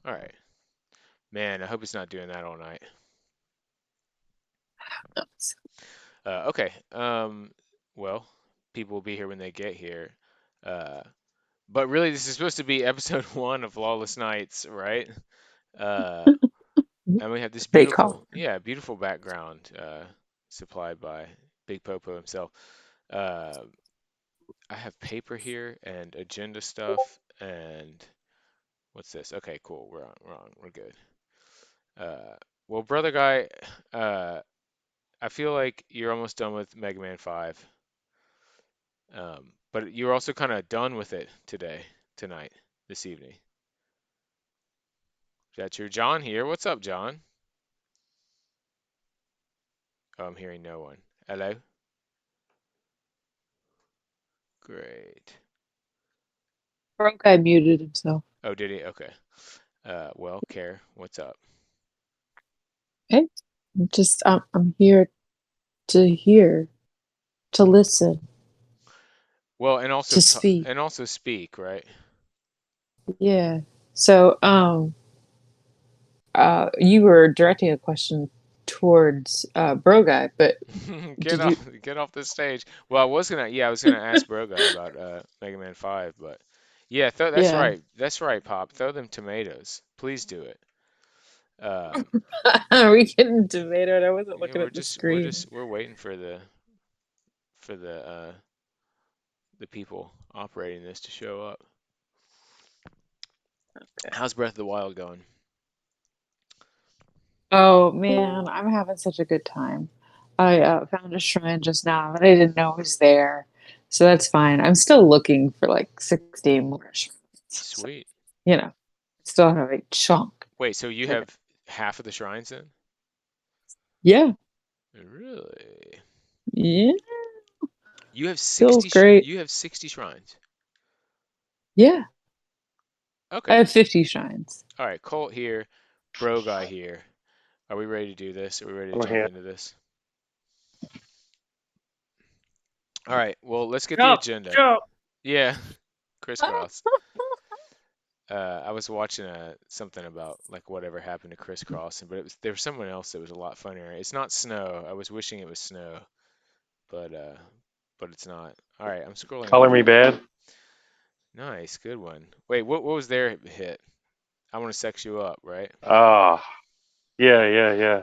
All right. Man, I hope it's not doing that all night. Okay. Well, people will be here when they get here. Uh, but really, this is supposed to be episode one of Lawless Nights, right? Uh, and we have this Great call. beautiful background supplied by Big Popo himself. Uh, I have paper here and agenda stuff and what's this? Okay, cool. We're good. Uh, well, brother guy, uh, I feel like you're almost done with Mega Man 5. But you're also kind of done with it tonight, this evening. Is that true? John here. What's up, John? Oh, I'm hearing no one. Hello? Great. Broke guy muted himself. Oh, did he? Okay. Well, Care, what's up? Okay. I'm here to hear, to listen, Well, to speak. and also speak, right? Yeah. So, you were directing a question towards Bro Guy, but did you? Get off the stage. Well, I was gonna ask Bro Guy about Mega Man 5, but yeah, that's Yeah. right. That's right, Pop. Throw them tomatoes. Please do it. Um, Are we getting tomatoed? I wasn't yeah, looking at the screen. we're waiting for for the people operating this to show up. How's Breath of the Wild going? Oh man, I'm having such a good time. I found a shrine just now that I didn't know was there, so that's fine. I'm still looking for like 60 more shrines. So, Sweet. you know, still have a chunk Wait, so you to go. have half of the shrines then? Yeah, Really? yeah, feels great. You have 60 shrines. Yeah, I Okay. have 50 shrines. All right, Colt here, Bro Guy here. Are we ready to do this? Are we ready to I'm jump here. into this? All right, well, let's get the Jump, agenda. jump. Yeah, crisscross. I was watching something about like whatever happened to Crisscross, but there was someone else that was a lot funnier. It's not snow. I was wishing it was snow, but uh, but it's not. All right, I'm scrolling up Color me here. bad. Nice, good one. Wait, what was their hit? I want to sex you up, right? Ah, yeah, yeah, yeah.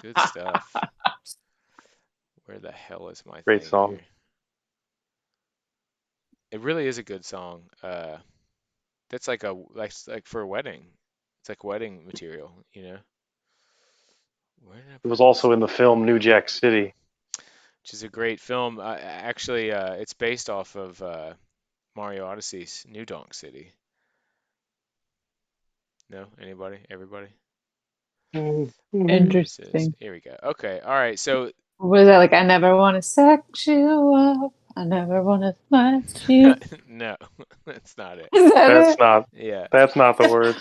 Good stuff. Where the hell is my Great thing song. here? It really is a good song. That's like for a wedding. It's like wedding material, you know? Where did I It was put this also in the thing? film New Jack City. Which is a great film. Actually, it's based off of Mario Odyssey's New Donk City. No? Anybody? Everybody? Where Mhm. is this? Interesting. Here we go. Okay. All right. So What was that like? I never want to sex you up. I never want to smash you. no, that's not it. Is that That's it? not. Yeah. That's not the words.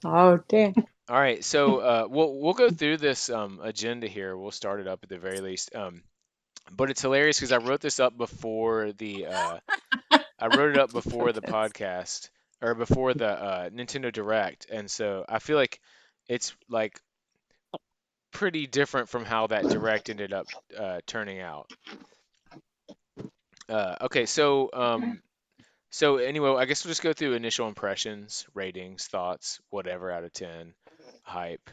Oh, damn. All right. So we'll go through this agenda here. We'll start it up at the very least. But it's hilarious because I wrote it up before the Goodness. podcast or before the Nintendo Direct, and so I feel like it's like pretty different from how that Direct ended up turning out. Okay, so anyway, I guess we'll just go through initial impressions, ratings, thoughts, whatever out of 10, hype,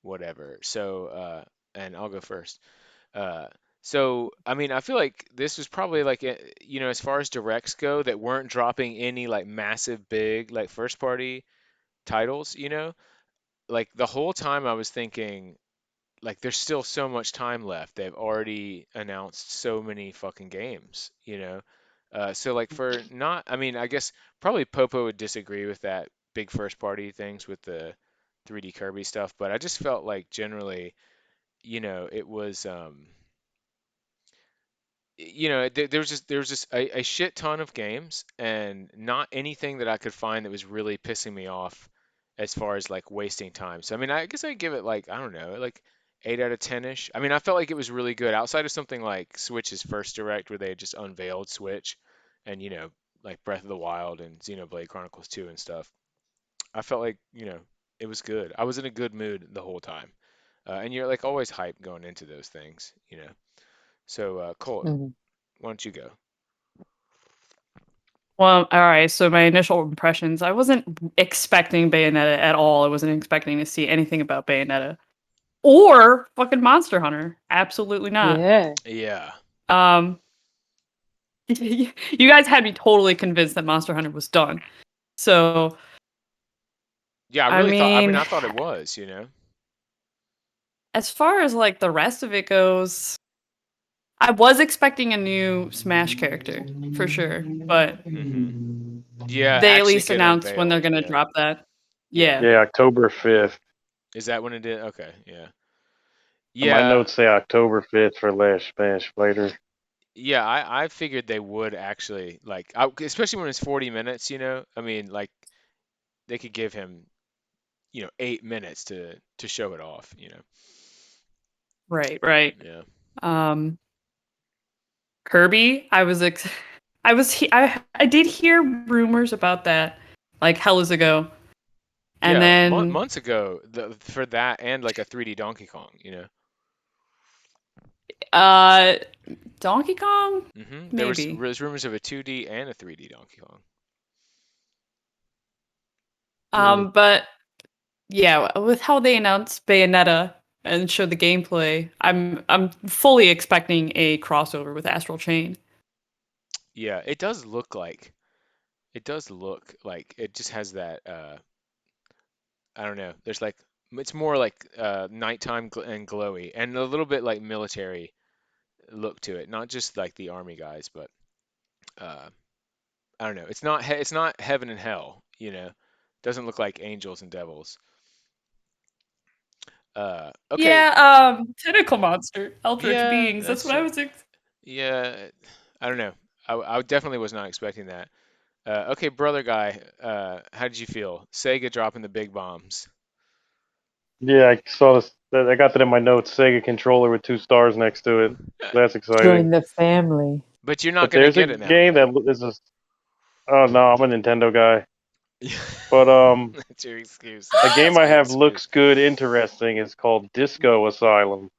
whatever. And I'll go first. Uh, I mean, I feel like this was probably like, as far as directs go, that weren't dropping any like massive, big, like first party titles, Like the whole time I was thinking, like, there's still so much time left. They've already announced so many fucking games. So like for not, I mean, I guess probably Popo would disagree with that big first party things with the 3D Kirby stuff, but I just felt like generally, it was there was just a shit ton of games and not anything that I could find that was really pissing me off as far as like wasting time. So I mean, I guess I'd give it like I don't know, like 8 out of 10-ish. I mean, I felt like it was really good outside of something like Switch's first direct where they had just unveiled Switch and like Breath of the Wild and Xenoblade Chronicles 2 and stuff. I felt like, it was good. I was in a good mood the whole time. And you're like always hyped going into those things. So, Colt, Mhm. why don't you go? Well, all right. So my initial impressions, I wasn't expecting Bayonetta at all. I wasn't expecting to see anything about Bayonetta or fucking Monster Hunter. Absolutely not. Yeah. Yeah. Um, you guys had me totally convinced that Monster Hunter was done. So, Yeah, I I really thought, I mean, mean, I thought it was. as far as like the rest of it goes, I was expecting a new Smash character for sure, but Hmm. Yeah, they at actually least get announced when they're unveiled. gonna Yeah. drop that. Yeah. Yeah. Yeah, October 5th. Is that when it did? Okay. Yeah. My Yeah. notes say October 5th for last Smash Fighter. Yeah, I figured they would actually like, especially when it's 40 minutes. I mean, like they could give him, 8 minutes to show it off. Right, right. Yeah. Um, Kirby, I did hear rumors about that like hellas ago. And Yeah, then months ago, for that and like a 3D Donkey Kong. uh Donkey Kong? There Maybe. was rumors of a 2D and a 3D Donkey Kong. Hmm. But yeah, with how they announced Bayonetta and showed the gameplay, I'm fully expecting a crossover with Astral Chain. Yeah, it does look like it just has that I don't know. There's like it's more like nighttime and glowy and a little bit like military look to it, not just like the army guys, but uh I don't know. It's not heaven and hell. Doesn't look like angels and devils. Okay. Yeah, tentacle monster, eldritch Yeah, beings. That's that's what I true. was Yeah, I don't know. I definitely was not expecting that. Okay, brother guy, how did you feel? Sega dropping the big bombs. Yeah, I saw this. I got that in my notes. Sega controller with 2 stars next to it. That's exciting. Join the family. But you're not But gonna there's a get it now. game that is a. Oh no, I'm a Nintendo guy. But That's your excuse. a game That's a I good have excuse. looks good, interesting. It's called Disco Asylum.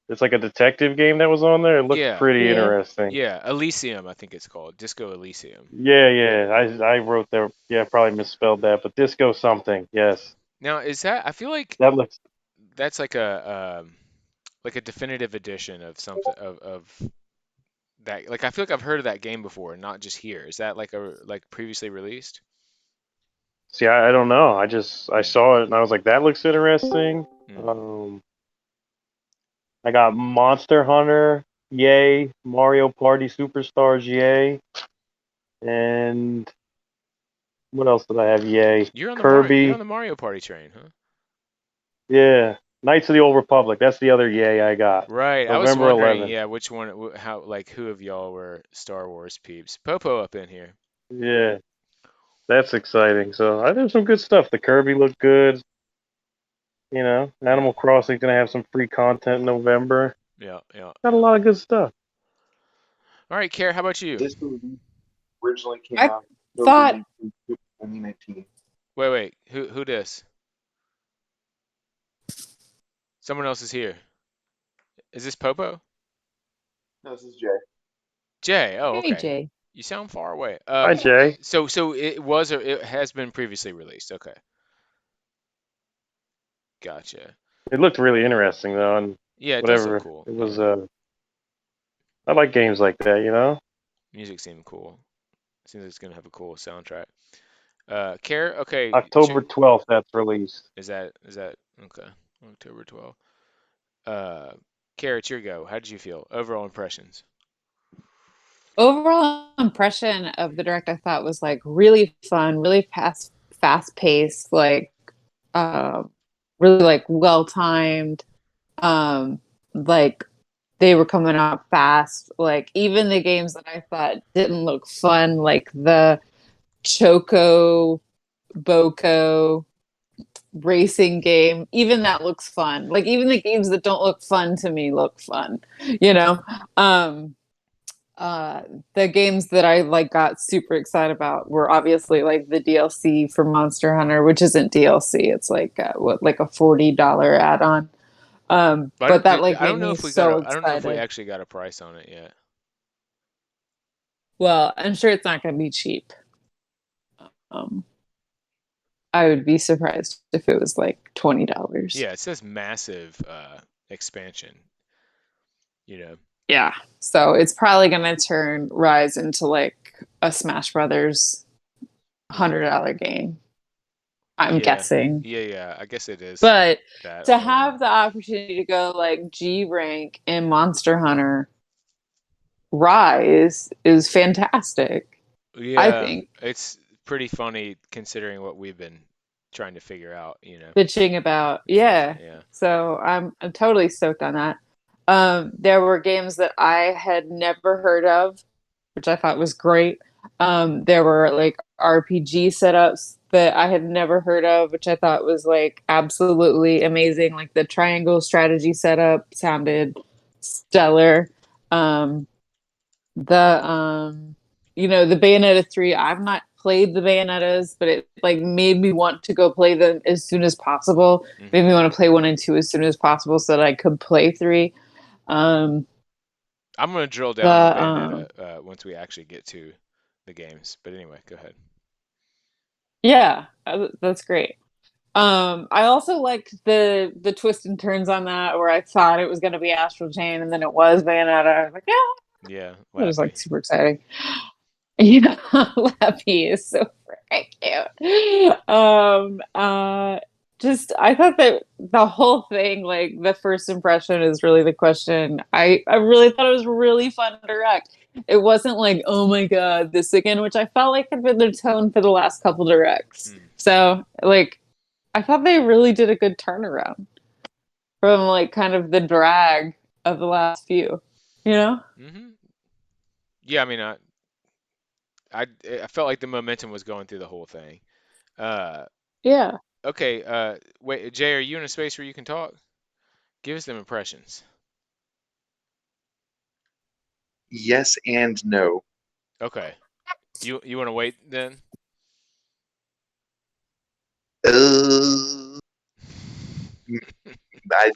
It's like a detective game that was on there. It looked Yeah, pretty Yeah. interesting. yeah. Elysium, I think it's called. Disco Elysium. Yeah, yeah. I wrote there. Yeah, probably misspelled that, but Disco something. Yes, Now, is that? I feel like that looks. that's like a definitive edition of something of that. Like I feel like I've heard of that game before, not just here. Is that like previously released? See, I don't know. I Hmm. saw it and I was like, that looks interesting. Hmm. Um, I got Monster Hunter, yay! Mario Party Superstars, yay! And what else did I have? Yay! You're on Kirby, the Mario Party train, huh? yeah. Knights of the Old Republic. That's the other yay I got. Right. I was November wondering, 11th. yeah, which one, how, like, who of y'all were Star Wars peeps? Popo up in here. Yeah, that's exciting. So I did some good stuff. The Kirby looked good. Yeah, Animal Crossing's gonna have some free content in November. yeah, yeah, Got a yeah. lot of good stuff. All right, Care, how about you? This movie originally came I out October thought 19th, 2019. Wait. Who this? Someone else is here. Is this Popo? No, this is Jay. Jay. Oh, hey okay. Jay. You sound far away. Hi, Jay. So it was or it has been previously released. Okay. Gotcha. It looked really interesting though, and Yeah, it does look whatever. cool. It Yeah. was. I like games like that. Music seemed cool. Seems like it's gonna have a cool soundtrack. Care, okay, October 12th, that's released. is that okay? October 12th. Uh, Care, it's your go. How did you feel? Overall impressions. Overall impression of the direct I thought was like really fun, really fast paced, like uh, really like well timed. Like they were coming out fast. Like even the games that I thought didn't look fun, like the Choco Boko racing game, even that looks fun. Like even the games that don't look fun to me look fun, you know? Um The games that I like got super excited about were obviously like the DLC for Monster Hunter, which isn't DLC. It's like like a $40 add-on. But that like I made don't know me if we got so I don't know if we excited. actually got a price on it yet. Well, I'm sure it's not going to be cheap. Um, I would be surprised if it was like $20. Yeah, it says massive expansion, you know. Yeah. So it's probably going to turn Rise into like a Smash Brothers $100 game. I'm Yeah. guessing. Yeah, I guess it is But that to alone. have the opportunity to go like G rank in Monster Hunter Rise is fantastic. I Yeah, think. it's pretty funny considering what we've been trying to figure out, you know. Bitching about. Yeah, Yeah. yeah. So I'm totally stoked on that. There were games that I had never heard of, which I thought was great. There were like RPG setups that I had never heard of, which I thought was like absolutely amazing. Like the triangle strategy setup sounded stellar. Um, the the Bayonetta 3, I've not played the Bayonettas, but it like made me want to go play them as soon as possible. Made Hmm. me want to play 1 and 2 as soon as possible so that I could play 3. Um I'm gonna drill the down on Bayonetta once we actually get to the games. But anyway, go ahead. Yeah, that's great. I also liked the twists and turns on that, where I thought it was going to be Astral Chain and then it was Bayonetta. I was like, yeah, Yeah, it was Lappy. like super exciting. Yeah, Lappy is so freaking cute. Just I thought that the whole thing, like the first impression, is really the question. I really thought it was really fun to direct. It wasn't like, oh my god, this again, which I felt like had been the tone for the last couple directs. Hmm. So like, I thought they really did a good turnaround from like kind of the drag of the last few. You know? Hmm. Yeah, I mean, I felt like the momentum was going through the whole thing. Uh, Yeah. okay. Wait, Jay, are you in a space where you can talk? Give us them impressions. Yes and no. Okay. You want to wait then? Uh, I,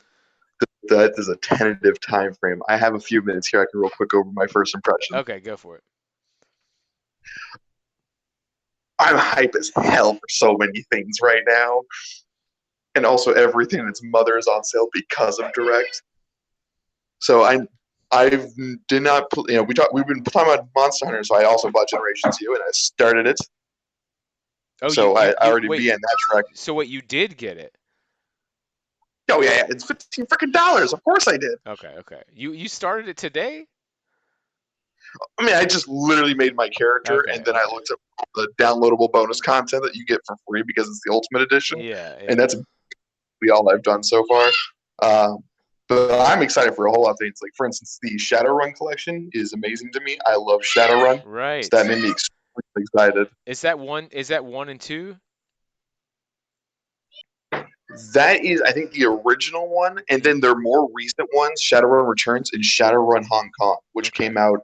that is a tentative time frame. I have a few minutes here. I can real quick over my first impression. Okay, go for it. I'm hype as hell for so many things right now, and also everything in its mother is on sale because of Direct. So I did not, we've been talking about Monster Hunter, so I also bought Generation 2 and I started it. Oh, So I already wait. began that track. So what you did get it? Oh yeah, it's $15 freaking dollars. Of course I did. Okay. You started it today? I mean, I just literally made my character, Okay, and then I looked up the downloadable bonus content that you get for free because it's the Ultimate Edition, Yeah. and that's all I've done so far. Um, but I'm excited for a whole lot of things. Like for instance, the Shadowrun collection is amazing to me. I love Shadowrun, so that Right. made me extremely excited. Is that one and two? That is, I think, the original one, and then their more recent ones, Shadowrun Returns and Shadowrun Hong Kong, which Okay. came out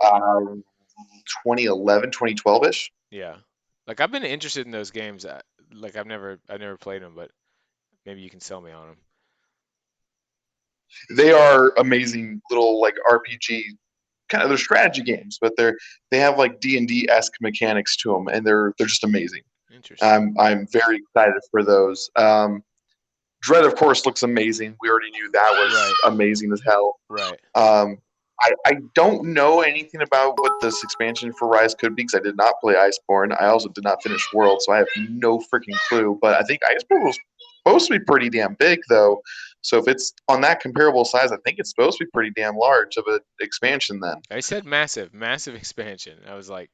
2011, 2012-ish. Yeah. Like I've been interested in those games. Like I've never played them, but maybe you can sell me on them. They are amazing little like RPG kind of, they're strategy games, but they have like D&D esque mechanics to them, and they're just amazing. Interesting. I'm very excited for those. Dread, of course, looks amazing. We already knew that was Right. amazing as hell. Right. I don't know anything about what this expansion for Rise could be because I did not play Iceborne. I also did not finish World, so I have no freaking clue. But I think Iceborne was supposed to be pretty damn big, though. So if it's on that comparable size, I think it's supposed to be pretty damn large of an expansion then. I said massive expansion. I was like,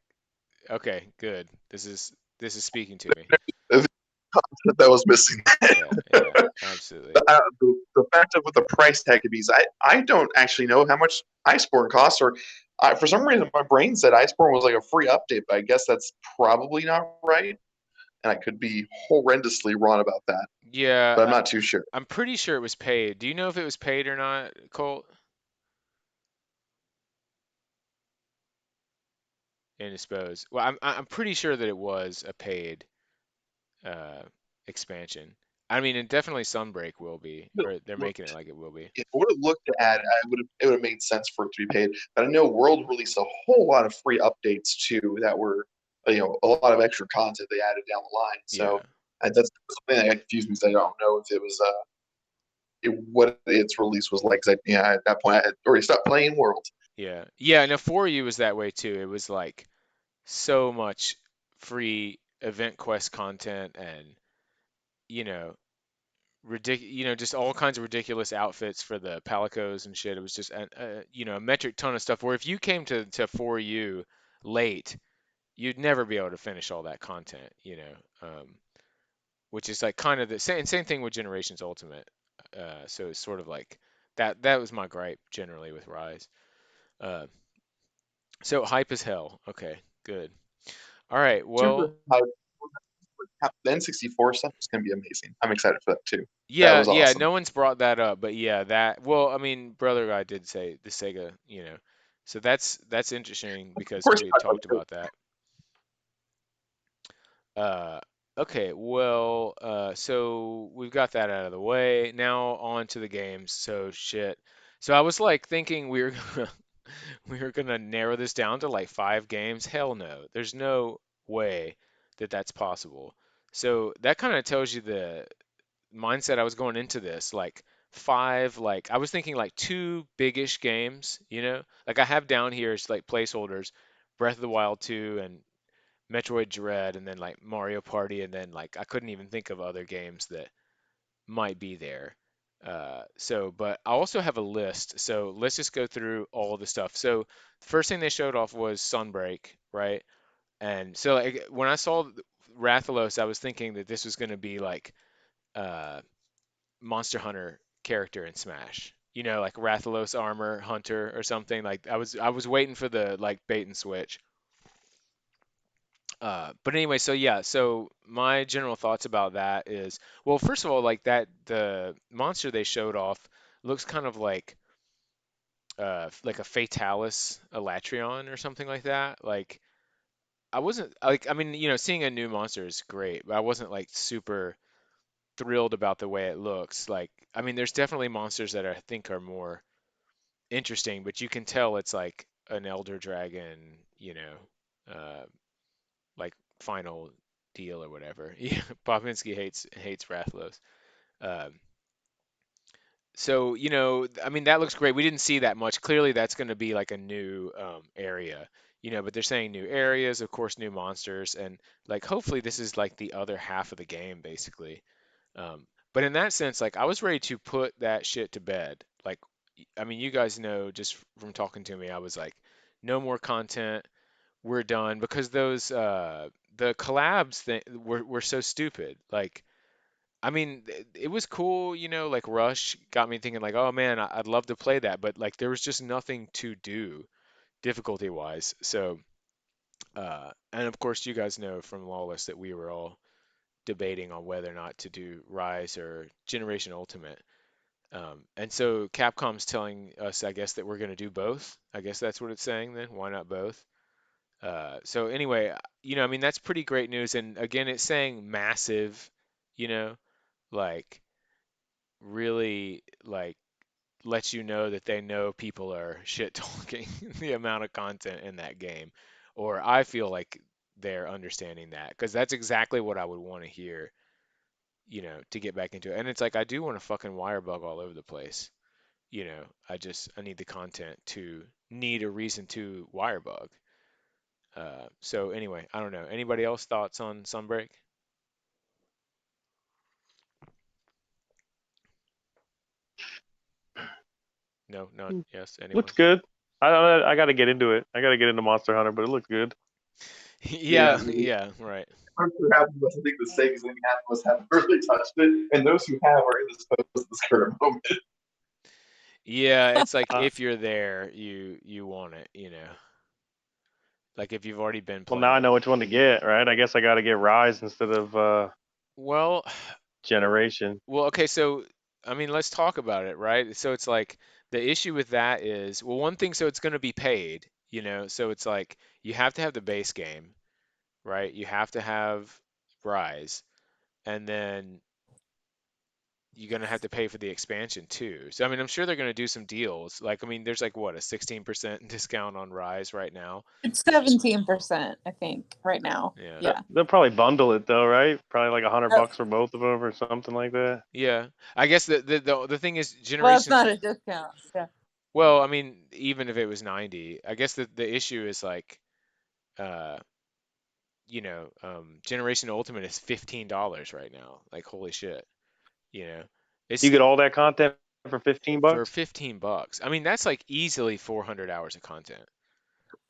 okay, good. This is speaking to me. That was missing. Yeah, absolutely. The fact of what the price tag could be is I don't actually know how much Iceborne costs, or for some reason my brain said Iceborne was like a free update, but I guess that's probably not right, and I could be horrendously wrong about that, Yeah, but I'm not too sure. I'm pretty sure it was paid. Do you know if it was paid or not, Colt? indisposed. Well, I'm pretty sure that it was a paid uh, expansion. I mean, and definitely Sunbreak will be, It or they're making it looked, like it will be. if it would have looked to add, it would have made sense for it to be paid. But I know World released a whole lot of free updates too that were, a lot of extra content they added down the line. Yeah, So that's something that confused me because I don't know if it was what its release was like. 'Cause at that point I had already stopped playing World. yeah, yeah. No, for you was that way too. It was like so much free event quest content and you know just all kinds of ridiculous outfits for the palicos and shit. It was just a metric ton of stuff. Where if you came to for you late, you'd never be able to finish all that content. Which is like kind of the same thing with Generations Ultimate. So it's sort of like that. That was my gripe generally with Rise. Uh, so hype as hell. Okay, good. All right. Super Well, high. The N64 stuff is going to be amazing. I'm excited for that too. That yeah, was yeah. awesome. No one's brought that up, but yeah, that. Well, I mean, brother guy did say the Sega. So that's interesting Of because course, we had talked about that. Uh, okay, well, so we've got that out of the way. Now on to the games. So shit. So I was like thinking we were gonna we were gonna narrow this down to like 5 games. Hell no. There's no way that that's possible. So that kind of tells you the mindset I was going into this. Like five, like I was thinking like two biggish games, Like I have down here as like placeholders, Breath of the Wild 2 and Metroid Dread and then like Mario Party and then like I couldn't even think of other games that might be there. But I also have a list. So let's just go through all the stuff. So the first thing they showed off was Sunbreak, right? And so like when I saw Rathalos, I was thinking that this was going to be like uh, Monster Hunter character in Smash. Like Rathalos armor hunter or something. Like I was waiting for the like bait and switch. But anyway, so yeah, so my general thoughts about that is, well, first of all, like that the monster they showed off looks kind of like a Fatalis Elatrion or something like that. Like I wasn't like I mean, seeing a new monster is great, but I wasn't like super thrilled about the way it looks. Like I mean, there's definitely monsters that I think are more interesting, but you can tell it's like an Elder Dragon, uh, like final deal or whatever. Yeah, Popinski hates Rathlos. Um, so I mean, that looks great. We didn't see that much. Clearly, that's going to be like a new area, But they're saying new areas, of course, new monsters, and like hopefully this is like the other half of the game, basically. But in that sense, like I was ready to put that shit to bed. Like, I mean, you guys know just from talking to me, I was like, no more content, we're done because those the collabs were so stupid. Like, I mean, it was cool, like Rush got me thinking like, oh man, I'd love to play that, but like there was just nothing to do difficulty wise. So, and of course, you guys know from Lawless that we were all debating on whether or not to do Rise or Generation Ultimate. And so Capcom's telling us, I guess, that we're going to do both. I guess that's what it's saying then. Why not both? So anyway, I mean, that's pretty great news. And again, it's saying massive, you know, like really like lets you know that they know people are shit talking the amount of content in that game. Or I feel like they're understanding that because that's exactly what I would want to hear, to get back into it. And it's like I do want to fucking wire bug all over the place. I need the content to need a reason to wire bug. So anyway, I don't know. Anybody else thoughts on Sunbreak? No, not yes. Anyone? Looks good. I got to get into it. I got to get into Monster Hunter, but it looks good. Yeah, Yeah, me. yeah, right. I'm sure half of us, I think the Sega's and half of us haven't really touched it, and those who have are indisposed at this current moment. Yeah, it's like Uh, if you're there, you want it. Like if you've already been well, now I playing. know which one to get, right? I guess I got to get Rise instead of Well, Generation. well, okay, so I mean, let's talk about it, right? So it's like the issue with that is, well, one thing, so it's going to be paid, you know? So it's like you have to have the base game, right? You have to have Rise, and then you're gonna have to pay for the expansion too. So I mean, I'm sure they're gonna do some deals. Like, I mean, there's like what, a 16% discount on Rise right now. It's 17%, I think, right now. Yeah. Yeah. They'll probably bundle it though, right? Probably like Uh, $100 for both of them or something like that. Yeah. I guess the thing is well, it's generations. not a discount. Yeah. Well, I mean, even if it was 90, I guess the issue is like, uh, Generation Ultimate is $15 right now. Like, holy shit, you know, You it's get all that content for 15 for bucks? $15. I mean, that's like easily 400 hours of content.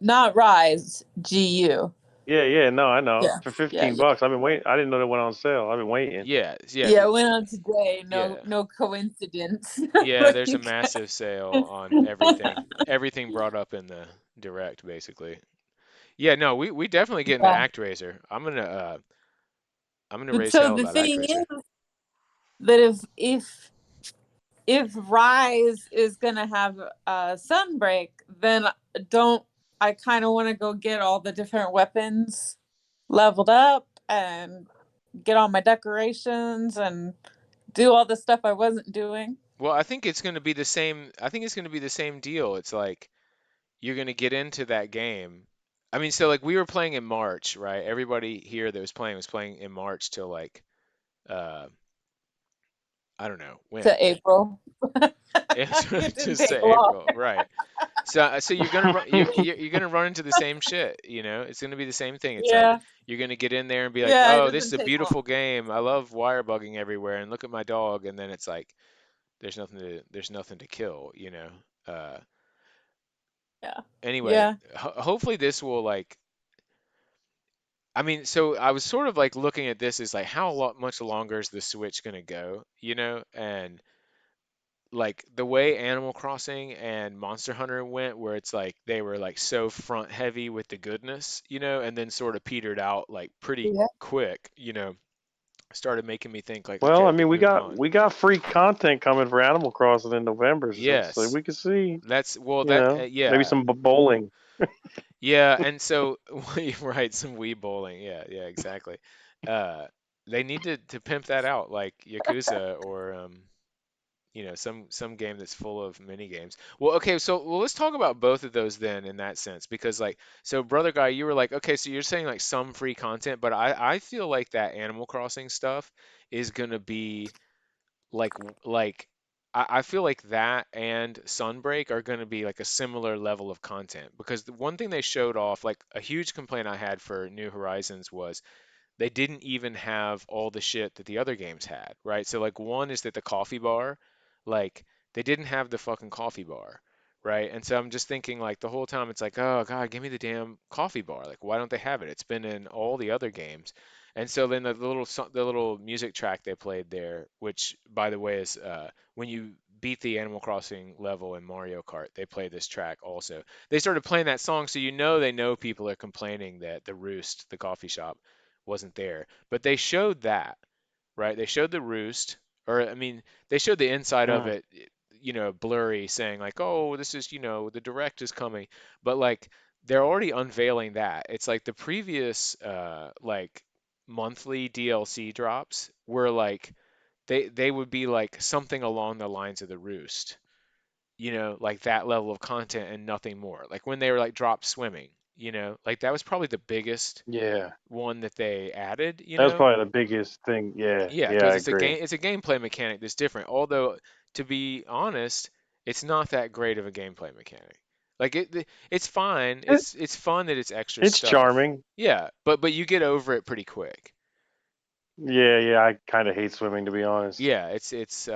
Not Rise, GU. Yeah, no, I know. Yeah. For Yeah. 15 bucks. I've been waiting. I didn't know that went on sale. I've been waiting. Yeah, yeah, Yeah, it went on today. yeah, No coincidence. yeah. There's a massive sale on everything. Everything brought up in the direct, basically. Yeah, no, we definitely get into Yeah. ActRaiser. I'm gonna But raise so hell the about thing ActRaiser. is that if Rise is gonna have a Sunbreak, then don't I kind of want to go get all the different weapons leveled up and get all my decorations and do all the stuff I wasn't doing. Well, I think it's gonna be the same. I think it's gonna be the same deal. It's like you're gonna get into that game. I mean, so like we were playing in March, right? Everybody here that was playing in March till like uh I don't know when. To April. It didn't Just take say long. April, right? So you're gonna run you're gonna run into the same shit, you know? It's gonna be the same thing. It's like Yeah. you're gonna get in there and be like, Yeah, it "Oh, this is doesn't a take long. beautiful game. I love wire bugging everywhere, and look at my dog." And then it's like there's nothing to kill, you know? Uh, Yeah. anyway, Yeah. hopefully this will like. I mean, so I was sort of like looking at this as like much longer is the Switch gonna go, you know? And like the way Animal Crossing and Monster Hunter went, where it's like they were like so front heavy with the goodness, you know, and then sort of petered out like pretty Yeah. quick, you know, started making me think like, Well, okay, I mean, we moving got on. we got free content coming for Animal Crossing in November, so Yes, we could see, that's well that maybe yeah, some bowling. yeah, and so right, some Wii bowling, yeah, exactly. Uh, they need to pimp that out like Yakuza or some game that's full of mini games. Well, okay, so let's talk about both of those then in that sense because like so brother guy, you were like, okay, so you're saying like some free content, but I feel like that Animal Crossing stuff is gonna be like I feel like that and Sunbreak are gonna be like a similar level of content because the one thing they showed off, like a huge complaint I had for New Horizons was they didn't even have all the shit that the other games had, right? So like one is that the coffee bar, like they didn't have the fucking coffee bar, right? And so I'm just thinking like the whole time it's like, oh God, give me the damn coffee bar. Like why don't they have it? It's been in all the other games. And so then the little music track they played there, which by the way is when you beat the Animal Crossing level in Mario Kart, they play this track also. They started playing that song, so you know they know people are complaining that the Roost, the coffee shop, wasn't there. But they showed that, right? They showed the roost, or I mean, they showed the inside of Mm. it, blurry, saying like, "Oh, this is, the direct is coming." But like, they're already unveiling that. It's like the previous, like monthly DLC drops were like they would be like something along the lines of the roost, like that level of content and nothing more. Like when they were like drop swimming, like that was probably the biggest Yeah, one that they added, that was probably the biggest thing. Yeah, Yeah, yeah, because I agree. it's a gameplay mechanic that's different. Although, to be honest, it's not that great of a gameplay mechanic. Like it's fine. It, It's fun that it's extra it's stuff. charming. Yeah, but you get over it pretty quick. Yeah, I kind of hate swimming, to be honest. Yeah, it's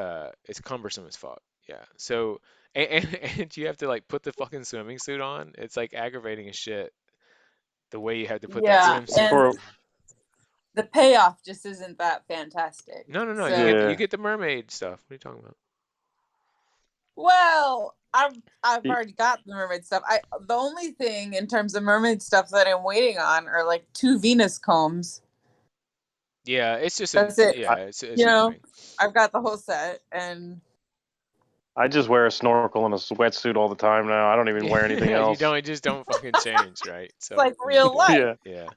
cumbersome as fuck. Yeah. So and you have to like put the fucking swimming suit on. It's like aggravating as shit the way you had to put that Yeah. swimsuit And For on. the payoff just isn't that fantastic. No. You So, yeah, get the mermaid stuff. What are you talking about? well, I've y- already got the mermaid stuff. The only thing in terms of mermaid stuff that I'm waiting on are like 2 Venus combs. Yeah, it's just That's it. I, it's You know, annoying. I've got the whole set and I just wear a snorkel and a sweatsuit all the time now. I don't even wear anything You else. don't, it just don't fucking change, right? It's So like yeah, real yeah, life. Yeah, yeah,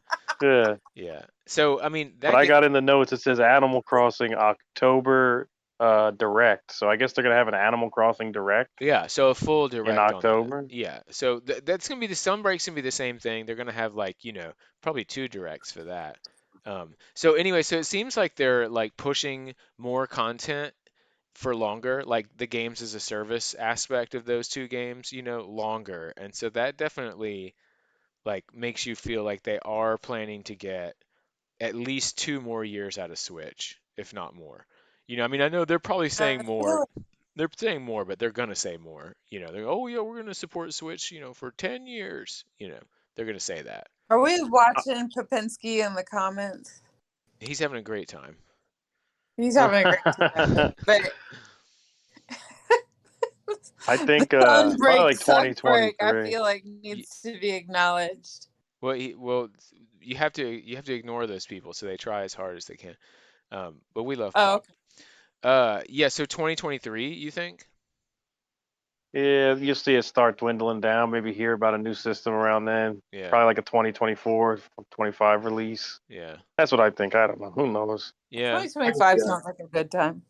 yeah. yeah. So I mean But that I get got in the notes. It says Animal Crossing October Direct. So I guess they're gonna have an Animal Crossing Direct yeah. So a full in direct on that. October. Yeah. So that's gonna be the Sunbreak's gonna be the same thing. They're gonna have like probably two directs for that. So anyway, so it seems like they're like pushing more content for longer, like the games as a service aspect of those two games, longer. And so that definitely like makes you feel like they are planning to get at least 2 more years out of Switch, if not more. I mean, I know they're probably saying I more. feel They're saying more, but they're gonna say more. They're oh yeah, we're gonna support Switch, for 10 years. They're gonna say that. Are we Uh, watching Kopinski in the comments? He's having a great time. He's having a great time. But I the think probably like sunbreak, I 2023. feel like Y- needs to be acknowledged. well, you have to ignore those people, so they try as hard as they can. But we love Oh, Pop. okay. Yeah. So 2023, you think? Yeah, you'll see it start dwindling down. Maybe hear about a new system around then. Yeah. Probably like a 2024, 25 release. Yeah. That's what I think. I don't know. Who knows? Yeah. 2025 sounds like a good time.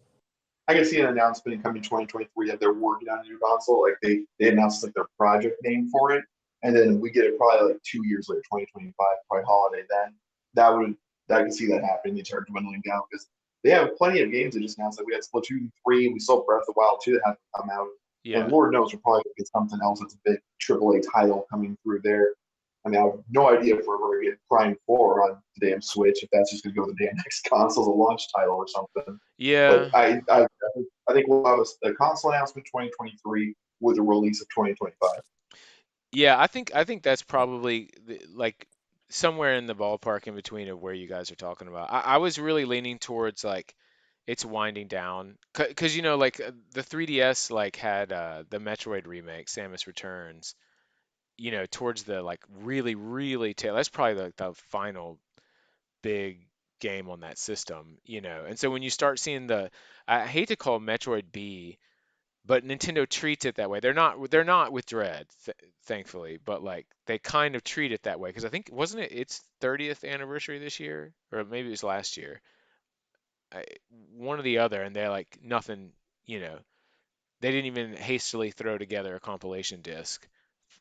I can see an announcement coming 2023 that they're working on a new console. Like they announced like their project name for it, and then we get it probably like 2 years later, 2025, probably holiday. Then I can see that happening. They start dwindling down because they have plenty of games that just announced. Like we had Splatoon 3, and we saw Breath of the Wild 2 that hasn't come out, and Yeah. Lord knows we're probably gonna get something else that's a big AAA title coming through there. I mean, I have no idea if we're ever gonna get Prime 4 on the damn Switch. If that's just gonna go to the damn next console as a launch title or something. But Yeah. I think we'll have a console announcement 2023 with a release of 2025. Yeah, I think that's probably like somewhere in the ballpark in between of where you guys are talking about. I was really leaning towards like it's winding down because like the 3DS like had the Metroid remake, Samus Returns, towards the like really really tail. That's probably like the final big game on that system. And so when you start seeing I hate to call Metroid B, but Nintendo treats it that way. They're not with Dread, thankfully, but like they kind of treat it that way because I think wasn't it its 30th anniversary this year or maybe it was last year, I, one or the other, and they're like nothing, you know, they didn't even hastily throw together a compilation disc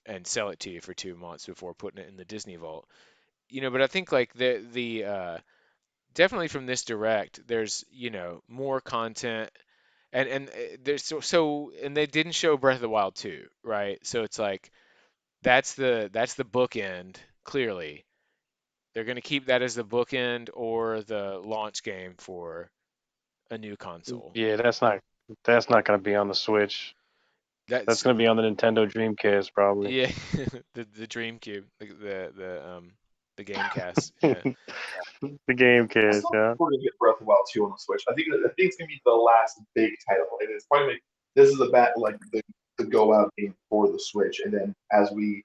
and sell it to you for 2 months before putting it in the Disney Vault. But I think like the definitely from this direct, there's more content, and there's and they didn't show Breath of the Wild 2, right? So it's like that's the bookend. Clearly, they're gonna keep that as the bookend or the launch game for a new console. Yeah, that's not going to be on the Switch. That's That's going to be on the Nintendo Dreamcast probably. yeah, the GameCube, the Gamecast. Yeah, The Gamecast, Still yeah. we're gonna get Breath of the Wild 2 on the Switch. I think it's gonna be the last big title. And it's probably this is the go out game for the Switch, and then as we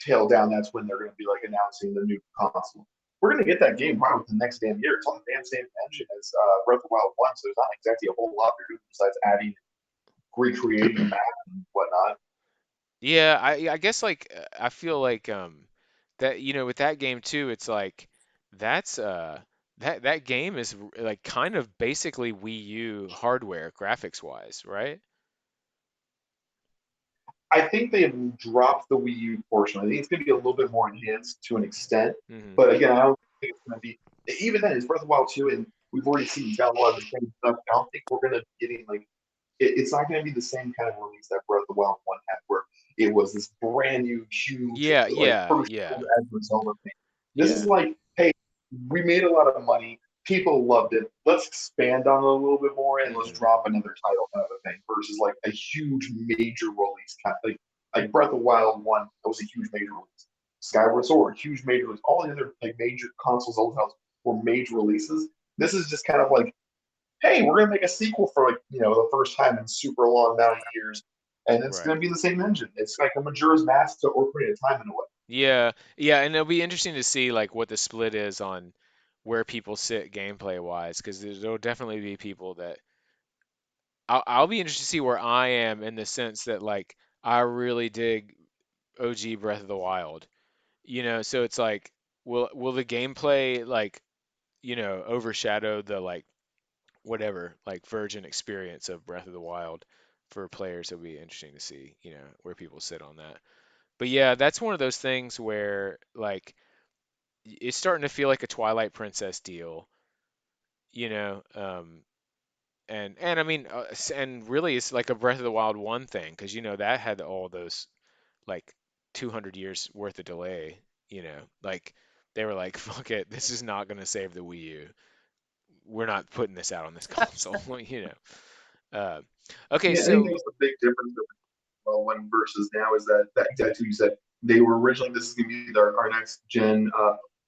tail down, that's when they're gonna be like announcing the new console. We're gonna get that game probably within the next damn year. It's on the damn same engine as Breath of the Wild 1, so there's not exactly a whole lot they're doing besides adding, recreating the map and whatnot. yeah. I guess like I feel like that with that game too, it's like that's that game is like kind of basically Wii U hardware graphics wise, right? I think they have dropped the Wii U portion. I think it's going to be a little bit more enhanced to an extent. Hmm. But again, I don't think it's going to be, even then, it's Breath of the Wild 2, and we've already seen it's got a lot of the same stuff. I don't think we're going to be getting, like, it's not going to be the same kind of release that Breath of the Wild 1 had, where it was this brand new, huge, Yeah, like, yeah, first yeah, ever Zelda thing. This is yeah. like, hey, we made a lot of money. People loved it. Let's expand on it a little bit more and let's Hmm. drop another title kind of a thing versus like a huge major release kind of like Breath of the Wild 1, that was a huge major release. Skyward Sword, huge major release. All the other like major consoles, old titles were major releases. This is just kind of like, hey, we're gonna make a sequel for like the first time in super long amount of years, and it's Right. gonna be the same engine. It's like a Majora's Mask to Ocarina of Time in a way. Yeah, yeah, and it'll be interesting to see like what the split is on where people sit gameplay wise, because there'll definitely be people that I'll be interested to see where I am in the sense that like I really dig OG Breath of the Wild. So it's like will the gameplay like, overshadow the like whatever like virgin experience of Breath of the Wild for players? It'll be interesting to see, where people sit on that. But yeah, that's one of those things where like it's starting to feel like a Twilight Princess deal, you know. And I mean, and really, it's like a Breath of the Wild 1 thing because that had all those like 200 years worth of delay. Like they were like, fuck it, this is not gonna save the Wii U. We're not putting this out on this console. Uh, okay, Yeah, I think so that was the big difference of one versus now is that too. You said they were originally this is gonna be our next gen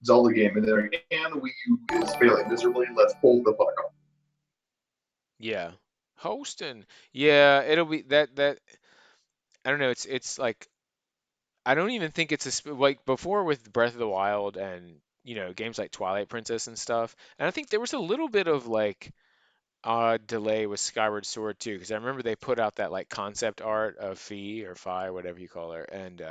Zelda game, and they're like, and the Wii U is failing miserably. Let's pull the fuck off. yeah, hosting. Yeah, it'll be that. I don't know. It's like I don't even think it's like before with Breath of the Wild and games like Twilight Princess and stuff. And I think there was a little bit of like delay with Skyward Sword too, because I remember they put out that like concept art of Fi or Fi, whatever you call her, and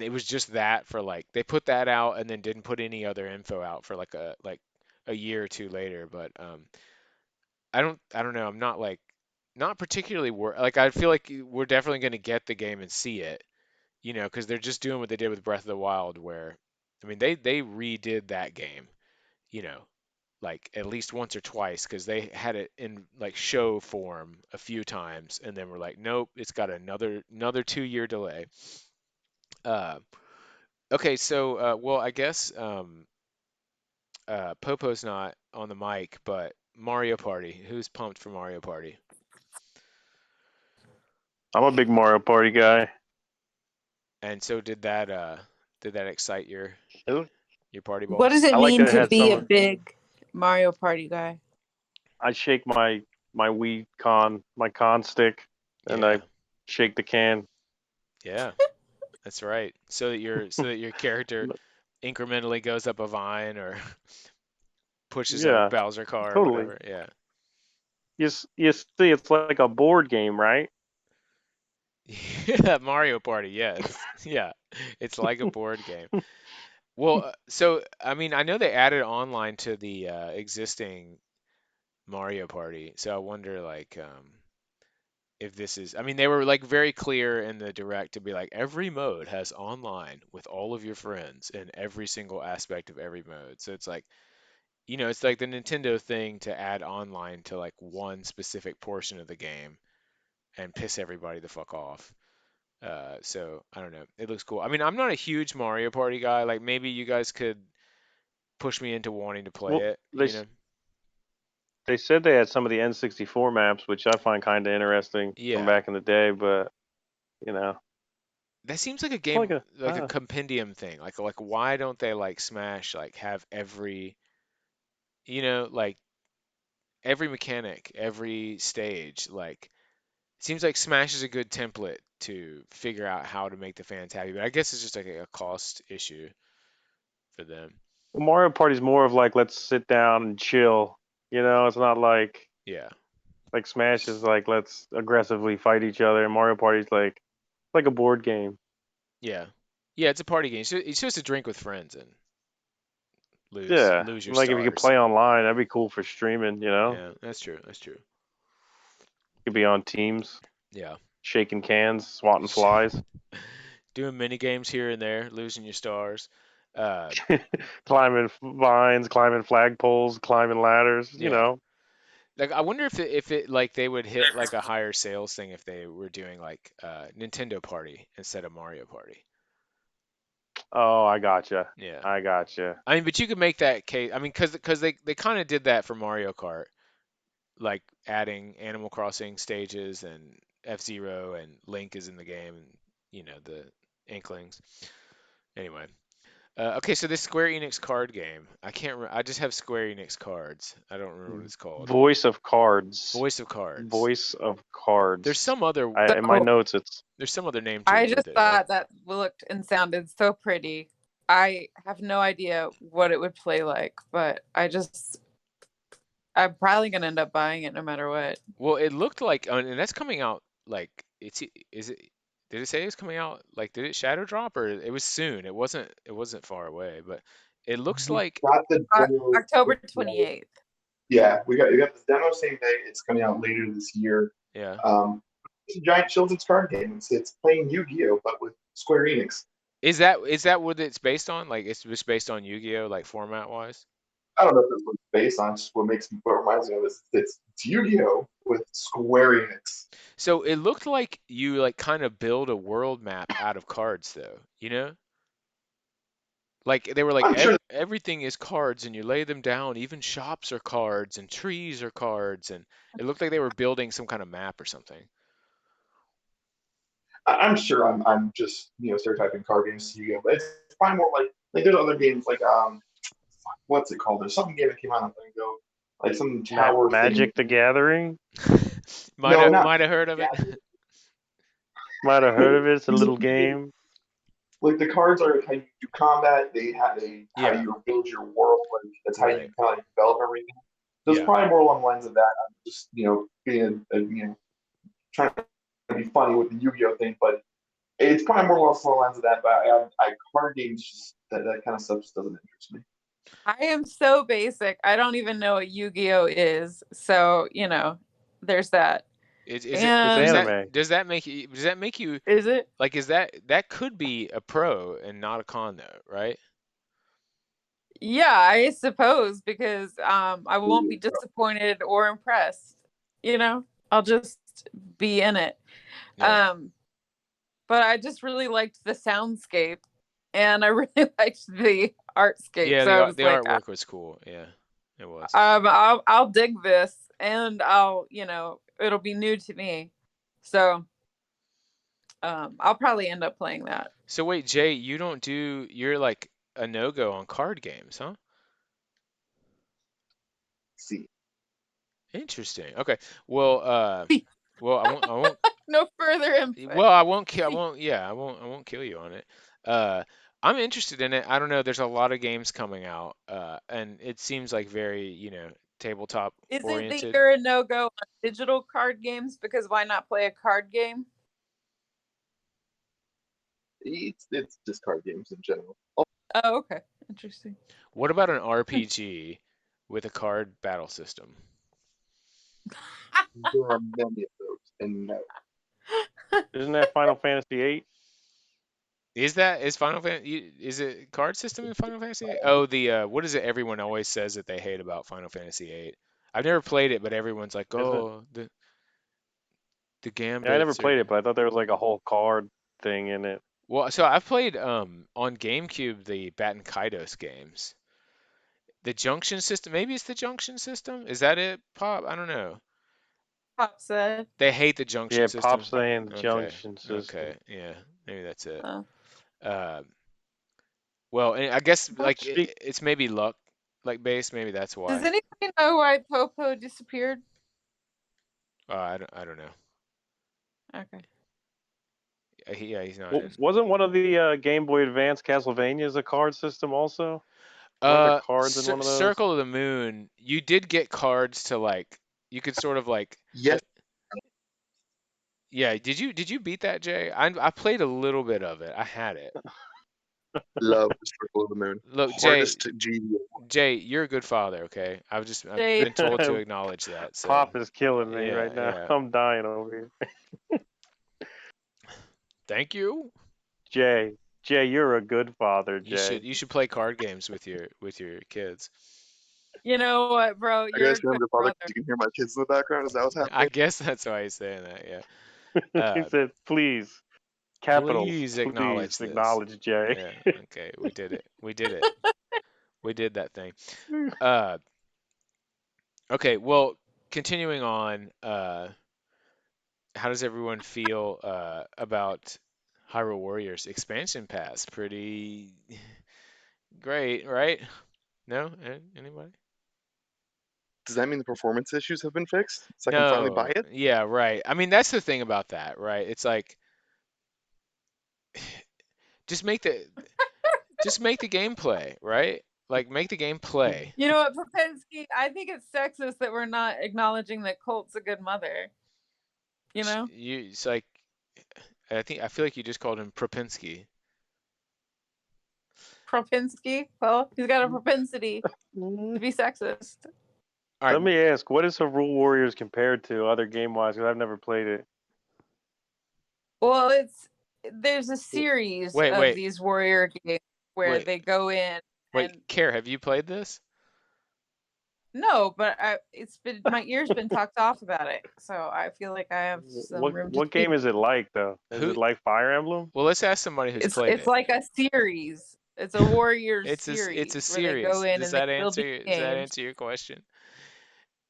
it was just that for like they put that out and then didn't put any other info out for like a year or two later. But I don't know. I'm not like not particularly like I feel like we're definitely going to get the game and see it, because they're just doing what they did with Breath of the Wild, where I mean they redid that game, you know, like at least once or twice because they had it in like show form a few times and then we're like, nope, it's got another 2 year delay. Uh, okay, so well, I guess Popo's not on the mic, but Mario Party. Who's pumped for Mario Party? I'm a big Mario Party guy. And so did that excite It- your party What does boss? it I like mean that it to had be a some. big Mario Party guy? I shake my my con stick, and Yeah, I shake the can. yeah, that's right. So that your character incrementally goes up a vine or pushes a Yeah, Bowser car or totally. whatever. Yeah. You see, it's like a board game, right? Yeah, Mario Party, yes. Yeah. It's like a board game. Well, so I mean, I know they added online to the existing Mario Party. So I wonder like if this is I mean, they were like very clear in the direct to be like every mode has online with all of your friends in every single aspect of every mode. So it's like it's like the Nintendo thing to add online to like one specific portion of the game and piss everybody the fuck off. So I don't know. It looks cool. I mean, I'm not a huge Mario Party guy. Like maybe you guys could push me into wanting to play Well, it. they said they had some of the N64 maps, which I find kind of interesting from Yeah. back in the day. But you know, That seems like a it's like game a like a compendium thing. Like why don't they like Smash like have every like every mechanic, every stage like seems like Smash is a good template to figure out how to make the fans happy, but I guess it's just like a cost issue for them. Mario Party's more of like let's sit down and chill. It's not Yeah, like Smash is like let's aggressively fight each other. And Mario Party's like a board game. yeah, yeah. It's a party game. So it's supposed to drink with friends and lose Yeah, lose your like if you could stars. play online, that'd be cool for streaming. Yeah, that's true. That's true. You could be on teams, Yeah. shaking cans, swatting flies, Doing mini games here and there, losing your stars. Uh, climbing vines, climbing flagpoles, climbing ladders. yeah. Like I wonder if it like they would hit like a higher sales thing if they were doing like Nintendo Party instead of Mario Party. Oh, I gotcha. Yeah. I gotcha. I mean, but you could make that case. I mean, because they kind of did that for Mario Kart, like adding Animal Crossing stages and F-Zero and Link is in the game and the Inklings. Anyway, okay, so this Square Enix card game, I can't remember. I just have Square Enix cards. I don't remember what it's called. Voice of cards. Voice of Cards. Voice of There's cards. some other In my So notes, it's there's some other name to I it with just it, right? thought that looked and sounded so pretty. I have no idea what it would play like, but I'm probably gonna end up buying it no matter what. Well, it looked like, and that's coming out like is it? Did it say it was coming out? Like, did it shadow drop or it was soon? It wasn't far away, but it looks We like got the demo. October 28th. Yeah, we got the demo same day. It's coming out later this year. yeah. It's a giant children's card game. It's playing Yu-Gi-Oh, but with Square Enix. Is that what it's based on? Like it's just based on Yu-Gi-Oh, like format wise? I don't know if that's what it's based on. It's just what reminds me of is it's Yu-Gi-Oh with Square Enix. So it looked like you like kind of build a world map out of cards though, you know? Like they were like I'm sure. everything is cards and you lay them down, even shops are cards and trees are cards and it looked like they were building some kind of map or something. I'm sure I'm just stereotyping card games to Yu-Gi-Oh, but it's probably more like there's other games like what's it called? There's some game that came out a thing ago, like some tower thing. Magic the Gathering. Might No, have not might have heard of it. Might have heard of it. It's a little game. like the cards are how you do combat. How Yeah, you build your world. Like that's how you right. kind of develop everything. So it's Yeah. probably more along the lines of that. I'm just being trying to be funny with the Yu-Gi-Oh thing, but it's probably more along the lines of that. But card games just that kind of stuff just doesn't interest me. I am so basic. I don't even know what Yu-Gi-Oh is. So, there's that. Is it It's And anime. does that make you is it? like is that could be a pro and not a con though, right? Yeah, I suppose because I won't be disappointed or impressed. I'll just be in it. Yeah. Um, but I just really liked the soundscape and I really liked the artscape. Yeah, So I was the like, artwork was cool. Yeah, it was. I'll dig this and it'll be new to me. So I'll probably end up playing that. So wait, Jay, you're like a no-go on card games, huh? See, Interesting. Okay. Well, I won't No further input. well, I won't kill I won't yeah, I won't kill you on it. Uh I'm interested in it. I don't know, there's a lot of games coming out and it seems like very, tabletop Is it that oriented. you're a no-go on digital card games? Because why not play a card game? it's just card games in general. Oh, okay. Interesting. What about an RPG with a card battle system? There are many of those, and no. Isn't that Final Fantasy VIII? Is Final Fantasy is it card system in Final Fantasy 8? Oh, the what is it everyone always says that they hate about Final Fantasy 8? I've never played it, but everyone's like, Isn't it? "Oh, the Yeah, I never gambits played are." it, but I thought there was like a whole card thing in it. Well, so I've played on GameCube the Batten Kaitos games. The junction system, maybe it's the junction system? Is that it, Pop? I don't know. Pop said. They hate the junction Yeah, Pop system. saying Okay. junction system. Okay. Yeah. Maybe that's it. Uh, Uh, well, and I guess like Speak. it's maybe luck like based. Maybe that's does why. anybody know why Popo disappeared? I don't know. Okay. He's not Well, in. wasn't one of the Game Boy Advance Castlevanias a card system also? Weren't there cards in one of those? Circle of the Moon. You did get cards to like. You could sort of like. Yes, Yeah. Did you beat that, Jay? I played a little bit of it. I had it. love the Circle of the Moon. Look, Hardest GBA. Jay, you're a good father. Okay. I've Jay, been told to acknowledge that. So Pop is killing me yeah, right now. yeah. I'm dying over here. Thank you. Jay, you're a good father, Jay. You should play card games with your kids. you know what, bro? I You're a guys good remember, Father, brother. 'cause you can hear my kids in the background. Is that what's I happening? guess that's why he's saying that. Yeah. He Uh, said, please, capitals, please acknowledge please this. acknowledge Jay. Yeah. Okay. We did it. We did it. We did that thing. Uh, okay. Well, continuing on. How does everyone feel about Hyrule Warriors expansion pass? Pretty great, right? No? Anybody? Does that mean the performance issues have been fixed? So I can finally buy No. it? Yeah, right. I mean, that's the thing about that, right? It's like just make the just make the gameplay, right? Like make the game play. You know what, Propensky? I think it's sexist that we're not acknowledging that Colt's a good mother. You know, It's like I feel like you just called him Propensky. Propensky. Well, he's got a propensity to be sexist. All right, Let me ask, what is Rule Warriors compared to other game-wise? Because I've never played it. Well, there's a series wait, of wait, these warrior games where wait, they go in wait. and Care, have you played this? no, but it's been my ear's been talked off about it, so I feel like I have some room to What game speak. is it like though? Is Who? it like Fire Emblem? Well, let's ask somebody who's played It's it. like a series. It's a warriors It's a series where they go series. in and they still beat Does that games. answer your question?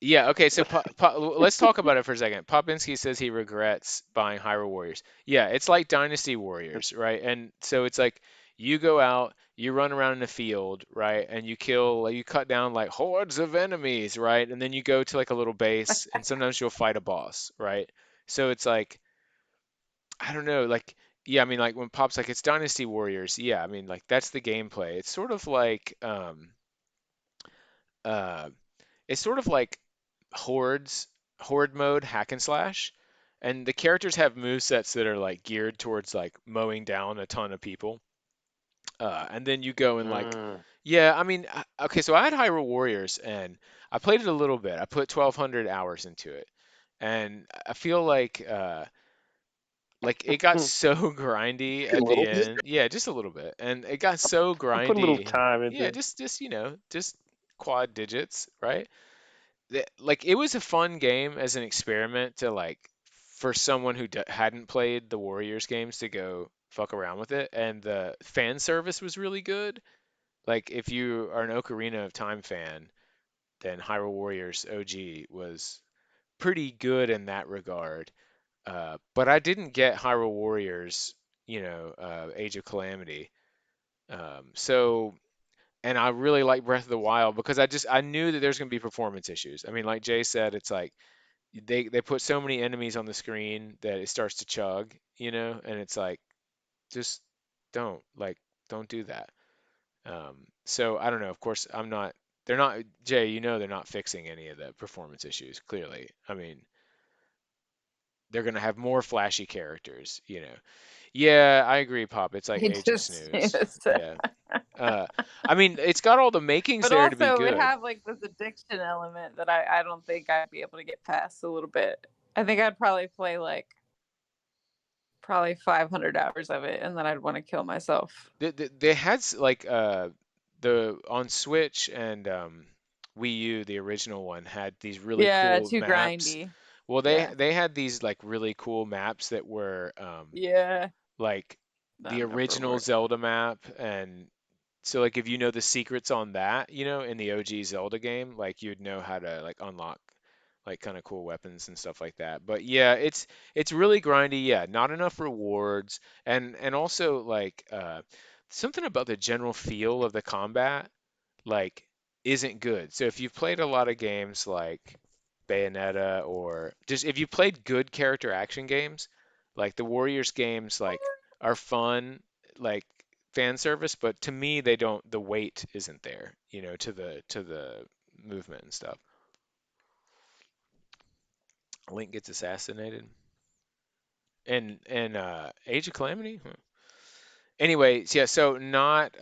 Yeah, okay, so let's talk about it for a second. Popinski says he regrets buying Hyrule Warriors. Yeah, it's like Dynasty Warriors, right? And so it's like you go out, you run around in the field, right? And you cut down like hordes of enemies, right? And then you go to like a little base, and sometimes you'll fight a boss, right? So it's like, I don't know, like, yeah, I mean, like when Pop's like, it's Dynasty Warriors, yeah, I mean, like that's the gameplay. Uh, it's sort of like hordes horde mode hack and slash, and the characters have movesets that are like geared towards like mowing down a ton of people, and then you go and like, Mm. yeah, I mean, okay, so I had Hyrule Warriors and I played it a little bit. I put 1200 hours into it, and I feel like it got so grindy A at the little bit. end. Yeah, just a little bit. And it got so I put a little grindy. time into Yeah, it. just quad digits, right? Like it was a fun game as an experiment to like for someone who hadn't played the Warriors games to go fuck around with it, and the fan service was really good. Like if you are an Ocarina of Time fan, then Hyrule Warriors OG was pretty good in that regard. But I didn't get Hyrule Warriors, Age of Calamity. So and I really like Breath of the Wild because I knew that there's going to be performance issues. I mean, like Jay said, it's like they put so many enemies on the screen that it starts to chug, and it's like just don't like don't do that. So I don't know. Of course, I'm not. They're not Jay. They're not fixing any of the performance issues. Clearly, I mean, they're gonna have more flashy characters. Yeah, I agree, Pop. It's like It Age of just Snooze. is. Yeah. Uh, I mean, it's got all the makings But there to be also it would good. have like this addiction element that I don't think I'd be able to get past a little bit. I think I'd probably play like probably 500 hours of it and then I'd want to kill myself. They had like the on Switch and Wii U, the original one had these really Yeah, cool too maps. grindy. Well, Yeah. they had these like really cool maps that were Yeah. like the None of original reward. Zelda map, and so like if you know the secrets on that, in the OG Zelda game, like you'd know how to like unlock like kind of cool weapons and stuff like that. But yeah, it's really grindy. Yeah, not enough rewards, and also like something about the general feel of the combat like isn't good. So if you've played a lot of games like Bayonetta, or just if you played good character action games, like the Warriors games like are fun, like fan service, but to me they don't the weight isn't there, to the movement and stuff. Link gets assassinated. And Age of Calamity? Huh. Anyway, yeah, so not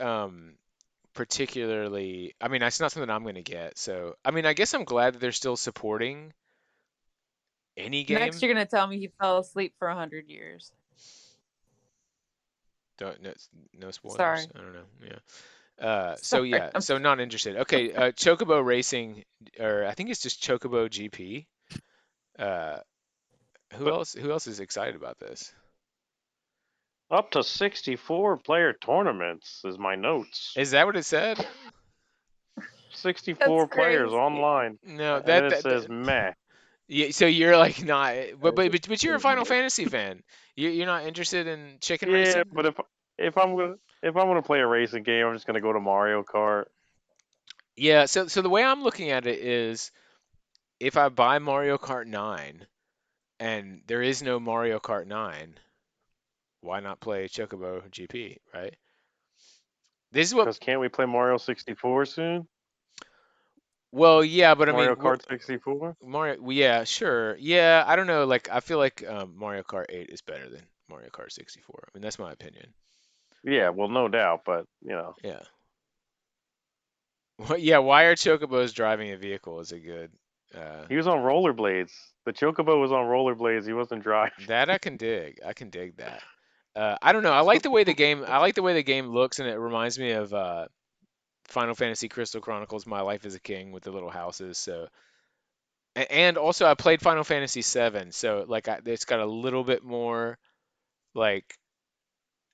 particularly, I mean, that's not something I'm going to get. So, I mean, I guess I'm glad that they're still supporting any Next game. you're gonna tell me he fell asleep for 100 years. Don't no, no spoilers. Sorry. I don't know. Yeah. So Sorry. yeah, so not interested. Okay, Chocobo Racing, or I think it's just Chocobo GP. Uh, who But else? Who else is excited about this? up to 64 player tournaments is my notes. Is that what it said? That's 64 players crazy. online. No, And then it says meh. yeah, so you're like not, but you're a Final Fantasy fan. You're not interested in chicken Yeah, racing? but if I'm gonna play a racing game, I'm just gonna go to Mario Kart. Yeah, so the way I'm looking at it is if I buy Mario Kart 9 and there is no Mario Kart 9, why not play Chocobo GP, right? This is what. Because can't we play Mario 64 soon? Well, yeah, but I Mario mean, Kart 64? Mario. Well, yeah, sure. Yeah, I don't know. Like, I feel like Mario Kart 8 is better than Mario Kart 64. I mean, that's my opinion. Yeah, well, no doubt, but Yeah. Well, yeah. Why are chocobos driving a vehicle? Is a good. Uh, he was on rollerblades. The Chocobo was on rollerblades. He wasn't driving. that I can dig. I can dig that. I don't know. I like the way the game. I like the way the game looks, and it reminds me of Final Fantasy Crystal Chronicles: My Life as a King with the little houses. So, and also I played Final Fantasy 7, so like it's got a little bit more like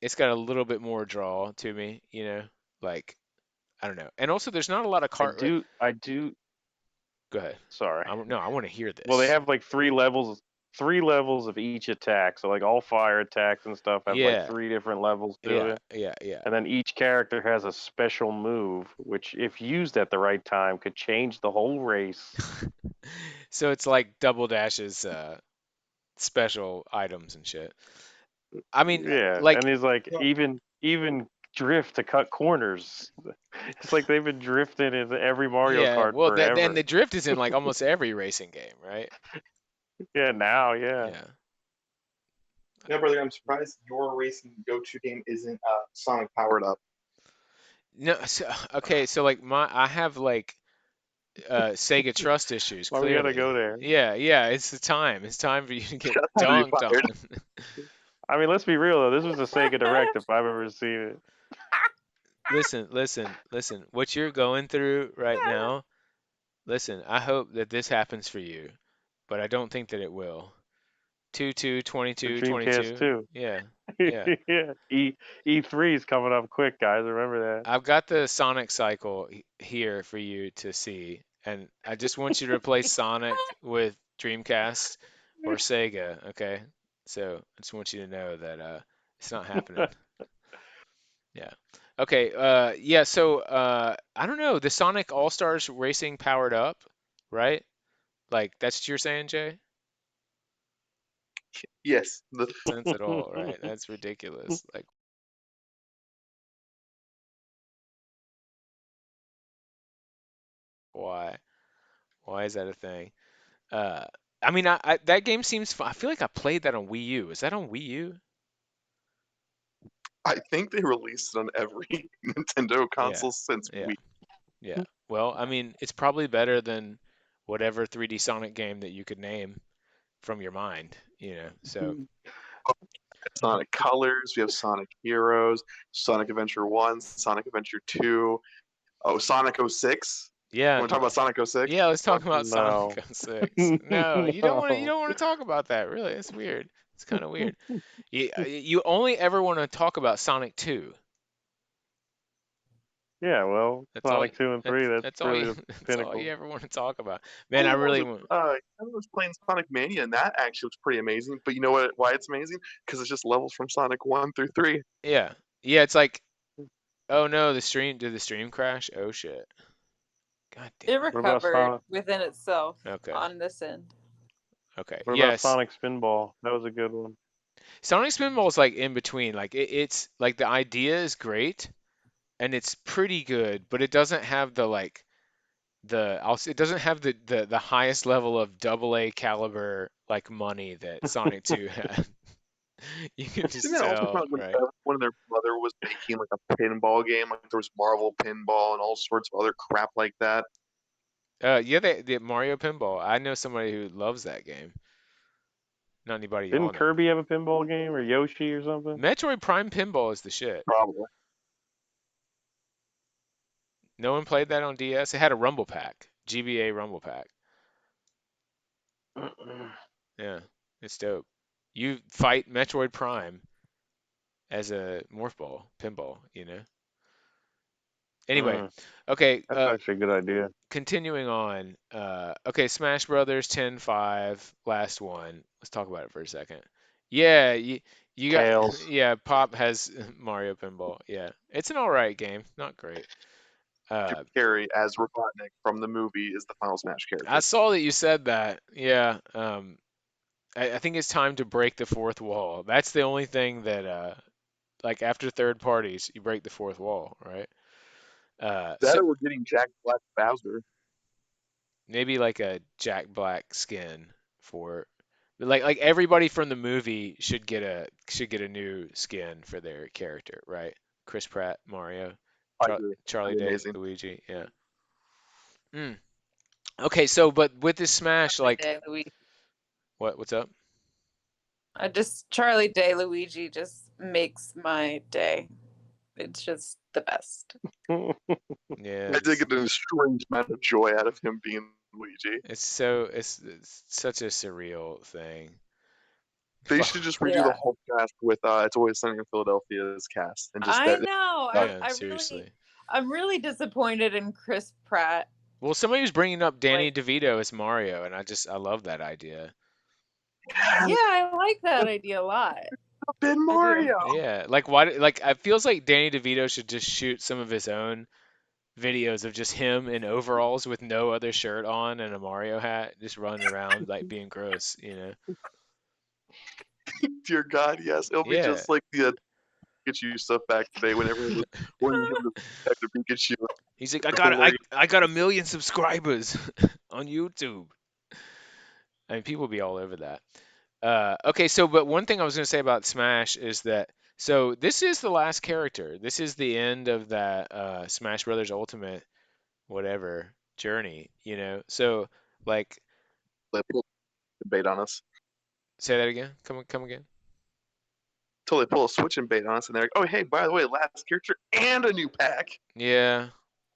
it's got a little bit more draw to me, you know, like I don't know. And also, there's not a lot of I kart. do, I do. Go ahead. Sorry. No, I want to hear Well, they this. have like three levels of each attack. So like all fire attacks and stuff have like Yeah, three different levels to yeah, it. yeah, yeah. And then each character has a special move, which, if used at the right time, could change the whole race. So it's like Double Dash's special items and shit. I mean, Yeah, and like, he's like even drift to cut corners. It's like they've been drifting in every Mario yeah. Kart Well, then the forever. drift is in like almost every racing game, right? Yeah, now, yeah. Yeah. Yeah, brother, I'm surprised your racing go-to game isn't Sonic powered up. No, so, okay, so like I have like Sega trust issues, Why we gotta clearly. go there? Yeah, yeah, it's the time. It's time for you to get Shut up, to be dunked fired. on. I mean, let's be real though. This was a Sega Direct if I've ever seen it. Listen, listen, listen. What you're going through right now, listen, I hope that this happens for you, but I don't think that it will. 2 The 22, Dreamcast 22. too. Yeah, yeah. Yeah. E3 is coming up quick, guys. Remember I've got the Sonic cycle here for you to see, and I just want you to replace Sonic with Dreamcast or Sega, okay? So I just want you to know that it's not happening. that. Yeah. Okay, yeah, so I don't know, the Sonic All-Stars Racing powered up, right? Like that's what you're saying, Jay? Yes. Sense at all, right? That's ridiculous. Like why? Why is that a thing? Uh, I mean, that game seems fun. I feel like I played that on Wii U. Is that on Wii U? I think they released it on every Nintendo Yeah, console since yeah, Wii. yeah. Well, I mean, it's probably better than whatever 3D Sonic game that you could name from your mind, you know. So, Sonic Colors, we have Sonic Heroes, Sonic Adventure 1, Sonic Adventure 2, oh, Sonic '06. You yeah, want to talk about Sonic '06? yeah, let's talk about Sonic No. 06. No, you No. don't want to talk about that, really. It's weird. It's kind of weird. You only ever want to talk about Sonic 2. Yeah, well, That's all. Sonic 2 and 3, that's That's all really you. the That's all you pinnacle. ever want to talk about. Man, I Oh, really want. I was playing Sonic Mania, and that actually was pretty amazing. But you know what? Why it's amazing? Because it's just levels from Sonic 1 through 3. Yeah, yeah. It's like, oh no, the stream. Did the stream crash? Oh shit. God It damn it. What about recovered Sonic? within itself Okay. on this end. Okay. What about Yes. Sonic Spinball? That was a good one. Sonic Spinball is like in between. Like it's like the idea is great and it's pretty good, but it doesn't have the like it doesn't have the highest level of double A caliber like money that Sonic 2 had. You can Didn't just that also come tell, out when right? one of their brother was making like a pinball game? Like there was Marvel Pinball and all sorts of other crap like that. Yeah, the Mario Pinball. I know somebody who loves that game. Not anybody y'all Didn't know. Kirby have a pinball game or Yoshi or something? Metroid Prime Pinball is the shit. Probably. No one played that on DS. It had a Rumble Pack, GBA Rumble Pack. Yeah, it's dope. You fight Metroid Prime as a morph ball, pinball, you know. Anyway, Mm, okay, that's actually a good idea. continuing on. Okay, Smash Brothers 10-5, last one. Let's talk about it for a second. Yeah, you got Tails. yeah, Pop has Mario Pinball. Yeah. It's an all right game, not great. Jim Uh, Carrey as Robotnik from the movie is the Final Smash I character. saw that you said that. Yeah. I think it's time to break the fourth wall. That's the only thing that like after third parties, you break the fourth wall, right? That So or we're getting Jack Black Bowser. maybe like a Jack Black skin for like everybody from the movie should get a new skin for their character, right? Chris Pratt, Mario, I agree. Charlie That'd be Day, amazing. Luigi, yeah. Mm. Okay, so but with this Smash, Charlie like Day Luigi. what's up? Charlie Day Luigi just makes my day. It's just the best. Yeah, I did get a strange amount of joy out of him being Luigi. it's such a surreal thing. They Fuck. should just redo the Yeah. whole cast with It's Always Sunny in Philadelphia's cast and just I that. know. Yeah, seriously. I'm really disappointed in Chris Pratt. Well, somebody was bringing up Danny Like, DeVito as Mario, and I love that idea. yeah, I like that idea a lot. Ben I do. Mario. Yeah, like why? Like it feels like Danny DeVito should just shoot some of his own videos of just him in overalls with no other shirt on and a Mario hat, just running around like being gross, you know? Dear God, yes. It'll be Yeah. just like the Pikachu stuff back today whenever it was when him to Detective Pikachu. He's like, Hilarious. I got 1 million subscribers on YouTube. I mean, people be all over that. Okay, so but one thing I was gonna say about Smash is that so this is the last character. This is the end of that Smash Brothers Ultimate whatever journey, you know. So like, They pull a bait on us. say that again. Come again. Until they pull a switch and bait on us, and they're like, "Oh, hey, by the way, last character and a new pack." Yeah.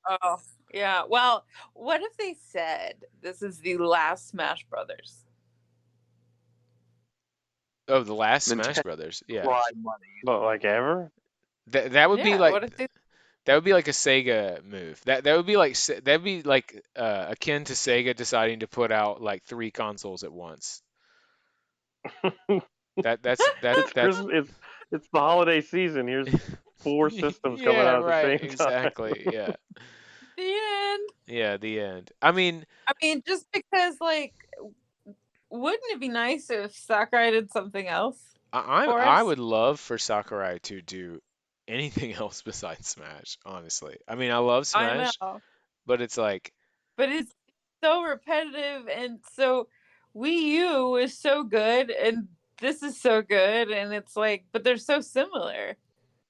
Oh, yeah. Well, what if they said this is the last Smash Brothers? Oh, the last Smash Nintendo Brothers. Yeah. Cry money. But like ever? That would be Yeah. like What if they? that would be like a Sega move. That would be like that'd be like akin to Sega deciding to put out like 3 consoles at once. It's That's Christmas. It's the holiday season. Here's 4 systems coming yeah, out at the right, same time. exactly. Yeah. The end. Yeah, the end. I mean, Just because, like, wouldn't it be nice if Sakurai did something else for I us? would love for Sakurai to do anything else besides Smash, honestly. I mean, I love I Smash, know, but it's like but it's so repetitive, and so Wii U is so good, and this is so good, and it's like, but they're so similar,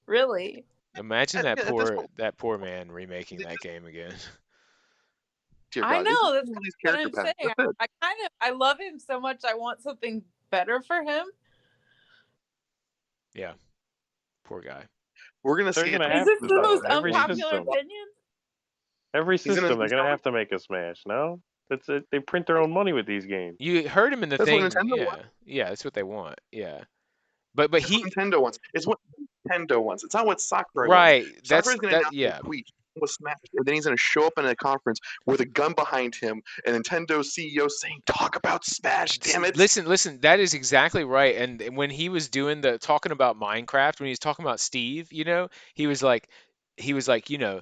really. imagine At this point, that poor man remaking that game again. dear I God, they just know, that's pull these what character I'm packs. saying. That's it. I love him so much. I want something better for him. Yeah, poor guy. We're gonna They're see it. gonna Is have this to the though. most Every unpopular system, opinion? every He's gonna system, they're gonna have to make a Smash. No, that's it. They print their own money with these games. You heard him in the That's what thing. Nintendo wants. Yeah, yeah, that's what they want. Yeah, but That's he what Nintendo wants. It's what Nintendo wants. It's not what Sakurai wants. right. Sakurai's gonna announce Yeah. a tweet with Smash, and then he's gonna show up in a conference with a gun behind him, and Nintendo CEO saying, "Talk about Smash, damn it!" Listen, that is exactly right. And when he was doing the talking about Minecraft, when he was talking about Steve, you know, he was like, you know,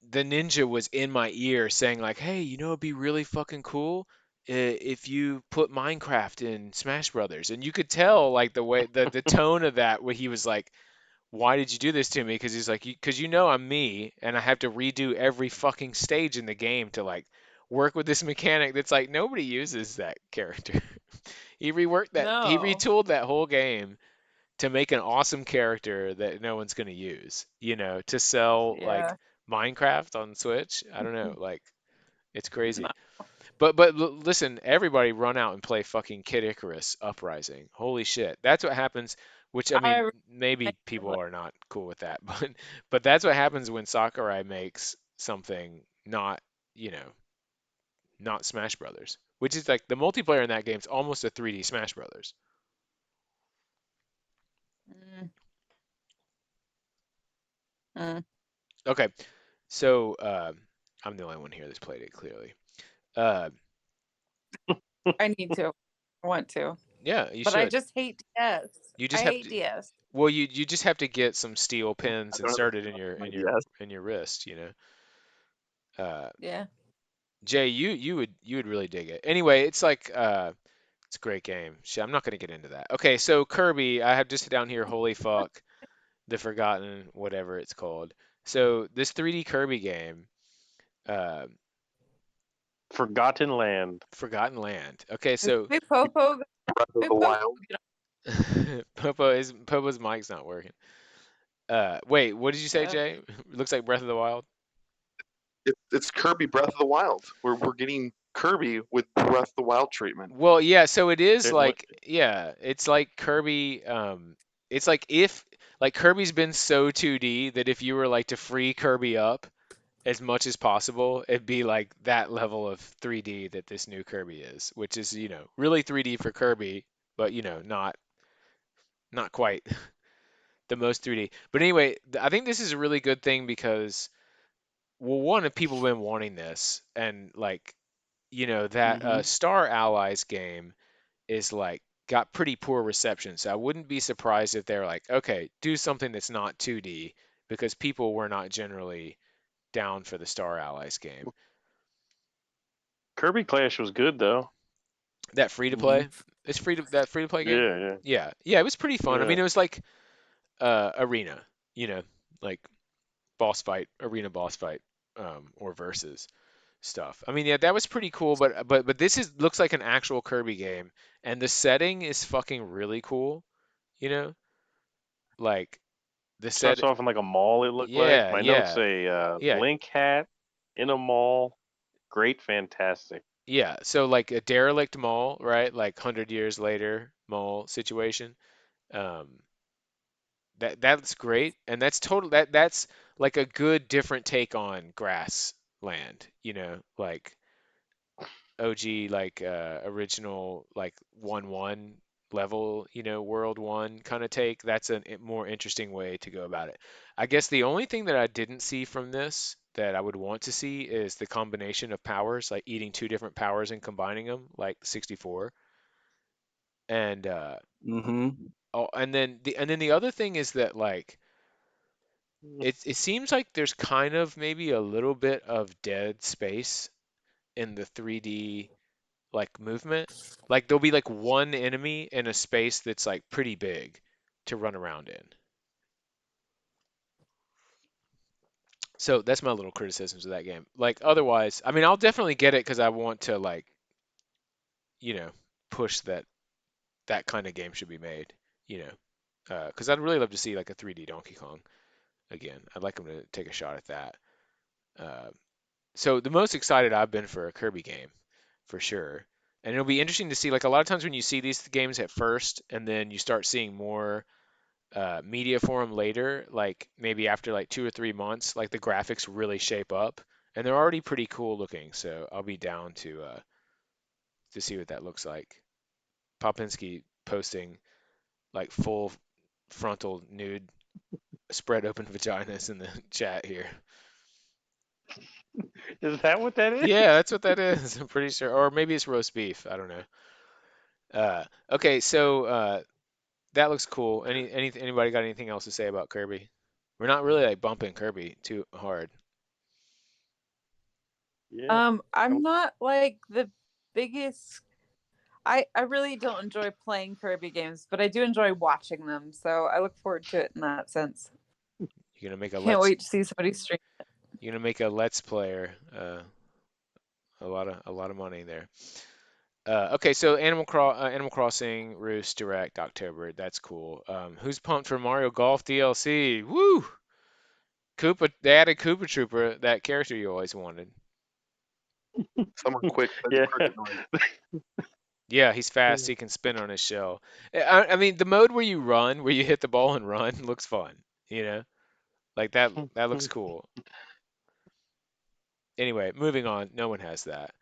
the ninja was in my ear saying like, "Hey, you know, it'd be really fucking cool if you put Minecraft in Smash Brothers." And you could tell like the way the tone of that where he was like, "Why did you do this to me?" Because he's like, "Because you know I'm me, and I have to redo every fucking stage in the game to like work with this mechanic that's like nobody uses that character." He No. retooled that whole game to make an awesome character that no one's going to use, you know, to sell like Yeah. Minecraft on Switch. I don't know, like it's No. crazy. Listen, everybody run out and play fucking Kid Icarus Uprising. Holy shit. That's what happens, which I I mean, really maybe like people are not cool with that, but that's what happens when Sakurai makes something not, you know, not Smash Brothers, which is like the multiplayer in that game is almost a 3D Smash Brothers. Mm, mm. Okay, so I'm the only one here that's played it clearly. Uh, I need to. I want to. yeah, you But I should. just hate DS. You I just have hate to. DS. Well, you just have to get some steel I pins don't know inserted in your wrist, you know. Yeah. Jay, you would really dig it. Anyway, it's like it's a great game. Shit, I'm not gonna get into that. Okay, so Kirby, I have just down here. Holy fuck! the Forgotten, whatever it's called. So this 3D Kirby game, uh, Forgotten Land. Forgotten Land. Okay, Is so Big Popo? Breath of Big the Popo? Wild. Popo's mic's not working. Wait, what did you say, Uh, Jay? Looks like Breath of the Wild. It's Kirby Breath of the Wild. We're getting Kirby with Breath of the Wild treatment. Well, yeah, so it is It, what, like, yeah, it's like Kirby, it's like if, like Kirby's been so 2D that if you were like to free Kirby up as much as possible, it'd be like that level of 3D that this new Kirby is, which is, really 3D for Kirby, but not quite the most 3D. But anyway, I think this is a really good thing because, well, one, if people have been wanting this, and like, that hmm Star Allies game is like got pretty poor reception. So I wouldn't be surprised if they're like, okay, do something that's not 2D because people were not generally down for the Star Allies game. Kirby Clash was good though. That free to hmm play, it's that free to play game. Yeah, yeah, Yeah, yeah, it was pretty fun. I yeah. mean, it was like arena, you know, like arena boss fight, or versus stuff. I mean, yeah, that was pretty cool. But this is looks like an actual Kirby game, and the setting is fucking really cool. You know, like the set. Starts off in like a mall. It looked like Yeah, my notes yeah, say yeah, Link hat in a mall. Great, fantastic. yeah. So like a derelict mall, right? Like 100 years later mall situation. Um, that's great, and that's like a good different take on grassland. Like OG, like original like 1-1 level, world one kind of take. That's a more interesting way to go about it. I guess the only thing that I didn't see from this that I would want to see is the combination of powers, like eating two different powers and combining them, like 64. And hmm and then the other thing is that like it seems like there's kind of maybe a little bit of dead space in the 3D like movement. Like there'll be like one enemy in a space that's like pretty big to run around in. So that's my little criticisms of that game. Like otherwise, I mean, I'll definitely get it because I want to like, you know, push that kind of game should be made. You know, because I'd really love to see like a 3D Donkey Kong again. I'd like them to take a shot at that. Uh, so the most excited I've been for a Kirby game, for sure. And it'll be interesting to see, like a lot of times when you see these games at first, and then you start seeing more media for them later, like maybe after like 2 or 3 months, like the graphics really shape up, and they're already pretty cool looking. So I'll be down to see what that looks like. Popinski posting like full frontal nude spread open vaginas in the chat here. Is that what that is? Yeah, that's what that is. I'm pretty sure, or maybe it's roast beef. I don't know. Okay, so that looks cool. Anybody got anything else to say about Kirby? We're not really like bumping Kirby too hard. Yeah. I'm Um, not like the biggest. I really don't enjoy playing Kirby games, but I do enjoy watching them. So I look forward to it in that sense. You're gonna make a Can't let's wait to see somebody stream. you're gonna make a let's player. A lot of money there. Okay, so Animal Crossing Roost Direct October. That's cool. Who's pumped for Mario Golf DLC? Woo! Koopa. They added Koopa Trooper, that character you always wanted. Someone quick said the yeah. cricket noise. Yeah, he's fast. He can spin on his shell. I mean, the mode where you run, where you hit the ball and run, looks fun. You know, like that looks cool. Anyway, moving on. No one has that.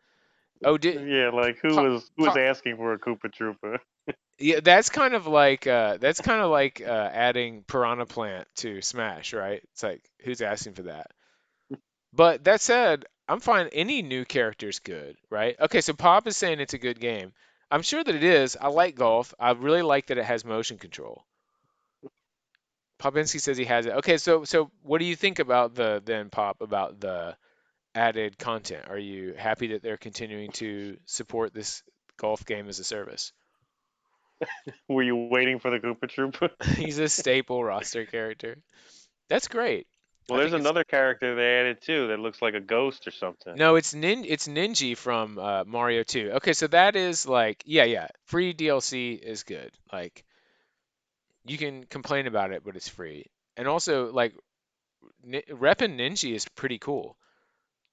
Oh, did Yeah, like Pop, who was Pop, asking for a Koopa Troopa? yeah, that's kind of like adding Piranha Plant to Smash, right? It's like who's asking for that? But that said, I'm fine. Any new character is good, right? Okay, so Pop is saying it's a good game. I'm sure that it is. I like golf. I really like that it has motion control. Popinski says he has it. Okay, so what do you think about the added content? Are you happy that they're continuing to support this golf game as a service? Were you waiting for the Koopa Troop? He's a staple roster character. That's great. Well, there's another character they added too that looks like a ghost or something. No, it's Ninji from Mario 2. Okay, so that is like, yeah, free DLC is good. Like, you can complain about it, but it's free. And also, like, Reppin' Ninja is pretty cool.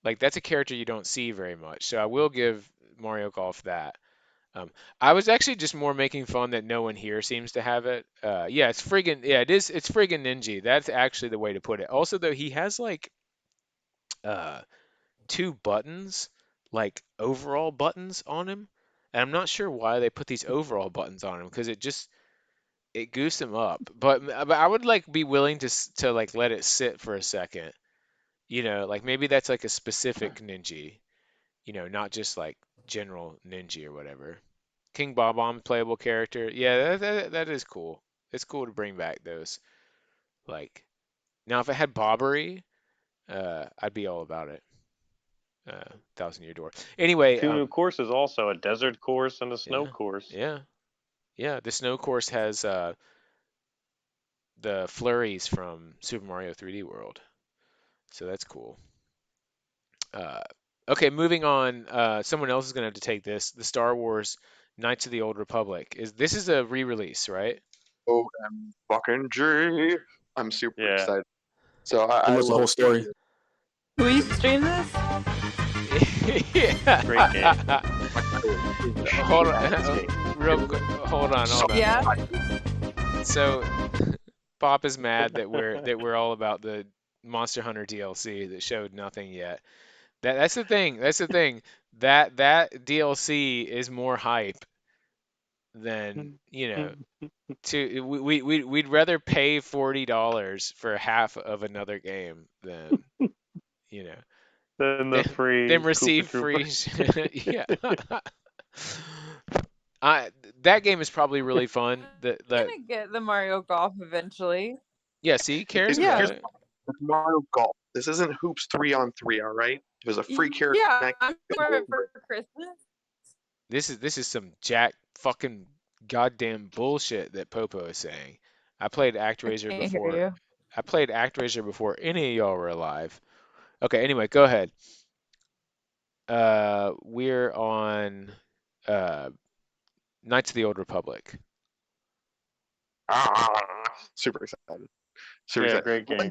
Like, that's a character you don't see very much. So I will give Mario Golf that. I was actually just more making fun that no one here seems to have it. Yeah, it is. It's friggin' Ninja. That's actually the way to put it. Also, though, he has like uh, two buttons, like overall buttons on him, and I'm not sure why they put these overall buttons on him because it goosed him up. But I would like be willing to like let it sit for a second. Like maybe that's like a specific ninja. Not just like general ninja or whatever. King Bob-omb playable character. Yeah, that is cool. It's cool to bring back those. Like now, if it had Bobbery, I'd be all about it. Thousand Year Door. Anyway, Two new courses also, a desert course and a snow course. Yeah. The snow course has the flurries from Super Mario 3D World, so that's cool. Okay, moving on. Someone else is gonna have to take this. The Star Wars Knights of the Old Republic this is a re-release, right? OMG. I'm super excited. So I Give us the whole story. Will you stream this? Yeah. Great game. Hold on, hold on. Yeah. So, Pop is mad that we're all about the Monster Hunter DLC that showed nothing yet. That's the thing. That's the thing. That DLC is more hype than we'd rather pay $40 for half of another game than Then the free than receive Koopa free. Yeah. That game is probably really fun. I'm gonna get the Mario Golf eventually. Yeah, see, cares Yeah. about it. It's Mario Golf. This isn't Hoops 3-on-3, all right? It was a free character. Yeah, I'm for it for Christmas. This is some jack fucking goddamn bullshit that Popo is saying. I played ActRaiser Can't before. hear you. I played ActRaiser before any of y'all were alive. Okay, anyway, go ahead. We're on Knights of the Old Republic. Super excited. Yeah, great game.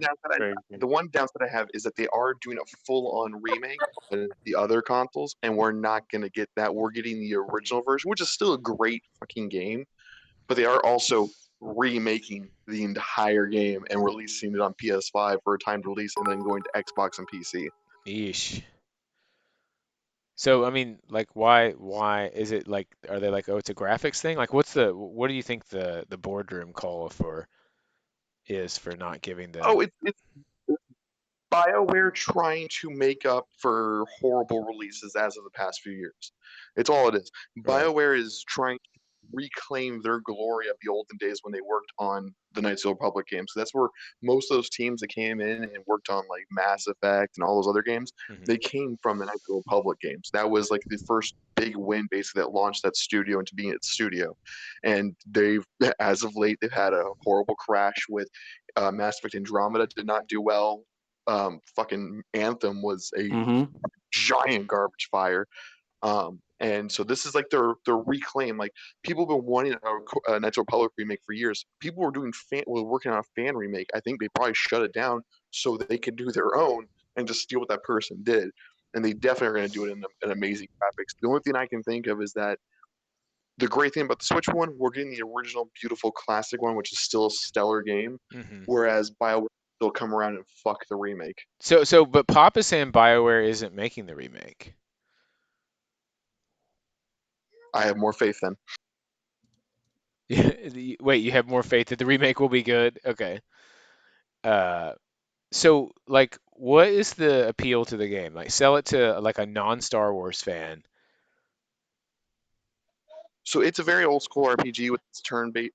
The one downside I have is that they are doing a full-on remake of the other consoles, and we're not going to get that. We're getting the original version, which is still a great fucking game, but they are also remaking the entire game and releasing it on PS5 for a timed release, and then going to Xbox and PC. Yeesh. So I mean, like, why is it like? Are they like, oh, it's a graphics thing? Like, what do you think the boardroom call is for not giving the? Oh, it's BioWare trying to make up for horrible releases as of the past few years. It's all it is. Right. BioWare is trying to reclaim their glory of the olden days when they worked on the Knights of the Republic games. So that's where most of those teams that came in and worked on like Mass Effect and all those other games, they came from the Knights of the Republic games. That was like the first big win basically that launched that studio into being its studio. And they've, as of late, they've had a horrible crash with Mass Effect Andromeda did not do well. Fucking Anthem was a giant garbage fire. And so this is like their reclaim. Like people have been wanting a Knights of the Republic remake for years. People were working on a fan remake. I think they probably shut it down so that they could do their own and just steal what that person did. And they definitely are going to do it in an amazing graphics. The only thing I can think of is that the great thing about the Switch one, we're getting the original beautiful classic one, which is still a stellar game. Whereas BioWare will come around and fuck the remake. But Pop is saying BioWare isn't making the remake. I have more faith then. Wait, you have more faith that the remake will be good? Okay. So like, what is the appeal to the game? Like, sell it to like a non-Star Wars fan. So it's a very old school RPG with turn-based,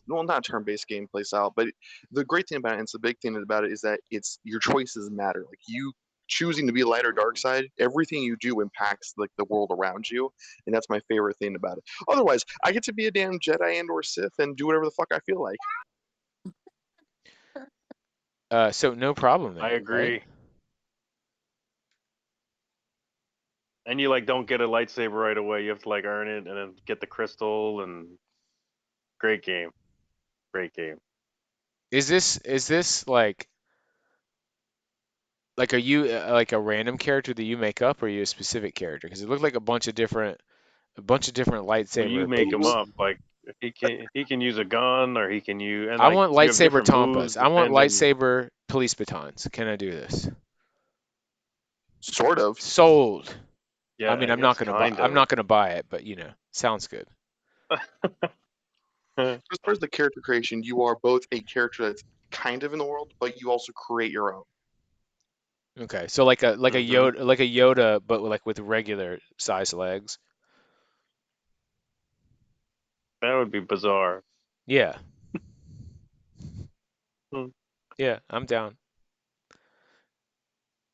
not turn-based gameplay style, but the great thing about it, and it's the big thing about it, is that it's your choices matter. Like choosing to be light or dark side, everything you do impacts like the world around you, and that's my favorite thing about it. Otherwise, I get to be a damn Jedi and or Sith and do whatever the fuck I feel like. So no problem I there, right? agree. And you like don't get a lightsaber right away. You have to like earn it and then get the crystal and great game. Great game. Is this like are you like a random character that you make up, or are you a specific character? Because it looked like a bunch of different Well, you lightsaber make him peeps. up. Like if he can use a gun or he can use and I like want so you have lightsaber different moves Tompas. I want depending. lightsaber police batons. Can I do this? Sort of. Sold. I Yeah, mean, I guess kind I'm of. not gonna buy it, but sounds good. As far as the character creation, you are both a character that's kind of in the world, but you also create your own. Okay, so like a hmm Yoda, but like with regular size legs. That would be bizarre. Yeah, Hmm. yeah, I'm down.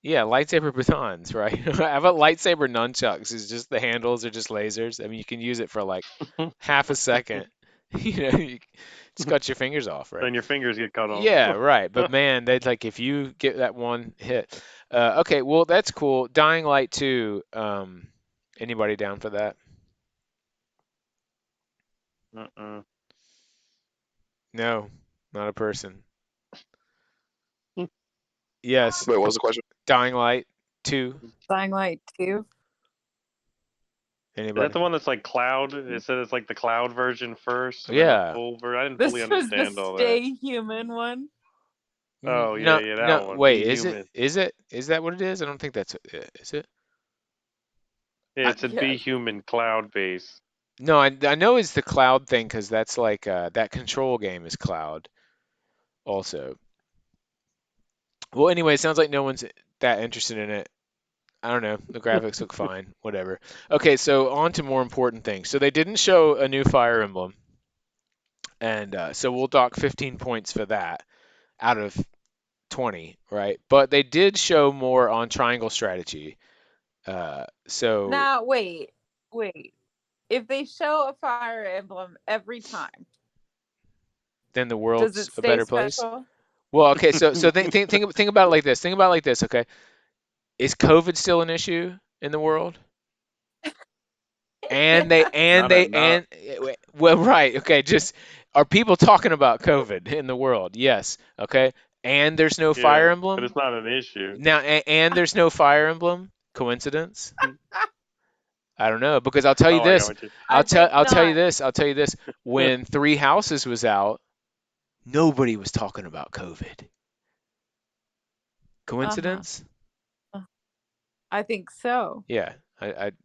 Yeah, lightsaber batons, right? How about lightsaber nunchucks? Is just the handles are just lasers. I mean, you can use it for like half a second. You just cut your fingers off, right? Then your fingers get cut off. Yeah, right. But man, they'd like if you get that one hit. Okay, well that's cool. Dying Light 2. Anybody down for that? Uh-uh. No, not a person. Yes, Wait, what was the question? Dying Light 2. Dying Light 2. Is that Anybody? the one that's like cloud? It said it's like the cloud version first and then the Yeah. full version. I didn't fully This was the understand all that. Stay Human one. Oh yeah, No, yeah, that no. one. Wait, Be is it? human. Is it? Is that what it is? I don't think that's it. Is it? Yeah, I, it said be Yes. human cloud base. no, I know it's the cloud thing because that's like that control game is cloud also. Well, anyway, it sounds like no one's that interested in it. I don't know. The graphics look fine. Whatever. Okay, so on to more important things. So they didn't show a new Fire Emblem, and so we'll dock 15 points for that out of 20, right? But they did show more on Triangle Strategy. So Now, wait. If they show a Fire Emblem every time, then the does world's it a stay better place. special? Well, okay. So think about it like this. Think about it like this. Okay, is COVID still an issue in the world? And they and Not they at not. and well, right. Okay, just are people talking about COVID in the world? Yes. Okay. And there's no Fire Yeah, but Emblem it's not an issue. now. And there's no Fire Emblem. Coincidence? I don't know because I'll tell you Oh, I got this. what you. I think I'll tell you not. this. I'll tell you this. When Three Houses was out, nobody was talking about COVID. Uh-huh. Coincidence? I think so. Yeah.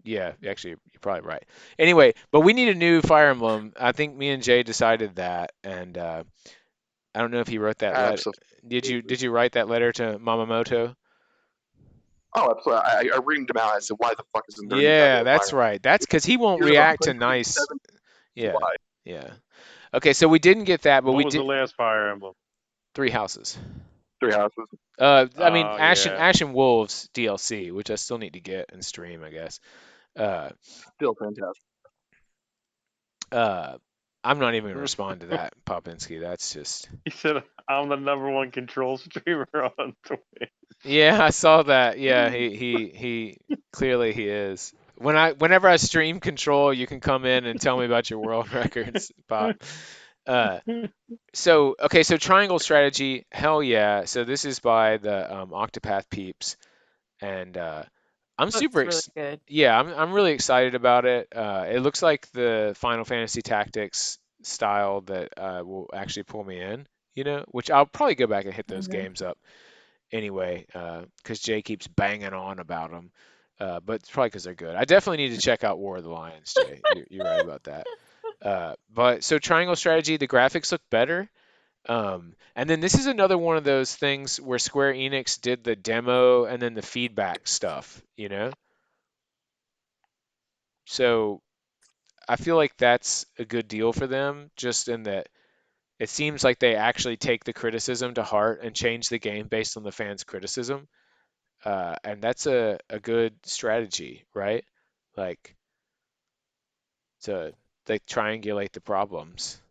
Yeah, actually, you're probably right. Anyway, but we need a new Fire Emblem. I think me and Jay decided that, and I don't know if he wrote that letter. Absolutely. Did you write that letter to Mamamoto? Oh, absolutely. I reamed him out. I said, "Why the fuck isn't there a new Yeah, goddamn that's Fire Emblem?" right. That's because he won't Years of react to 127. nice. Yeah, Why? yeah. Okay, so we didn't get that, but What we was the did last Fire Emblem? Three houses. Three houses. I mean, Oh yeah. Ash and Wolves DLC, which I still need to get and stream, I guess. Uh, Still fantastic. uh, I'm not even gonna respond to that, Popinski. That's just. He said I'm the #1 control streamer on Twitch. Yeah, I saw that. Yeah, he clearly he is. Whenever I stream Control, you can come in and tell me about your world records, Pop. Uh, so okay, so Triangle Strategy, hell yeah. So this is by the Octopath peeps, and I'm super Looks really good. yeah, I'm really excited about it. It looks like the Final Fantasy Tactics style that will actually pull me in, which I'll probably go back and hit those Hmm. games up anyway, because Jay keeps banging on about them. But it's probably because they're good. I definitely need to check out War of the Lions, Jay. You're right about that. But so Triangle Strategy, the graphics look better. And then this is another one of those things where Square Enix did the demo and then the feedback stuff. So I feel like that's a good deal for them, just in that it seems like they actually take the criticism to heart and change the game based on the fans' criticism. and that's a good strategy, right? Like to like triangulate the problems.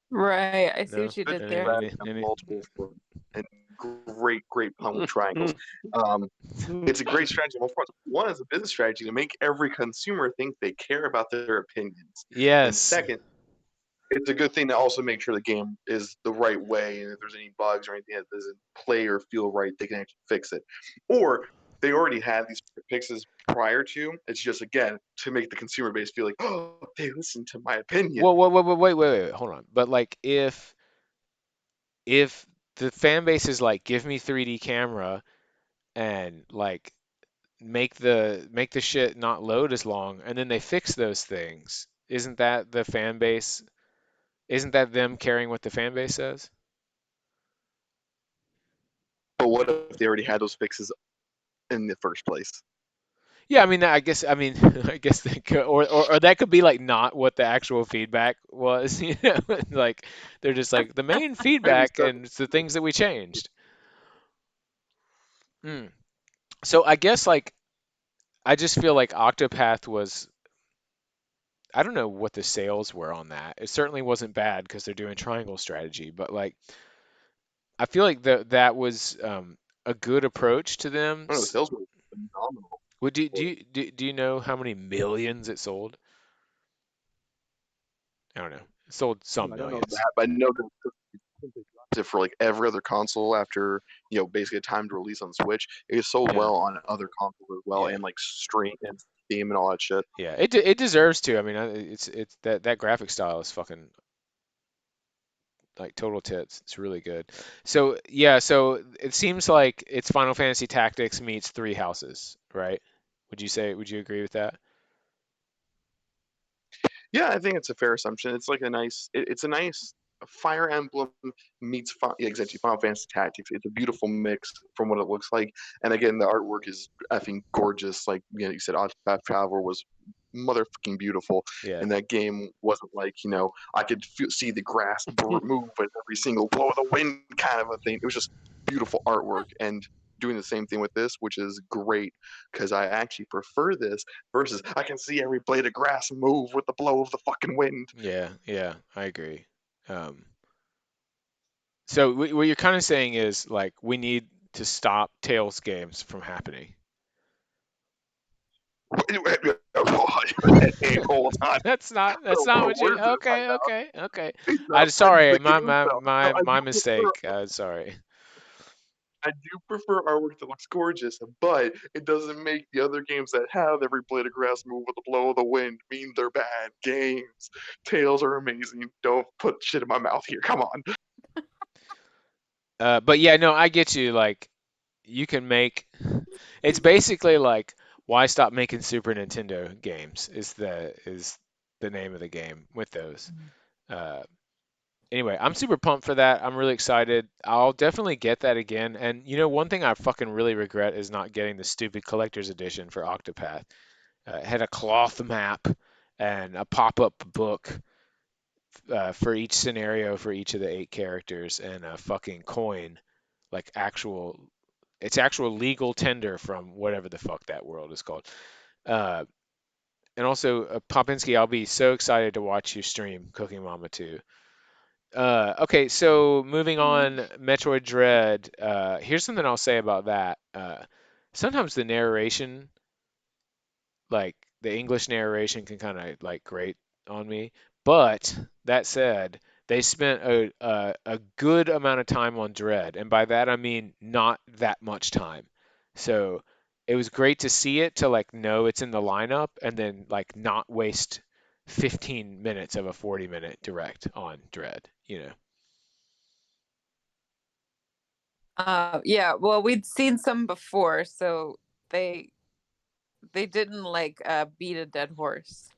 Right. I see No? what you Good did there. Any, strategy on any, multiple fronts, and great pun with triangles. Um, it's a great strategy on multiple fronts. One is a business strategy to make every consumer think they care about their opinions, and yes. second, it's a good thing to also make sure the game is the right way, and if there's any bugs or anything that doesn't play or feel right, they can actually fix it. Or they already had these fixes prior to. It's just again to make the consumer base feel like, oh, they listened to my opinion. Whoa, whoa, whoa, whoa, wait, hold on. But like if the fan base is like, give me 3D camera and like make the shit not load as long, and then they fix those things, isn't that the fan base? Isn't that them caring what the fan base says? But what if they already had those fixes in the first place? Yeah, I mean, I mean, I guess they could, or that could be like not what the actual feedback was, you know, like they're just like the main Maybe feedback so. and it's the things that we changed. Hmm. So I guess like I just feel like Octopath was, I don't know what the sales were on that. It certainly wasn't bad because they're doing triangle strategy, but like I feel like that was a good approach to them. I don't know, the sales were phenomenal. Would do you know how many millions it sold? I don't know. It sold some I don't know millions. that, but I know that they dropped it for like every other console after basically a timed release on Switch. It sold Yeah. well on other consoles as well, Yeah. and like Stream and Steam and all that shit. Yeah. It deserves to. I mean, it's that graphic style is fucking like total tits. It's really good. So yeah, so it seems like it's Final Fantasy Tactics meets Three Houses, right? Would you agree with that? Yeah, I think it's a fair assumption. It's like it's a nice Fire Emblem meets yeah, exactly Final Fantasy Tactics. It's a beautiful mix from what it looks like, and again, the artwork is effing gorgeous. Like you said, Octopath Traveler was motherfucking beautiful, Yeah. and that game wasn't like I could see the grass move with every single blow of the wind kind of a thing. It was just beautiful artwork and. Doing the same thing with this, which is great because I actually prefer this versus I can see every blade of grass move with the blow of the fucking wind. Yeah, yeah, I agree. Um, so what you're kind of saying is like we need to stop Tales games from happening. Hey, hold on. That's not what you. Words out of my Okay, mouth. okay, okay. It's not I'm part of sorry. the game, though. No, My mistake. Sorry. I do prefer artwork that looks gorgeous, but it doesn't make the other games that have every blade of grass move with the blow of the wind mean they're bad games. Tales are amazing. Don't put shit in my mouth here. Come on. But yeah, no, I get you. Like you can make. It's basically like why stop making Super Nintendo games is the name of the game with those. Uh, Anyway, I'm super pumped for that. I'm really excited. I'll definitely get that again. And you know, one thing I fucking really regret is not getting the stupid collector's edition for Octopath. It had a cloth map and a pop-up book for each scenario for each of the 8 characters and a fucking coin, like actual, it's actual legal tender from whatever the fuck that world is called. Uh, and also, Popinski, I'll be so excited to watch you stream Cooking Mama 2. Okay, so moving on, Metroid Dread. Here's something I'll say about that. Sometimes the narration, like the English narration, can kind of like grate on me. But that said, they spent a good amount of time on Dread, and by that I mean not that much time. So it was great to see it, to like know it's in the lineup, and then like not waste 15 minutes of a 40-minute direct on Dread, you know. Yeah, well, we'd seen some before, so they they didn't like beat a dead horse.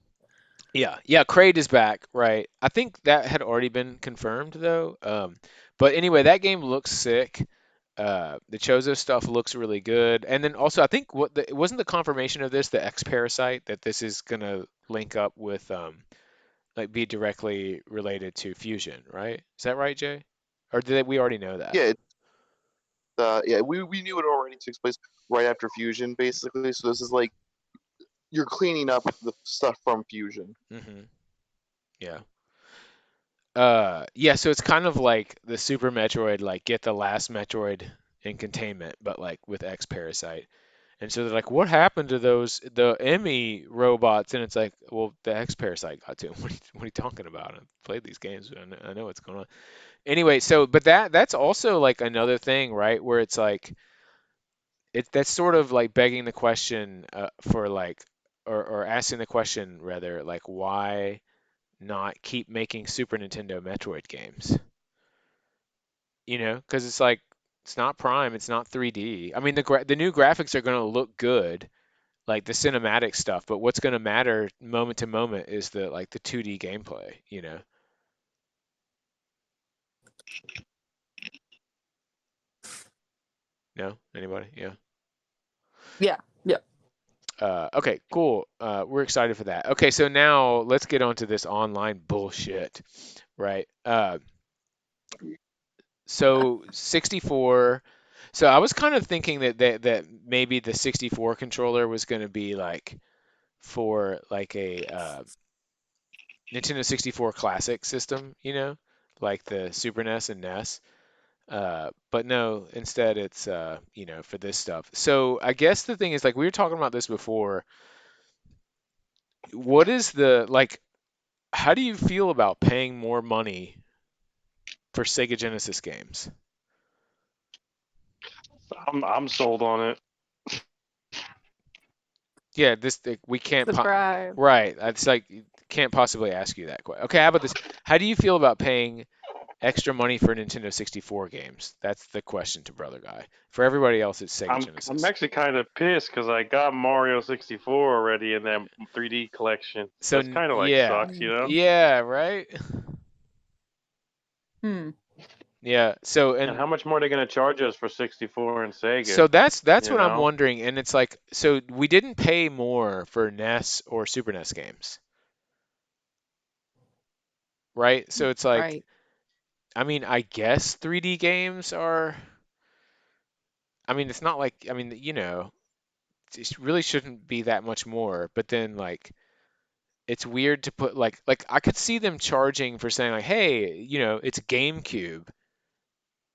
Yeah, yeah, Kraid is back, right? I think that had already been confirmed though. But anyway, that game looks sick. The Chozo stuff looks really good, and then also I think wasn't the confirmation of this the X Parasite that this is gonna link up with like be directly related to Fusion, right? Is that right, Jay? Or did we already know that? Yeah, yeah, we knew it already takes place right after Fusion, basically. So this is like you're cleaning up the stuff from Fusion. Hmm. Yeah. Yeah, so it's kind of like the Super Metroid, like get the last Metroid in containment, but like with X Parasite. And so they're like, what happened to the Emmy robots? And it's like, well, the X Parasite got to him. What are you talking about? I've played these games. I know what's going on. Anyway, so but that's also like another thing, right? Where it's like that's sort of like begging the question for like or asking the question rather like why not keep making Super Nintendo Metroid games? Because it's like it's not Prime, it's not 3D. I mean, the new graphics are going to look good, like the cinematic stuff, but what's going to matter moment to moment is the 2D gameplay, No? Anybody? Yeah. Yeah. Yeah. Okay, cool. We're excited for that. Okay, so now let's get on to this online bullshit, right? So 64. So I was kind of thinking that maybe the 64 controller was going to be like for like a Nintendo 64 Classic system, like the Super NES and NES. But no, instead it's for this stuff. So I guess the thing is like we were talking about this before. What is the like how do you feel about paying more money for Sega Genesis games? I'm sold on it. Yeah, we can't Surprise. right. It's like can't possibly ask you that question. Okay, how about this? How do you feel about paying extra money for Nintendo 64 games? That's the question to Brother Guy. For everybody else, it's Sega I'm Genesis. actually kind of pissed because I got Mario 64 already in that 3D collection. So So it's kind of like yeah, sucks, you know. yeah, right. Hmm. Yeah. So And how much more are they going to charge us for 64 and so Sega? that's You what I'm know. wondering, and it's like so we didn't pay more for NES or Super NES games, right? So it's like Right. I mean, I guess 3D games are. I mean, it's not like I mean, it really shouldn't be that much more. But then like, it's weird to put like I could see them charging for saying like, hey, it's GameCube.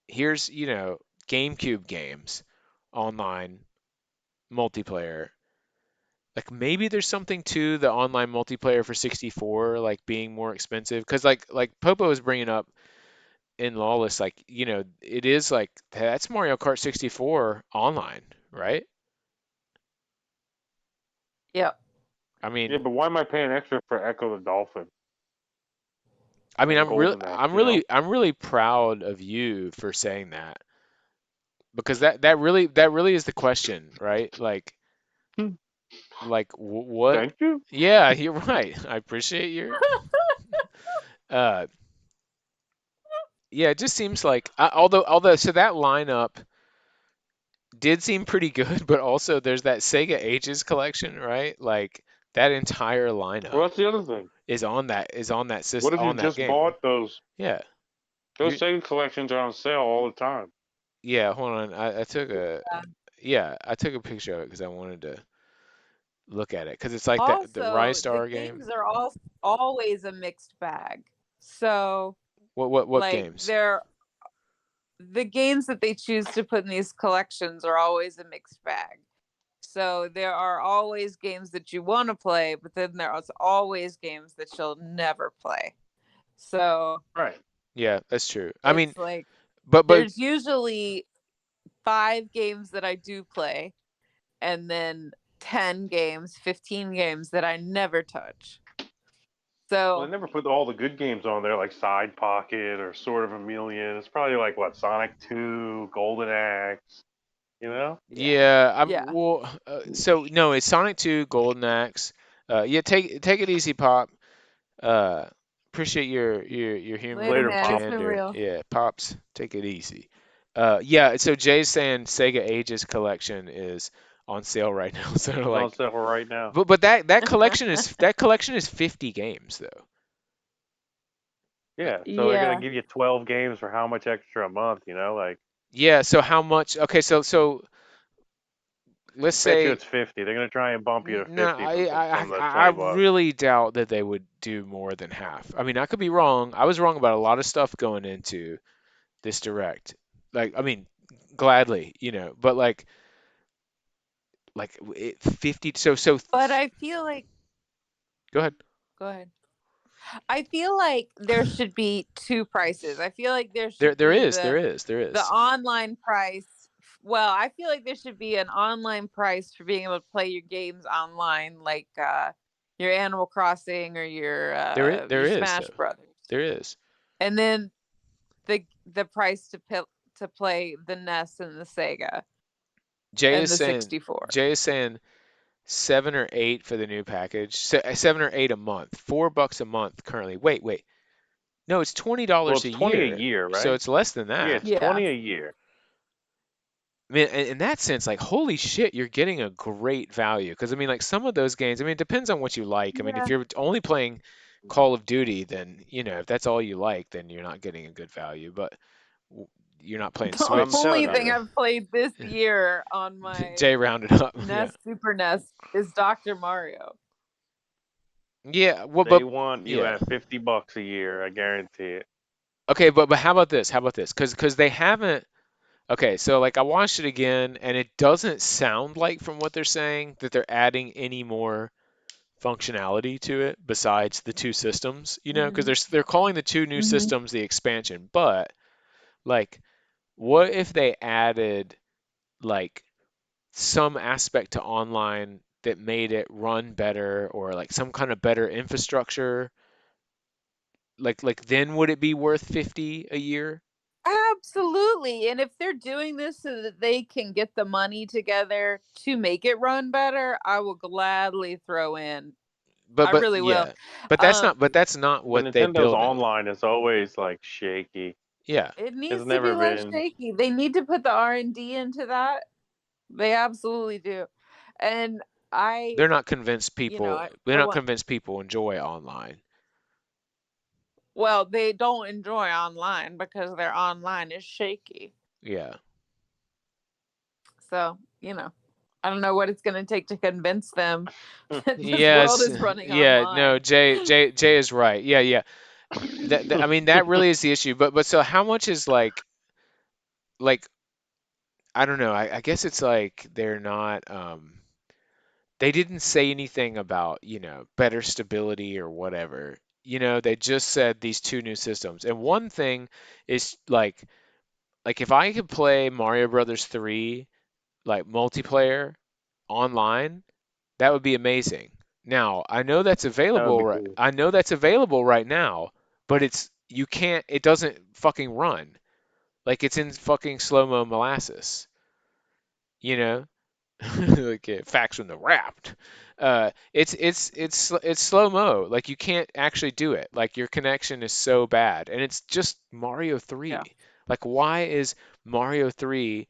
Here's GameCube games online multiplayer. Like maybe there's something to the online multiplayer for 64 like being more expensive because like Popo was bringing up in Lawless, like, it is like that's Mario Kart 64 online, right? Yep. I Yeah, mean, but why am I paying extra for Echo the Dolphin I mean, and Golden Axe? You know. I'm really proud of you for saying that because that really is the question, right? Hmm. Like what? Thank you. Yeah, you're right. I appreciate your. Uh, yeah, it just seems like although so that lineup did seem pretty good, but also there's that Sega Ages collection, right? Like that entire lineup Well, that's the other thing. is on that What system if you on that just game. bought those? Yeah. Those You Sega collections are on sale all the time. yeah, hold on. I took a picture of it because I wanted to look at it because it's like the Rise Also, the Star game. games are all always a mixed bag. So, What like, games? the games that they choose to put in these collections are always a mixed bag. So there are always games that you want to play, but then there's always games that you'll never play. So Right. Yeah, that's true. I mean, it's like but there's usually 5 games that I do play, and then 10 games, 15 games that I never touch. Well, they So never put all the good games on there, like Side Pocket or Sword of a Million. It's probably like what Sonic 2, Golden Axe. You know. yeah, yeah, I'm yeah. well. So no, it's Sonic 2, Golden Axe. Yeah, take it easy, Pop. Uh, Appreciate your humor Later, Later, and man. It's Pop. been candor. real. Yeah, Pops, take it easy. Yeah. So Jay's saying Sega Ages collection is on sale right now. So It's on like, sale right now. but that collection is 50 games though. Yeah. So they're gonna Yeah. give you 12 games for how much extra a month? You know, like Yeah, so how much? Okay, so let's Bet you say it's 50. They're gonna try and bump you to no, 50 from the I 20 bucks. really doubt that they would do more than half. I mean, I could be wrong. I was wrong about a lot of stuff going into this direct. Like, I mean, gladly, but like 50. So But I feel like, go ahead. go ahead. I feel like there should be two prices. I feel like there There should there be is there is there the is. online price. Well, I feel like there should be an online price for being able to play your games online, like your Animal Crossing or There your is Smash though. Brothers, There is. and then the price to play the NES and the Sega Jay and is the saying 64. Jay is saying 7 or 8 for the new package. 7 or 8 a month. $4 a month currently. Wait. No, it's twenty Well, dollars it's a 20 a year. year, So right? it's less than Yeah, that. it's Yeah. 20 a year. I mean, in that sense, like, holy shit, you're getting a great value. Because, I mean, like, some of those games, I mean, it depends on what you like. I mean, if Yeah. you're only playing Call of Duty, then, if that's all you like, then you're not getting a good value. But w- you're not playing The But I'm Switch. only telling thing you, I've played this year on my Jay rounded up. Yeah. NES Super NES is Dr. Mario. Yeah. Well, they but, want you yeah. at $50 a year. I guarantee it. Okay, but how about this? How about this? Because they haven't. Okay, so like I watched it again, and it doesn't sound like from what they're saying that they're adding any more functionality to it besides the two systems, because Hmm. they're calling the two new Hmm. systems the expansion. But like, what if they added like some aspect to online that made it run better, or like some kind of better infrastructure? Like then would it be worth 50 a year? Absolutely. And if they're doing this so that they can get the money together to make it run better, I will gladly throw in. I But really will. yeah, but that's Um, not but that's not But what they Nintendo's build it. online is always like shaky. Yeah, it It's needs to be never less been. shaky. They need to put the R&D into that. They absolutely do. And I, they're not convinced you know, people. I, They're I not want convinced people enjoy online. well, they don't enjoy online because their online is shaky. Yeah. So, I don't know what it's going to take to convince them that this world Yes. is running Yeah. No. online. Jay is right. Yeah. Yeah. I mean, that really is the issue. But so how much is like I don't know. I guess it's like they're not. They didn't say anything about better stability or whatever. They just said these two new systems. And one thing is like if I could play Mario Brothers 3 like multiplayer online, that would be amazing. Now, That would be cool. I know that's available right now, but you can't it doesn't fucking run. Like it's in fucking slow-mo molasses, you know? Like facts from the Wrapped. It's slow mo. Like you can't actually do it. Like your connection is so bad, and it's just Mario Yeah. 3. Like why is Mario 3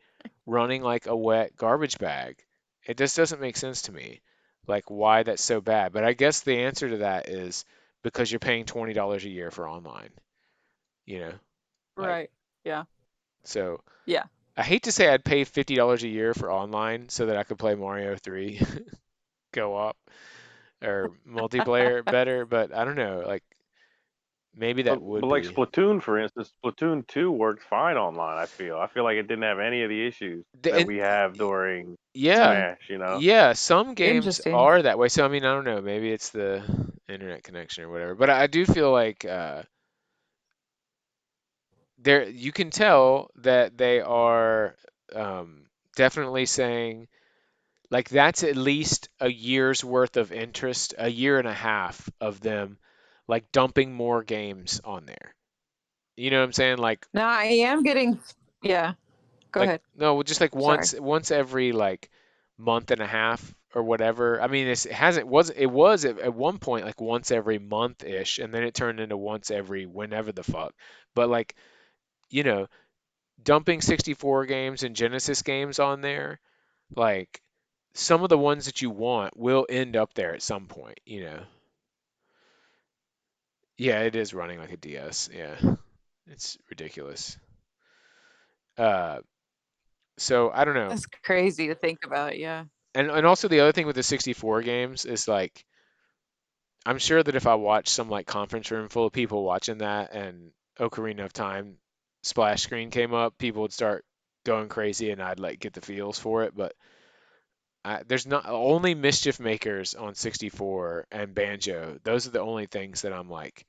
running like a wet garbage bag? It just doesn't make sense to me. Like why that's so bad. But I guess the answer to that is because you're paying $20 a year for online. You know, like Right. Yeah. so. Yeah. I hate to say I'd pay $50 a year for online so that I could play Mario 3 co-op or multiplayer better, but I don't know, like maybe that But would like be. Splatoon, for instance, Splatoon 2 worked fine online. I feel like it didn't have any of the issues that And we have during yeah, Hmm. Smash. You know, yeah, some games Interesting. are that way. So I mean, I don't know, maybe it's the internet connection or whatever. But I do feel like there you can tell that they are definitely saying like that's at least a year's worth of interest, a year and a half of them like dumping more games on there. You know what I'm saying? Now I am getting, yeah, go Like ahead. no, just like Sorry. once every like month and a half or whatever. I mean, it hasn't was it was at one point like once every month ish, and then it turned into once every whenever the fuck. But like you know, dumping 64 games and Genesis games on there, like some of the ones that you want will end up there at some point. Yeah, it is running like a DS. Yeah, it's ridiculous. So I don't know. That's crazy to think about. Yeah. And also the other thing with the 64 games is like I'm sure that if I watched some like conference room full of people watching that and Ocarina of Time splash screen came up, people would start going crazy and I'd like get the feels for it. But there's not only Mischief Makers on 64 and Banjo. Those are the only things that I'm like,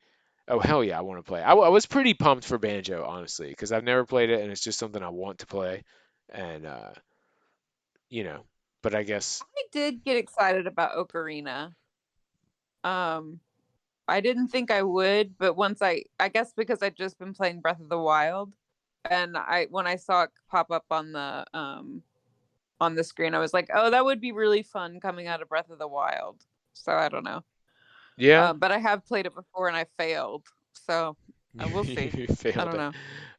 oh hell yeah, I want to play. I was pretty pumped for Banjo honestly because I've never played it and it's just something I want to play. And you know, but I guess I did get excited about Ocarina. Um, I didn't think I would, but once I guess because I'd just been playing Breath of the Wild, and when I saw it pop up on the screen, I was like, oh, that would be really fun coming out of Breath of the Wild. So I don't know. yeah, But I have played it before and I failed. So I will see. you I failed don't it. know.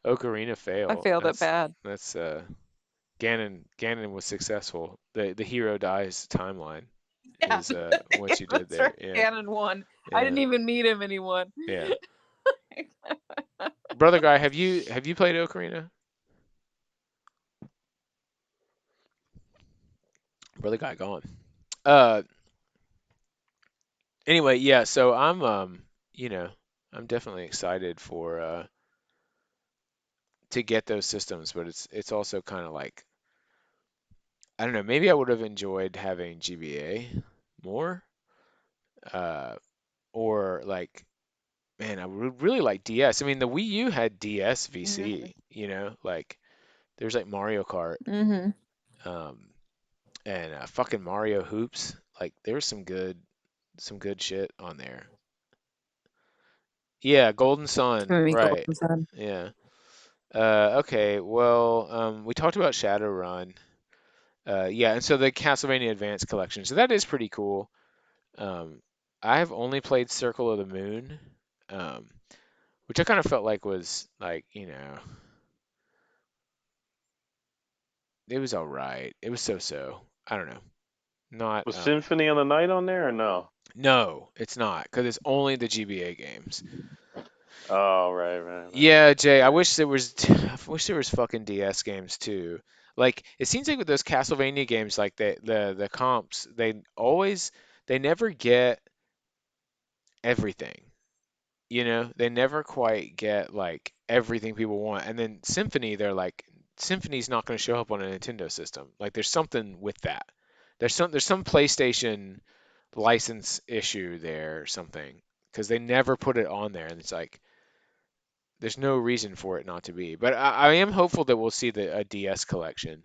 Ocarina I fail. failed it That's bad. that's Ganon was successful. The hero dies timeline Yeah, is what you did that's there. right. Yeah. Ganon won. I Yeah. didn't even meet him anyone. Yeah. Brother guy, have you played Ocarina? Brother guy gone. Uh anyway, yeah, so I'm you know, I'm definitely excited for to get those systems, but it's also kind of like I don't know, maybe I would have enjoyed having GBA more uh or like man, I would really like DS. I mean, the Wii U had DS Mm-hmm. VC, you know, like there's like Mario Kart, Mm-hmm. um, and fucking Mario Hoops. Like there was some good shit on there. Yeah, Golden Sun, right? Golden Sun. Yeah. Okay. Well, we talked about Shadowrun. Yeah, and so the Castlevania Advance Collection. So that is pretty cool. Um, I have only played Circle of the Moon, um, which I kind of felt like was like, you know, it was all right. It was so-so. I don't know. Not Was Symphony of the Night on there or no? no, it's not because it's only the GBA games. Oh, right. Yeah, Jay, I Yeah. wish there was I wish there was fucking DS games too. Like it seems like with those Castlevania games like the comps, they never get everything. You know, they never quite get like everything people want. And then Symphony, they're like Symphony's not going to show up on a Nintendo system. Like there's something with that. There's some PlayStation license issue there or something because they never put it on there and it's like there's no reason for it not to be. But I am hopeful that we'll see a DS collection.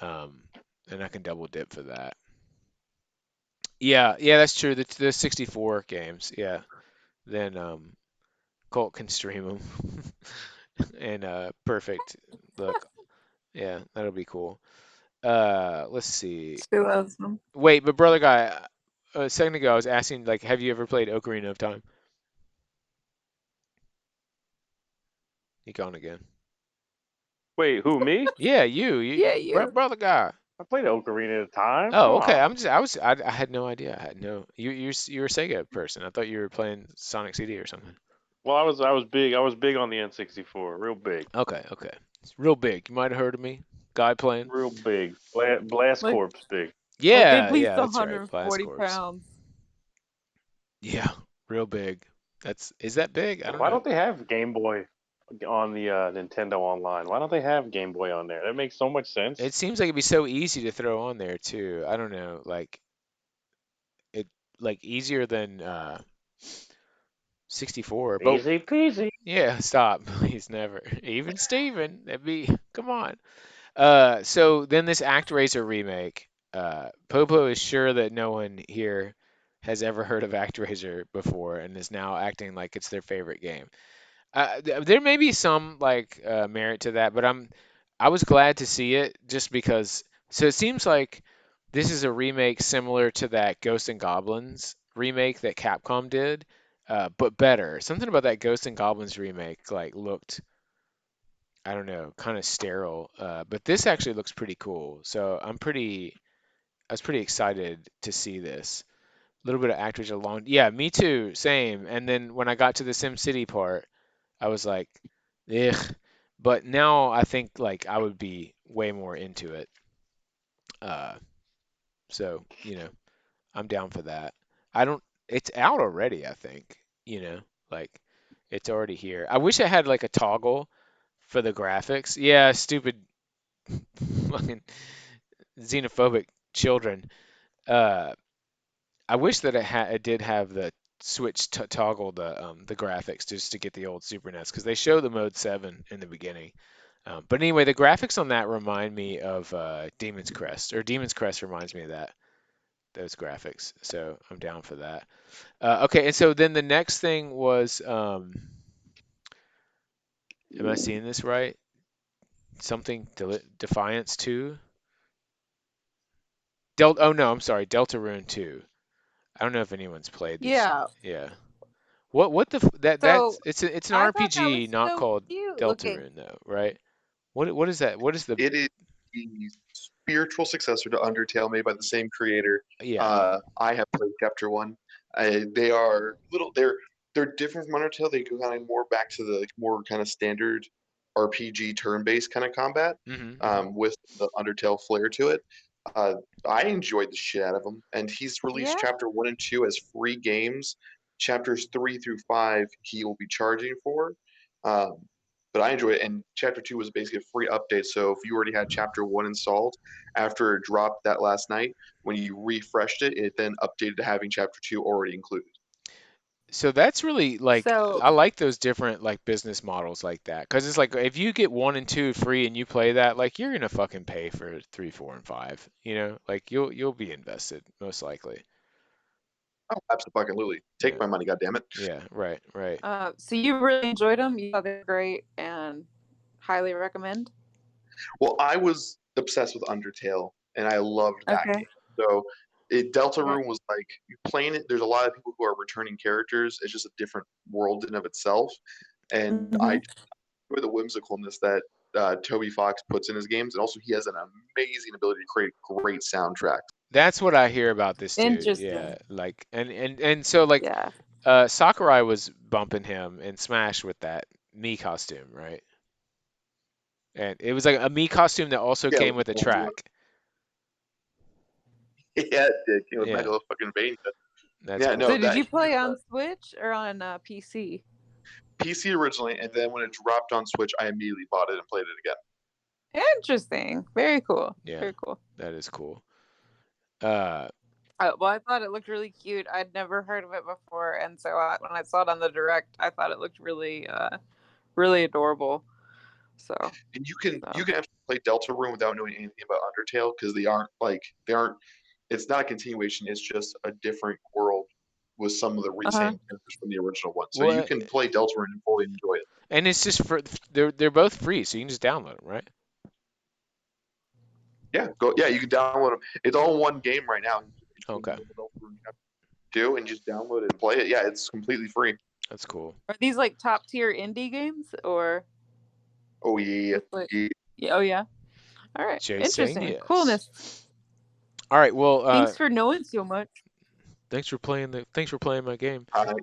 Um, and I can double dip for that. Yeah, yeah, that's true. The 64 games, yeah. Then Colt can stream them. And perfect. Look, yeah, that'll be cool. Let's see. Too awesome. Wait, but brother guy, a second ago I was asking like, have you ever played Ocarina of Time? He gone again. Wait, who, me? Yeah, you, Yeah, you. brother guy. I played Ocarina of Time. Come Oh, okay. on. I had no idea. I had no. You were a Sega person. I thought you were playing Sonic CD or something. Well, I was big on the N64, real big. Okay, okay. It's real big. You might have heard of me. Guy playing. Real big. Blast Like Corpse big. at Yeah, least yeah, that's right. 140 Blast Corps. pounds. Yeah, real big. Is that big? I don't Why know. don't they have Game Boy on the Nintendo Online? Why don't they have Game Boy on there? That makes so much sense. It seems like it'd be so easy to throw on there too. I don't know, it like easier than 64. But Easy peasy. yeah, stop. Please never. Even Steven, that'd be come on. So then this ActRaiser remake. Popo is sure that no one here has ever heard of ActRaiser before and is now acting like it's their favorite game. There may be some like merit to that, but I was glad to see it just because. So it seems like this is a remake similar to that Ghosts and Goblins remake that Capcom did, but better. Something about that Ghosts and Goblins remake like looked, I don't know, kind of sterile. But this actually looks pretty cool. So I was pretty excited to see this. A little bit of actors along. Yeah, me too. Same. And then when I got to the Sim City part. I was like, ugh. But now I think like I would be way more into it. Uh, so, I'm down for that. I don't, it's out already, I think, like it's already here. I wish I had like a toggle for the graphics. Yeah, stupid fucking xenophobic children. Uh, I wish that it did have the switch toggle the graphics just to get the old Super NES because they show the mode 7 in the beginning. But anyway, the graphics on that remind me of Demon's Crest, or Demon's Crest reminds me of those graphics. So I'm down for that. Okay, and so then the next thing was, am I seeing this right? Something Defiance 2? Oh no, I'm sorry, Deltarune 2. I don't know if anyone's played these. Yeah. Yeah. What the So it's an I thought that was RPG not so called cute looking. Deltarune though, right? What is that? What is the It is the spiritual successor to Undertale, made by the same creator. yeah. I have played Chapter One. They are little. They're different from Undertale. They go kind of more back to the more kind of standard RPG turn-based kind of combat, Hmm. with the Undertale flair to it. Uh, I enjoyed the shit out of them, and he's released Yeah. Chapter One and Two as free games. Chapters 3 through 5 he will be charging for. Um, but I enjoy it. And Chapter 2 was basically a free update. So if you already had Chapter 1 installed, after it dropped that last night, when you refreshed it, it then updated to having Chapter 2 already included. So that's really like So I like those different like business models like that because it's like if you get 1 and 2 free and you play that, like you're gonna fucking pay for 3, 4, and 5. Like you'll be invested most likely. Oh, absolutely. Take Yeah. my money, goddammit. Yeah. Right. Right. so you really enjoyed them? You thought they're great and highly recommend? Well, I was obsessed with Undertale, and I loved that Okay. game. So Yeah. Deltarune was like you playing it. There's a lot of people who are returning characters. It's just a different world in of itself, and I Hmm. enjoy the whimsicalness that Toby Fox puts in his games, and also he has an amazing ability to create great soundtracks. That's what I hear about this dude. Yeah. Interesting. Like and so like Yeah. Sakurai was bumping him in Smash with that me costume, right? And it was like a me costume that also Yeah, came with a track. yeah, it did. You know, Yeah, Metal fucking Vania. that's Yeah, cool. no, So did that you he was play on Switch or on PC? PC originally, and then when it dropped on Switch, I immediately bought it and played it again. Interesting. Very cool. Yeah, Very cool. that is cool. Uh, Well, I thought it looked really cute. I'd never heard of it before, and so when I saw it on the direct, I thought it looked really, really adorable. So, And you so. can actually play Deltarune without knowing anything about Undertale because they aren't. It's not a continuation. It's just a different world with some of the Uh-huh. same characters from the original one. So you well, can play Deltarune and fully enjoy it. and it's just for they're both free, so you can just download them, right? Yeah, go. Yeah, you can download them. It's all one game right now. Okay, Do and just download it and play it. Yeah, it's completely free. that's cool. Are these like top tier indie games or Oh yeah, just like? yeah. Yeah. Oh yeah. All right. Jay saying Interesting. yes. Coolness. All right, well, Thanks for knowing so much. thanks for playing my game. I know,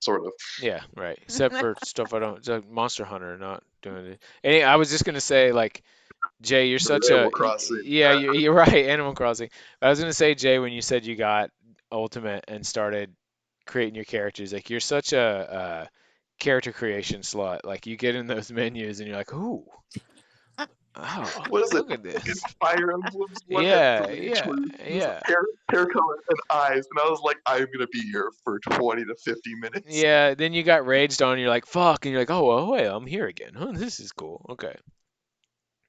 sort of. Yeah, right. Except for stuff I don't, it's like Monster Hunter, not doing it. And I was just gonna say, like, Jay, you're such Animal a Crossing. yeah, you're right, Animal Crossing. I was gonna say, Jay, when you said you got Ultimate and started creating your characters, like you're such a character creation slut. Like you get in those menus and you're like, ooh, oh, What is it? look at It's this. Fire Emblems. One had Yeah, three yeah, choices: yeah, hair color and eyes. And I was like, I'm gonna be here for 20 to 50 minutes. yeah. Then you got raged on. You're like, fuck, and you're like, oh, well, wait, I'm here again. Huh, this is cool. Okay.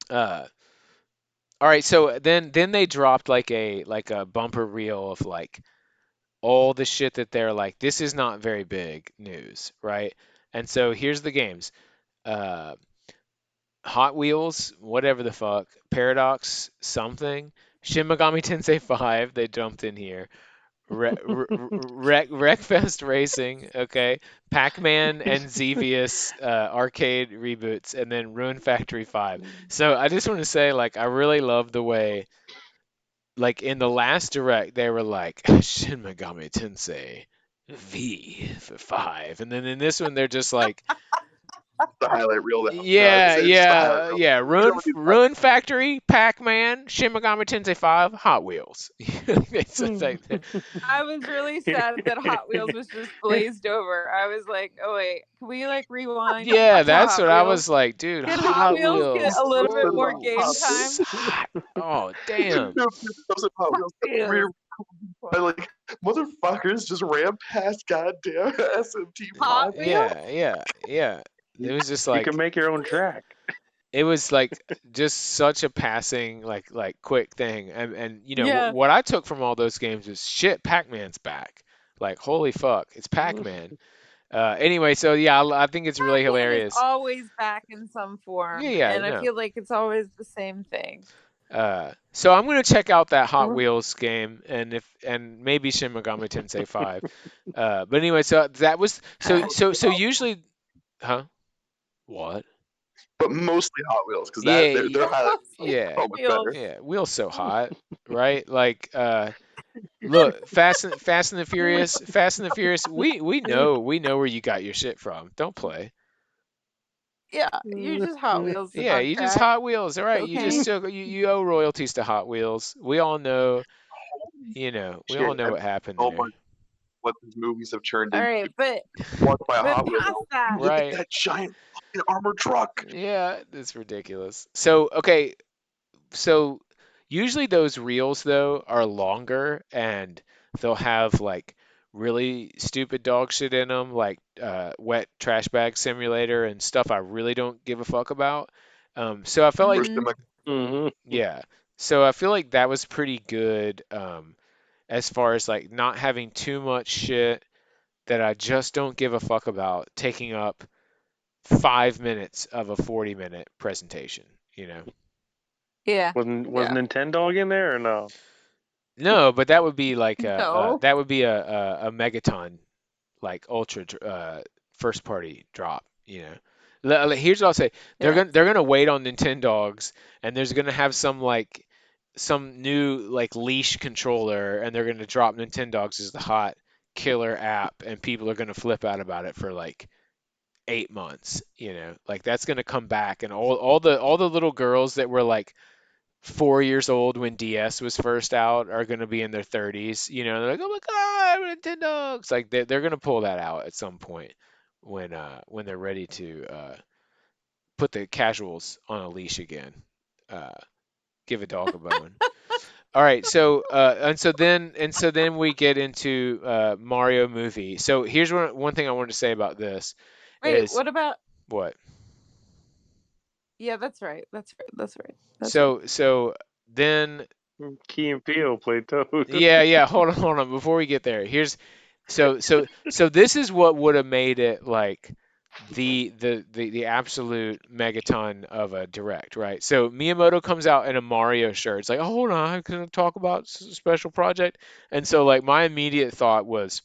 Uh, all right. So then they dropped like a bumper reel of like all the shit that they're like, this is not very big news, right? And so here's the games. Uh, Hot Wheels, whatever the fuck, Paradox, something, Shin Megami Tensei 5, they dumped in here. Wreckfest Racing, okay, Pac-Man and Xevious arcade reboots, and then Rune Factory 5. So I just want to say, like, I really love the way, like, in the last direct, they were like, Shin Megami Tensei V for 5, and then in this one, they're just like, the highlight reel now. Yeah, It's just the highlight yeah, reel. yeah. We don't need Rune Factory, Pac-Man, Shin Megami Tensei 5, Hot Wheels. It's like I was really sad that Hot Wheels was just blazed over. I was like, oh wait, can we like rewind yeah, to that's Hot what I Wheels? was like, dude. Can Hot Hot Wheels get Wheels. a little bit more Ooh, game time? hot. Oh, damn. no, those are Hot Hot Wheels. Wheels. I like motherfuckers just ran past goddamn Hot SMT5. Wheels? Yeah. It was just You can like make your own track. it was like just such a passing like quick thing, and you know Yeah. what I took from all those games is shit. Pac-Man's back. Like holy fuck, it's Pac-Man. Anyway, so yeah, I think it's really Pac-Man is hilarious. always back in some Yeah, form, yeah, and I no. feel like it's always the same thing. So I'm gonna check out that Hot Mhm. Wheels game, and maybe Shin Megami Tensei 5. But anyway, so that was so usually, huh? What? But mostly Hot Wheels because Yeah, their highlight reel is yeah, so much Wheels. better. yeah. Wheels so hot, right? Like, look, Fast and the Furious. We know where you got your shit from. Don't play. Yeah, you're just Hot Wheels Yeah, on you just track. Hot Wheels, all right? You just Okay. still you owe royalties to Hot Wheels. We all know, we all Shit, know and what happened so there, much what these movies have turned All into. right, but Walked by a Hot Wheels. past Oh, that, look at right? that giant fucking armored truck. Yeah, it's ridiculous. So okay, so usually those reels though are longer and they'll have like really stupid dog shit in them, like wet trash bag simulator and stuff I really don't give a fuck about. So I felt like Push mhm. them Hmm. yeah, so I feel like that was pretty good as far as like not having too much shit that I just don't give a fuck about taking up 5 minutes of a 40-minute presentation, you know? Yeah, Was yeah. Nintendo in there or no? No, but that would be like No. that would be a megaton like ultra first party drop, you know. Here's what I'll say. Yeah. They're gonna wait on Nintendogs and there's gonna have some new like leash controller and they're gonna drop Nintendogs as the hot killer app and people are gonna flip out about it for like 8 months, you know. Like that's gonna come back and all the little girls that were like 4 years old when DS was first out are going to be in their 30s. You know, they're like, oh my God, Nintendo. It's like they're going to pull that out at some point when they're ready to put the casuals on a leash again. Uh, give a dog a bone. All right, so and so then we get into Mario movie. So here's one thing I wanted to say about this Wait, is what about? what? Yeah, that's right. That's right. That's right. That's right. So then Key and Peele played Toad. yeah, hold on. Before we get there, so this is what would have made it like the absolute megaton of a direct, right? So Miyamoto comes out in a Mario shirt. It's like, oh, hold on, I'm gonna talk about special project. And so like my immediate thought was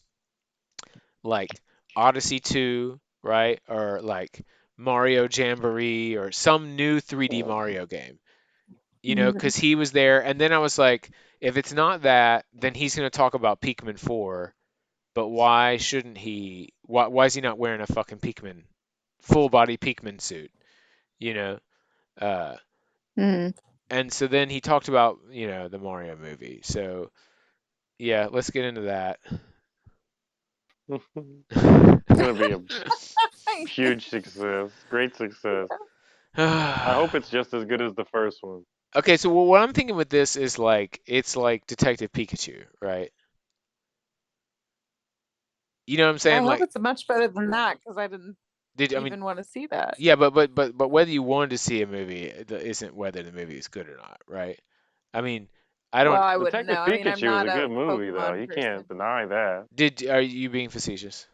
like Odyssey 2, right? Or like Mario Jamboree or some new 3D Mario game, Mhm. because he was there. And then I was like, if it's not that, then he's going to talk about Pikmin 4. But why shouldn't he? Why is he not wearing a fucking Pikmin, full body Pikmin suit? You know. Uh, Mhm. and so then he talked about the Mario movie. So yeah, let's get into that. It's gonna be a huge success, great success. I hope it's just as good as the first one. Okay, so what I'm thinking with this is like it's like Detective Pikachu, right? You know what I'm I saying? hope Like, it's much better than that because I didn't I mean, even want to see that. yeah, but whether you wanted to see a movie isn't whether the movie is good or not, right? I mean, I Well, don't. I wouldn't Detective know. I mean, I'm Pikachu was not a a good movie, though. Pokemon You person. can't deny that. Are you being facetious?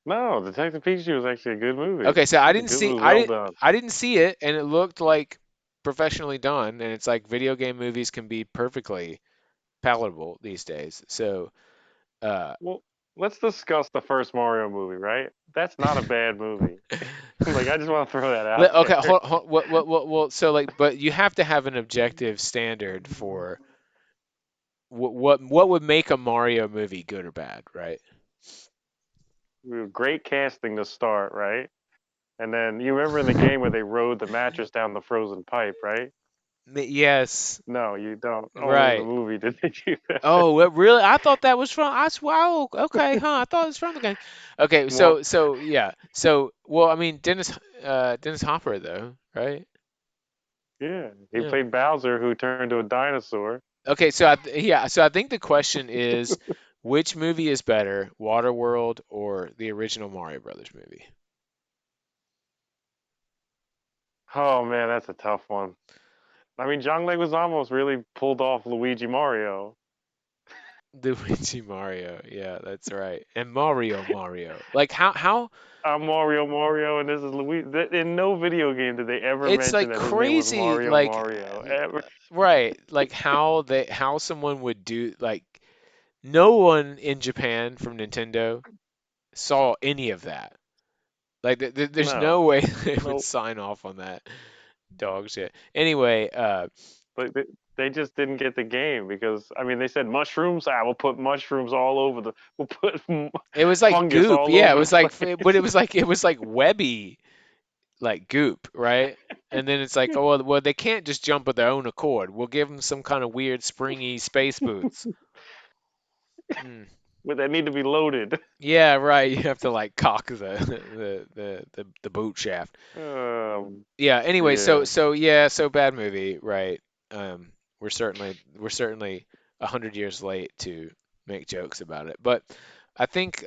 No, Detective Pikachu was actually a good movie. Okay, so I It didn't see was well done. I didn't see it, and it looked like professionally done, and it's like video game movies can be perfectly palatable these days. So, uh, Well, let's discuss the first Mario movie, right? That's not a bad movie. Like, I just want to throw that out okay, there. so like, but you have to have an objective standard for what would make a Mario movie good or bad, right? Great casting to start, right? And then you remember in the game where they rode the mattress down the frozen pipe, right? Yes, No, you don't. Only in the right. movie did they do that. Oh, what, really? I thought that was from. I swear. Oh, okay, huh? I thought it was from the game. Okay, Well, so yeah. So well, I mean, Dennis Hopper though, right? yeah, he Yeah. played Bowser, who turned to a dinosaur. Okay, so yeah, so I think the question is, which movie is better, Waterworld or the original Mario Brothers movie? Oh man, that's a tough one. I mean, John Leguizamo really pulled off Luigi Mario. Luigi Mario. Yeah, that's right. And Mario. Like how I'm Mario, and this is Luigi. In no video game did they ever it's mention like that his name was crazy, Mario. Ever. right, like how someone would do like no one in Japan from Nintendo saw any of that. Like there's no No, way they would no. sign off on that dog shit. Anyway, But they just didn't get the game because I mean they said mushrooms. We'll put mushrooms all over the. We'll put it was like fungus goop. all Yeah, it over the was like but place. it was like webby like goop, right? And then it's like, oh well, they can't just jump of their own accord. We'll give them some kind of weird springy space boots. Mm. But they need to be loaded. Yeah, right. You have to like cock the boot shaft. Yeah. Anyway, Yeah. so bad movie, right? Um, we're certainly 100 years late to make jokes about it, but I think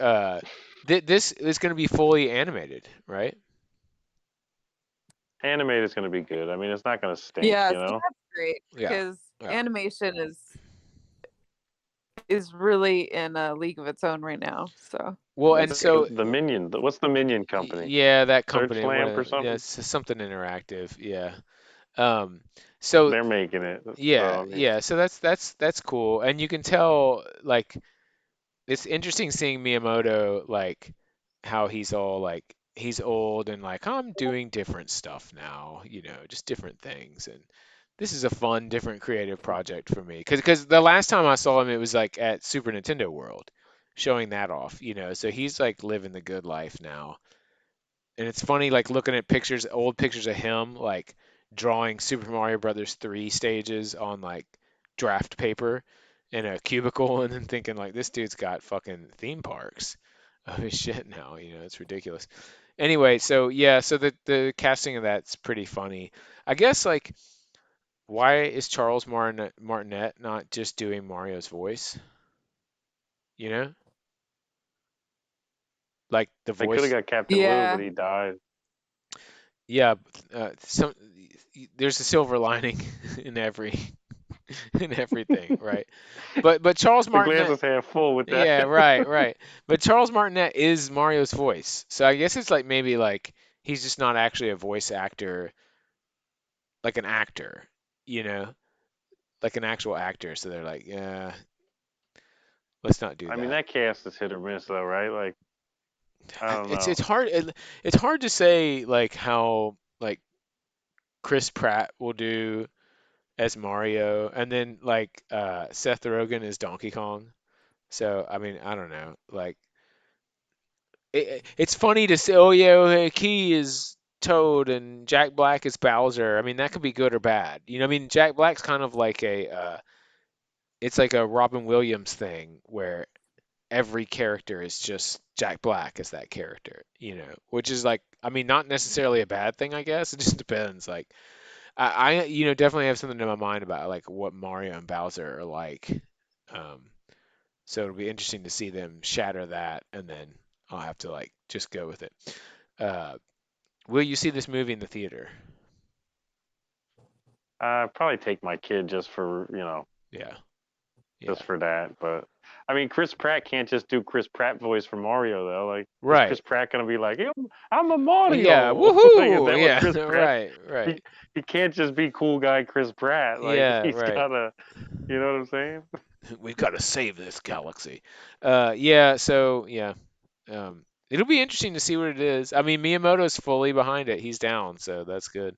this is going to be fully animated, right? Animated is going to be good. I mean, it's not going to stink, Yeah, you so know? that's great Yeah. because Yeah. animation is really in a league of its own right now. So Well, and that's It's great. so the Minion. What's the Minion company? yeah, that Search company, Lamp or yeah, something? it's something interactive, yeah. Um, so They're making it. So, yeah, I mean, yeah, so that's cool, and you can tell like it's interesting seeing Miyamoto like how he's all like he's old and like I'm doing different stuff now, just different things, and this is a fun, different creative project for me because the last time I saw him it was like at Super Nintendo World, showing that off, so he's like living the good life now. And it's funny, like looking at pictures, old pictures of him, like drawing Super Mario Brothers 3 stages on like draft paper in a cubicle, and then thinking like this dude's got fucking theme parks of his shit now. It's ridiculous. Anyway, so yeah, so the casting of that's pretty funny. I guess like why is Charles Martinet not just doing Mario's voice? You know, like the they could have voice. got Captain Lou, but Yeah, he died. Yeah, there's a silver lining in every in everything, right? But Charles The glass Martinet, is half full with that. yeah, right, right. But Charles Martinet is Mario's voice, so I guess it's like maybe like he's just not actually a voice actor, like an actor, you know, like an actual actor. So they're like, yeah, let's not do I mean, that. that cast is hit or miss, though, right? Like, I don't It's know. it's hard it's hard to say like how like Chris Pratt will do as Mario, and then like Seth Rogen is Donkey Kong. So I mean, I don't know. Like it's funny to say, oh yeah, hey, Key is Toad and Jack Black is Bowser. I mean, that could be good or bad. I mean, Jack Black's kind of like it's like a Robin Williams thing where every character is just Jack Black as that character. Which is like, I mean, not necessarily a bad thing, I guess. It just depends. Like, I definitely have something in my mind about like what Mario and Bowser are like. Um, so it'll be interesting to see them shatter that, and then I'll have to like just go with it. Uh, will you see this movie in the theater? I'd probably take my kid just for, Yeah, just yeah, for that. But, I mean, Chris Pratt can't just do Chris Pratt voice for Mario, though. Like, is right. Chris Pratt going to be like, hey, I'm a Yeah, Mario? Like, is woohoo! that what Yeah, Chris Pratt? right, right. He can't just be cool guy Chris Pratt. Like, Yeah, he's right. got to, you know what I'm saying? We've got to save this galaxy. Yeah. So yeah, it'll be interesting to see what it is. I mean, Miyamoto's fully behind it. He's down, so that's good.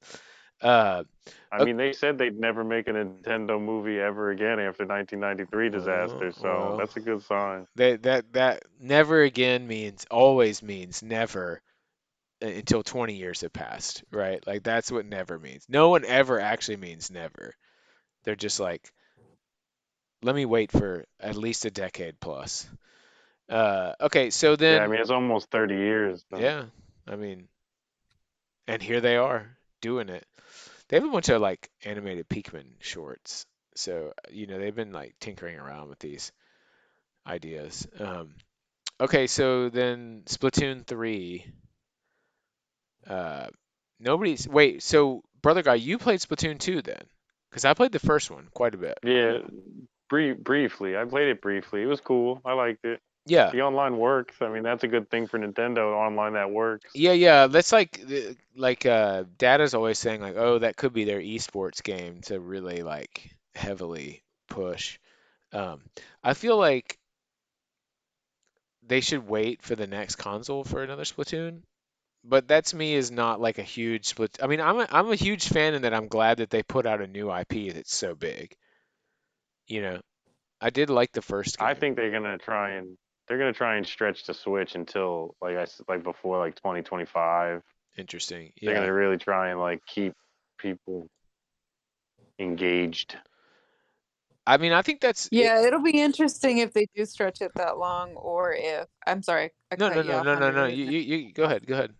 Uh, I o- mean, they said they'd never make a Nintendo movie ever again after 1993 disaster, so well, that's a good sign. that never again means always means never until 20 years have passed, right? Like that's what never means. No one ever actually means never. They're just like, let me wait for at least a decade plus. Okay, so Yeah, I then, mean it's almost 30 years. So. yeah, I mean, and here they are doing it. They have a bunch of like animated Pikmin shorts, so they've been like tinkering around with these ideas. Okay, so then Splatoon 3. Uh, nobody's wait. So brother guy, you played Splatoon 2 then? Because I played the first one quite a bit. Yeah, briefly. I played it briefly. It was cool. I liked it. Yeah, The online works. I mean, that's a good thing for Nintendo. Online that works. yeah, yeah. That's like Data's always saying like, oh, that could be their esports game to really like heavily push. Um, I feel like they should wait for the next console for another Splatoon. But that to me is not like a huge split. I mean, I'm a huge fan in that I'm glad that they put out a new IP that's so big. You know, I did like the first I game. think they're gonna try and stretch the Switch until like before like 2025. Interesting. They're Yeah. gonna really try and like keep people engaged. I mean, I think that's it. Yeah, it'll be interesting if they do stretch it that long, or if I'm sorry, I No, no, cut you no, off, no, no, Hunter. no. Go You go ahead. Go ahead.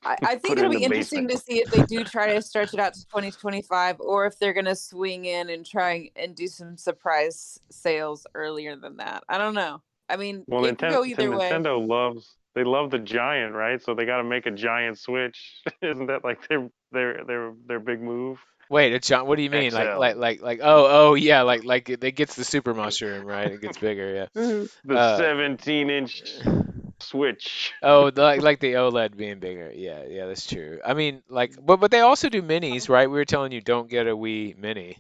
I think Put it it'll in the be interesting basement. to see if they do try to stretch it out to 2025, or if they're gonna swing in and try and do some surprise sales earlier than that. I don't know. I mean, Well, it could go either way. Nintendo love the giant, right? So they got to make a giant Switch. Isn't that like their big move? Wait, John, what do you mean? XL. Oh, yeah, like it gets the super mushroom, right? It gets bigger, yeah. The 17-inch Switch. Oh, like the OLED being bigger. Yeah, yeah, that's true. I mean, like, but they also do minis, right? We were telling you don't get a Wii Mini.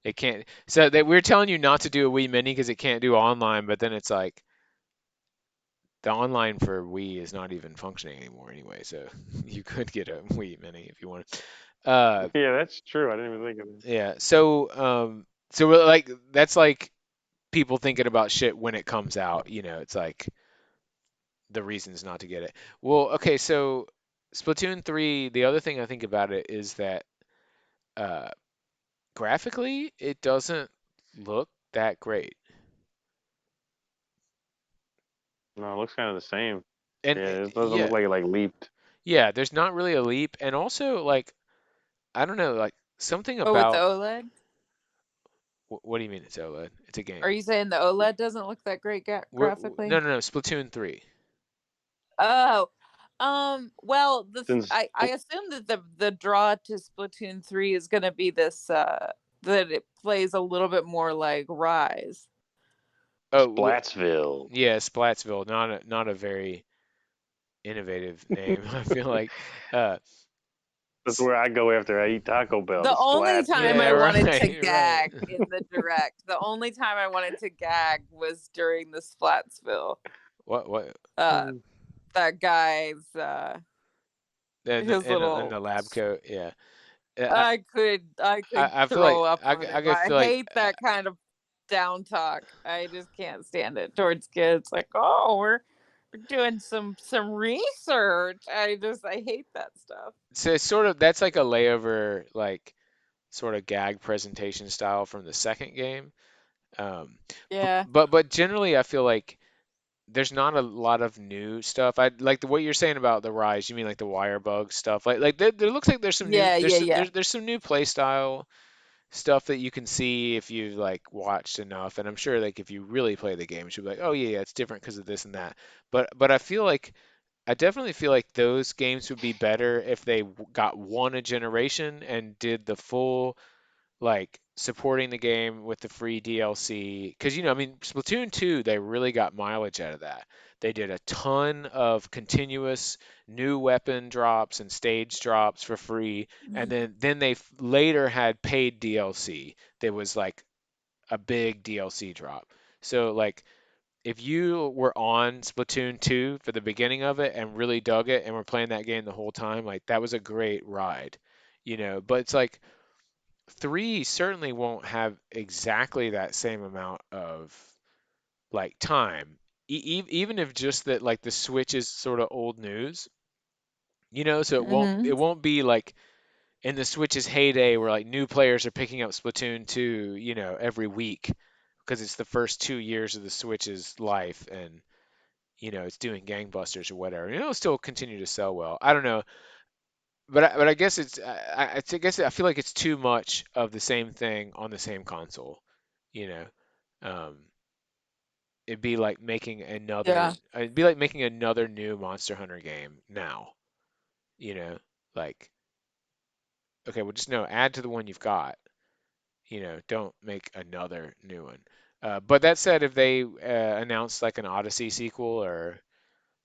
It can't. So we were telling you not to do a Wii Mini because it can't do online, but then it's like the online for Wii is not even functioning anymore anyway. So you could get a Wii Mini if you wanted. Uh, Yeah, that's true. I didn't even think of it. yeah. So we're like that's like people thinking about shit when it comes out. It's like the reasons not to get it. Well, okay, so Splatoon 3, the other thing I think about it is that uh, graphically, it doesn't look that great. No, it looks kind of the same. And Yeah, it doesn't yeah, look like it like leaped. yeah, there's not really a leap. And also, like, I don't know, like something Oh, with the about OLED? what do you mean it's OLED? It's a Are game. you saying the OLED doesn't look that great No, graphically? no, no, Splatoon 3. Oh, well, Since I assume that the draw to Splatoon 3 is gonna be this that it plays a little bit more like Rise. Oh, Splatsville. yeah, Splatsville, not a very innovative name. I feel like uh, That's where I go after I eat Taco Bell. The To only time yeah, I Splatsville. wanted to right, right. gag in the direct, the only time I wanted to gag was during the Splatsville. What? Uh, Mm. that guy's In his in little. the lab coat, yeah. I could I feel like throw up on I him. could I feel like hate that kind of down talk. I just can't stand it towards kids. Like, oh, we're doing some research. I hate that stuff. so it's sort of that's like a layover like sort of gag presentation style from the second game. Um, Yeah. but generally I feel like there's not a lot of new stuff. I like what you're saying about the rise. You mean like the wire bug stuff? Like there looks like there's some new Yeah, yeah, yeah. there's some new play style stuff that you can see if you've like watched enough. And I'm sure like if you really play the game, you'll be like, oh yeah, yeah, it's different because of this and that. But I feel like I definitely feel like those games would be better if they got one a generation and did the full like supporting the game with the free DLC. Because I mean, Splatoon 2, they really got mileage out of that. They did a ton of continuous new weapon drops and stage drops for free, and then they later had paid DLC. There was like a big DLC drop. So like if you were on Splatoon 2 for the beginning of it and really dug it and were playing that game the whole time, like that was a great ride, But it's like 3 certainly won't have exactly that same amount of like time. Even if just that like the Switch is sort of old news, So Mm-hmm. it won't be like in the Switch's heyday where like new players are picking up Splatoon 2, every week because it's the first 2 years of the Switch's life and it's doing gangbusters or whatever. It'll still continue to sell well. I don't know, but I guess I guess I feel like it's too much of the same thing on the same console. You know, um, Yeah. it'd be like making another new Monster Hunter game now. You know, like okay, well just no, add to the one you've got. Don't make another new one. But that said, if they announce like an Odyssey sequel or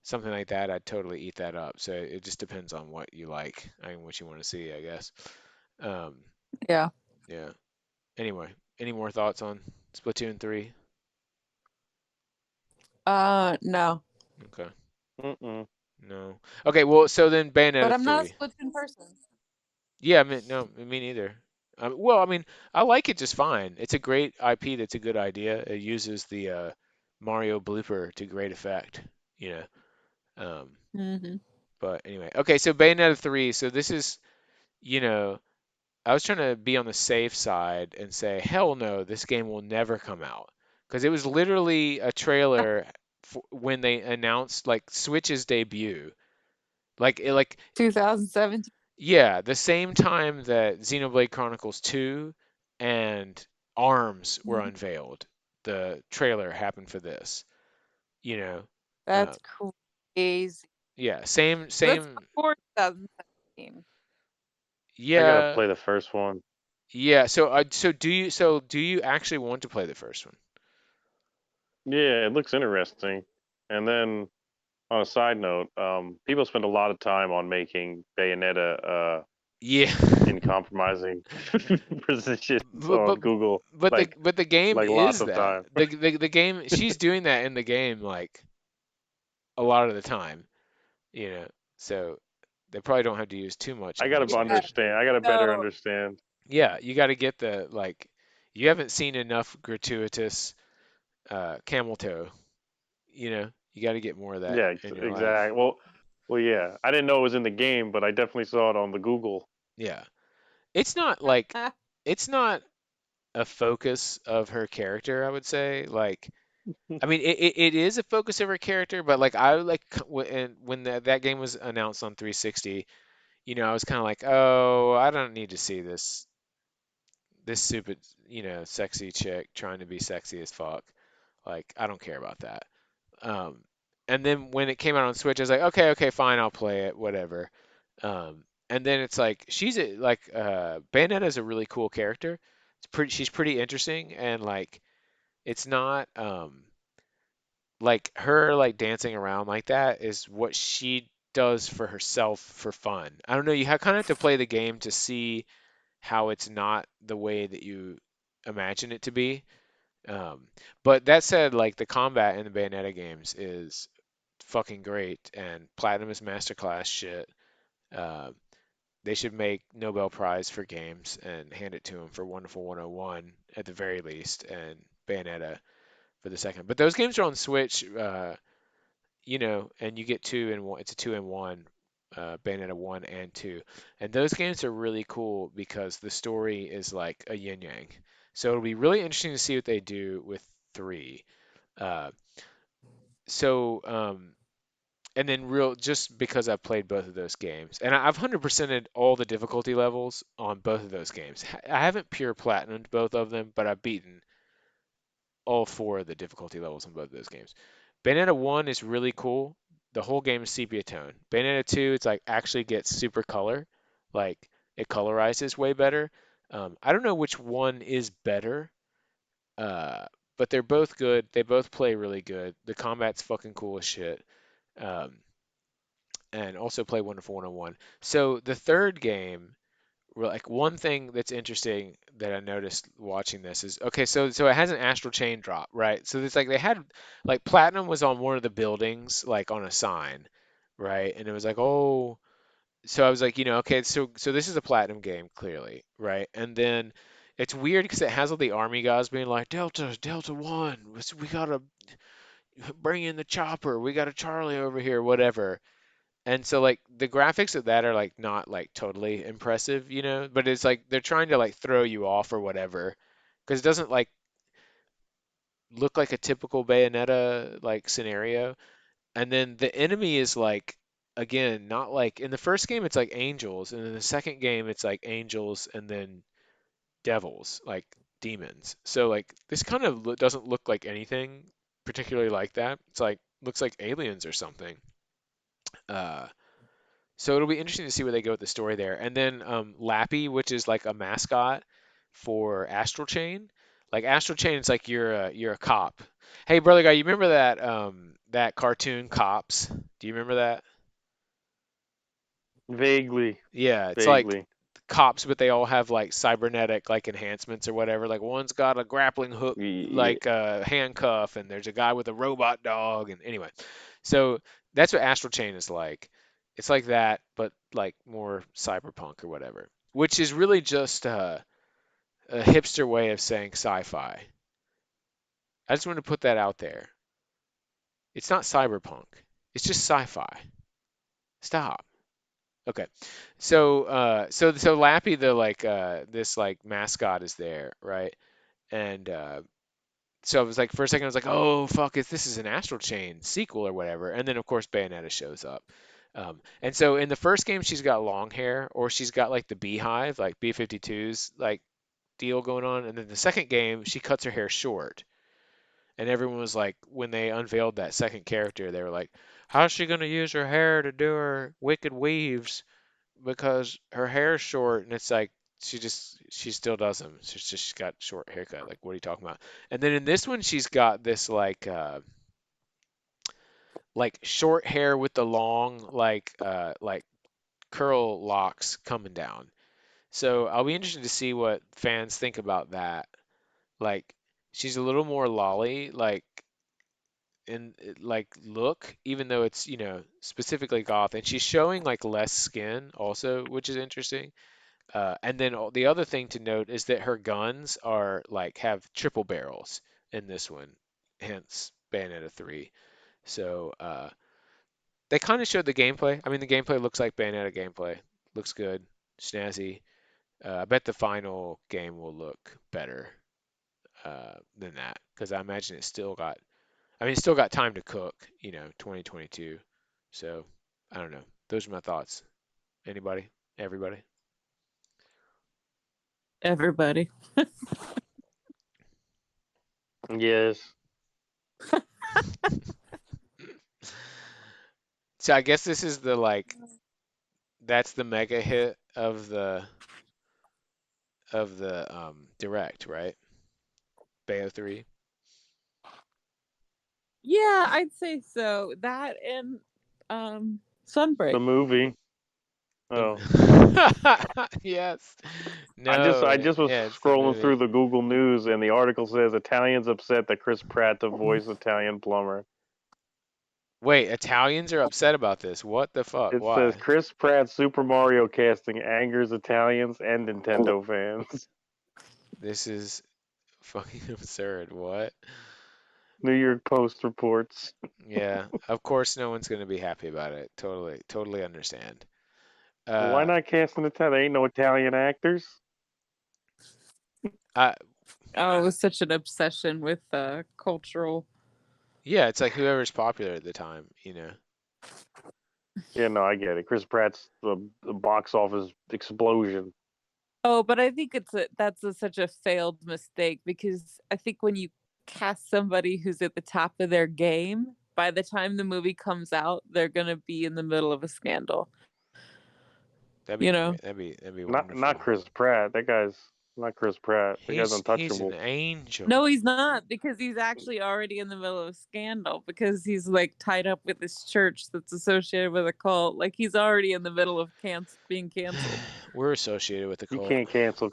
something like that, I'd totally eat that up. So it just depends on what you like, what you want to see, I guess. Um, Yeah. yeah. Anyway, any more thoughts on Splatoon 3? No. Okay. Mm-mm. No. Okay, well, so then But Bayonetta I'm not 3. a Splatoon person. Yeah, I mean, no, me neither. Well, I mean, I like it just fine. It's a great IP. That's a good idea. It uses the Mario blooper to great effect, you know. Um, Mm-hmm. but anyway, okay, so Bayonetta 3. So this is, you know, I was trying to be on the safe side and say, hell no, this game will never come out. Because it was literally a trailer when they announced like Switch's debut. Like 2017. yeah, the same time that Xenoblade Chronicles 2 and ARMS were Mhm. unveiled, the trailer happened for this. You know, uh, That's crazy. yeah, same, So that's same. before 2017. I gotta Yeah, play the first one. yeah. So do you actually want to play the first one? Yeah, it looks interesting. And then on a side note, people spend a lot of time on making Bayonetta Yeah. in compromising positions But on but Google, like but the game lots is of that. time. The game she's doing that in the game like a lot of the time, you know. So they probably don't have to use too much I gotta Yeah. imagination. understand. I gotta better So understand. Yeah, you got to get the like you haven't seen enough gratuitous camel toe, you know. You got to get more of that Yeah, in your life. exactly. Well, yeah. I didn't know it was in the game, but I definitely saw it on the Google. Yeah. It's not like it's not a focus of her character, I would say. Like I mean, it is a focus of her character, but like I like when that game was announced on 360, I was kind of like, oh, I don't need to see this stupid, sexy chick trying to be sexy as fuck. Like, I don't care about that. Um, and then when it came out on Switch, I was like, okay, okay, fine, I'll play it, whatever. And then it's like Bayonetta's a really cool character. She's pretty interesting, and like it's not like her like dancing around like that is what she does for herself for fun. I don't know, you kind of have to play the game to see how it's not the way that you imagine it to be. Um, but that said, like the combat in the Bayonetta games is fucking great, and Platinum is masterclass shit. Uh, they should make Nobel Prize for games and hand it to them for Wonderful 101 at the very least, and Bayonetta for the second. But those games are on Switch, and you get two in one. It's a two in one, Bayonetta 1 and 2. And those games are really cool because the story is like a yin yang. So it'll be really interesting to see what they do with 3. Uh, so, and then just because I've played both of those games, and I've 100%ed all the difficulty levels on both of those games. I haven't pure platinumed both of them, but I've beaten all 4 of the difficulty levels on both of those games. Bayonetta 1 is really cool. The whole game is sepia tone. Bayonetta 2, it's like actually gets super color, like it colorizes way better. I don't know which one is better, uh, but they're both good. They both play really good. The combat's fucking cool as shit. Um, and also play Wonderful 101. So the third game, like one thing that's interesting that I noticed watching this is okay, so it has an astral chain drop, right? So it's like they had like platinum was on one of the buildings, like on a sign, right? And it was like, oh, so I was like, okay, so this is a platinum game, clearly, right? And then it's weird because it has all the army guys being like, Delta One, we gotta bring in the chopper, we got a Charlie over here, whatever. And so like the graphics of that are like not like totally impressive, but it's like they're trying to like throw you off or whatever, because it doesn't like look like a typical Bayonetta like scenario. And then the enemy is like, again, not like in the first game it's like angels, and in the second game it's like angels and then devils, like demons. So like this kind of doesn't look like anything particularly like that. It's like looks like aliens or something. Uh, so it'll be interesting to see where they go with the story there. And then Lappy, which is like a mascot for Astral Chain. Like Astral Chain, it's like you're a cop. Hey, brother guy, you remember that cartoon Cops? Do you remember that? Vaguely, Yeah, it's like vaguely. cops, but they all have like cybernetic like enhancements or whatever. Like one's got a grappling hook, Yeah, like a handcuff, and there's a guy with a robot dog. And anyway, so that's what Astral Chain is like. It's like that, but like more cyberpunk or whatever, which is really just a hipster way of saying sci-fi. I just want to put that out there. It's not cyberpunk. It's just sci-fi. Stop. Okay. So Lappy, the like this like mascot is there, right? And so I was like, for a second I was like, oh fuck, this is an Astral Chain sequel or whatever. And then of course Bayonetta shows up. And so in the first game she's got long hair, or she's got like the beehive, like B-52's like deal going on. And then the second game she cuts her hair short. And everyone was like, when they unveiled that second character, they were like, how's she gonna use her hair to do her wicked weaves? Because her hair is short, and it's like she still does them. She's got short haircut. Like, what are you talking about? And then in this one she's got this like short hair with the long like curl locks coming down. So I'll be interested to see what fans think about that. Like, she's a little more lolly like in like look, even though it's specifically goth, and she's showing like less skin also, which is interesting. And then the other thing to note is that her guns are like have triple barrels in this one, hence Bayonetta 3. So they kind of showed the gameplay. I mean, the gameplay looks like Bayonetta gameplay. Looks good, snazzy. I bet the final game will look better than that, because I imagine it's still got time to cook, 2022. So I don't know. Those are my thoughts. Anybody? Everybody? Everybody. yes. So I guess this is the like that's the mega hit of the direct, right? Bayo 3. Yeah, I'd say so. That and Sunbreak. The movie. The Oh, yes. I No, just was yeah, it's the scrolling through movie. the Google News, and the article says Italians upset that Chris Pratt to voice Italian plumber. Wait, Italians are upset about this. What the fuck? It says Why? Chris Pratt's Super Mario casting angers Italians and Nintendo fans. This is fucking absurd. What? New York Post reports. Yeah, of course no one's gonna be happy about it. Totally, totally understand. Why Uh, not cast an Italian? There ain't no Italian actors. I Oh, it was such an obsession with cultural. yeah, it's like whoever's popular at the time. Yeah, no, I get it. Chris Pratt's the box office explosion. Oh, but I think such a failed mistake, because I think when you cast somebody who's at the top of their game, by the time the movie comes out, they're gonna be in the middle of a scandal. That'd be You great. know? That'd be Not wonderful. Chris Pratt. That guy's not Chris Pratt. That guy's He's an untouchable. angel. No, he's not, because he's actually already in the middle of a scandal, because he's like tied up with this church that's associated with a cult. Like, he's already in the middle of being canceled. We're associated with the You cult. can't cancel.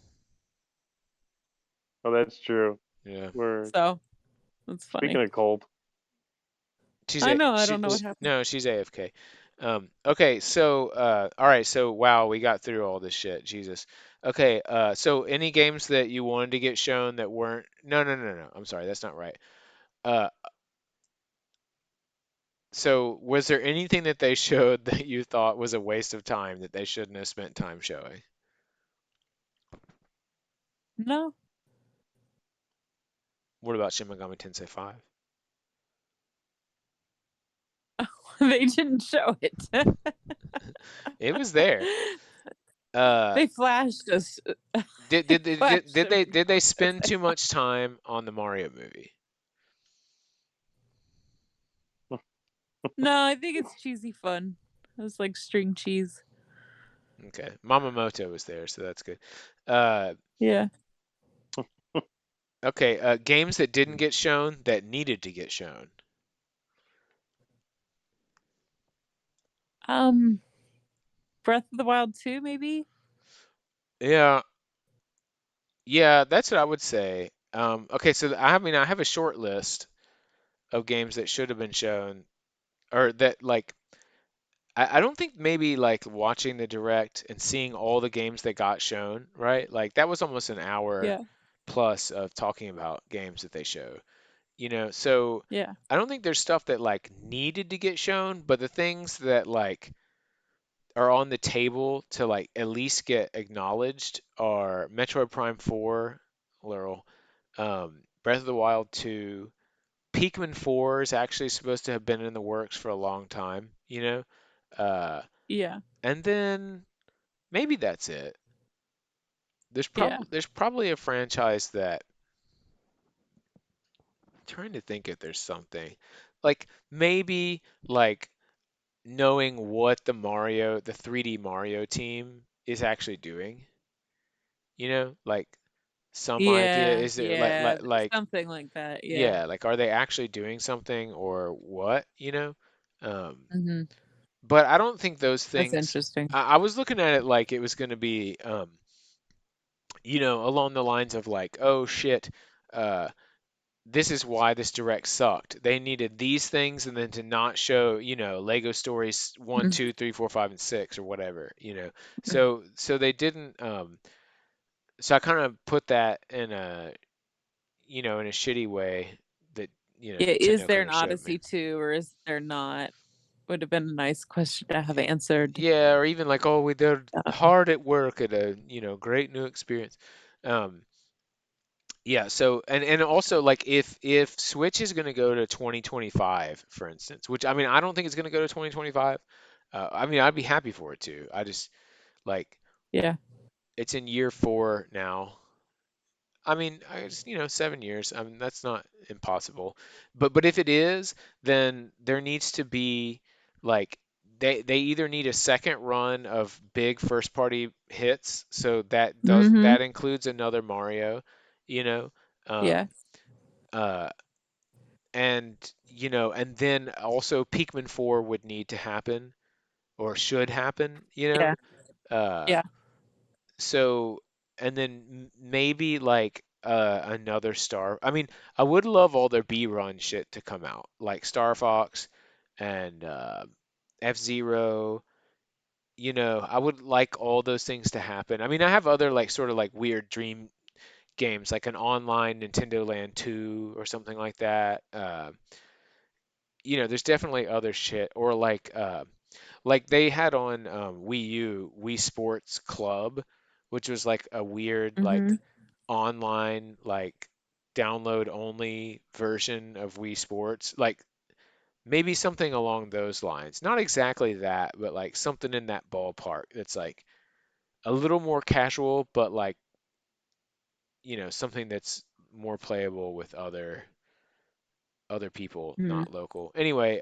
Oh, that's true. Yeah. We're So that's speaking funny. of cold. She's I a know. I don't know what she's happened. no, she's AFK. Okay, so all right, so wow, we got through all this shit. Jesus. Okay, so any games that you wanted to get shown that weren't no, no, no, no. I'm sorry, that's not right. Uh So, was there anything that they showed that you thought was a waste of time that they shouldn't have spent time showing? No, What about Shin Megami Tensei 5? they didn't show it. It was there. Uh, They flashed us. did They did did did flashed did a they few did they moments. spend too much time on the Mario movie? No, I think it's cheesy fun. It was like string cheese. Okay, Mamamoto was there, so that's good. Uh, Yeah. okay, games that didn't get shown that needed to get shown. Um, Breath of the Wild 2, maybe? Yeah, yeah, that's what I would say. Okay, so I mean, I have a short list of games that should have been shown, or that like I don't think maybe like watching the direct and seeing all the games that got shown, right? Like that was almost an hour Yeah. plus of talking about games that they showed, so Yeah. I don't think there's stuff that like needed to get shown, but the things that like are on the table to like at least get acknowledged are Metroid Prime 4, Laurel, Breath of the Wild 2, Pikmin 4 is actually supposed to have been in the works for a long time, uh, Yeah. and then maybe that's it. Yeah. There's probably a franchise that I'm trying to think if there's something like maybe like knowing what the 3D Mario team is actually doing, like some idea Yeah. is there Yeah. Something like that. Yeah. yeah, like are they actually doing something or what, Um, Hmm. but I don't think those That's things. interesting. I was looking at it like it was going to be, along the lines of like, oh shit, uh, this is why this direct sucked. They needed these things and then to not show, Lego Stories 1, 2, 3, 4, 5, and 6 or whatever. So they didn't. So I kind of put that in a shitty way that Yeah. Is Nintendo there kind an of showed me. Odyssey 2 or is there not? Would have been a nice question to have answered. Yeah, or even like, oh, they're Um, hard at work at a, great new experience. Um, yeah, so and also like if Switch is going to go to 2025, for instance, which I mean I don't think it's going to go to 2025. I mean I'd be happy for it to. I just like yeah. it's in year 4 now. I mean, I just, 7 years. I mean, that's not impossible. But if it is, then there needs to be like they either need a second run of big first party hits, so Hmm. that includes another Mario, you know, Yeah. um, uh, and and then also Pikmin 4 would need to happen or should happen. Yeah. Uh, Yeah. so, and then maybe like another Star. I mean, I would love all their B run shit to come out, like Star Fox and F-Zero. I would like all those things to happen. I mean, I have other like sort of like weird dream games, like an online Nintendo Land 2 or something like that. There's definitely other shit, or like they had on Wii U, Wii Sports Club, which was like a weird like Hmm. online like download only version of Wii Sports. Like maybe something along those lines. Not exactly that, but like something in that ballpark that's like a little more casual, but like, something that's more playable with other people, Hmm. not local. Anyway,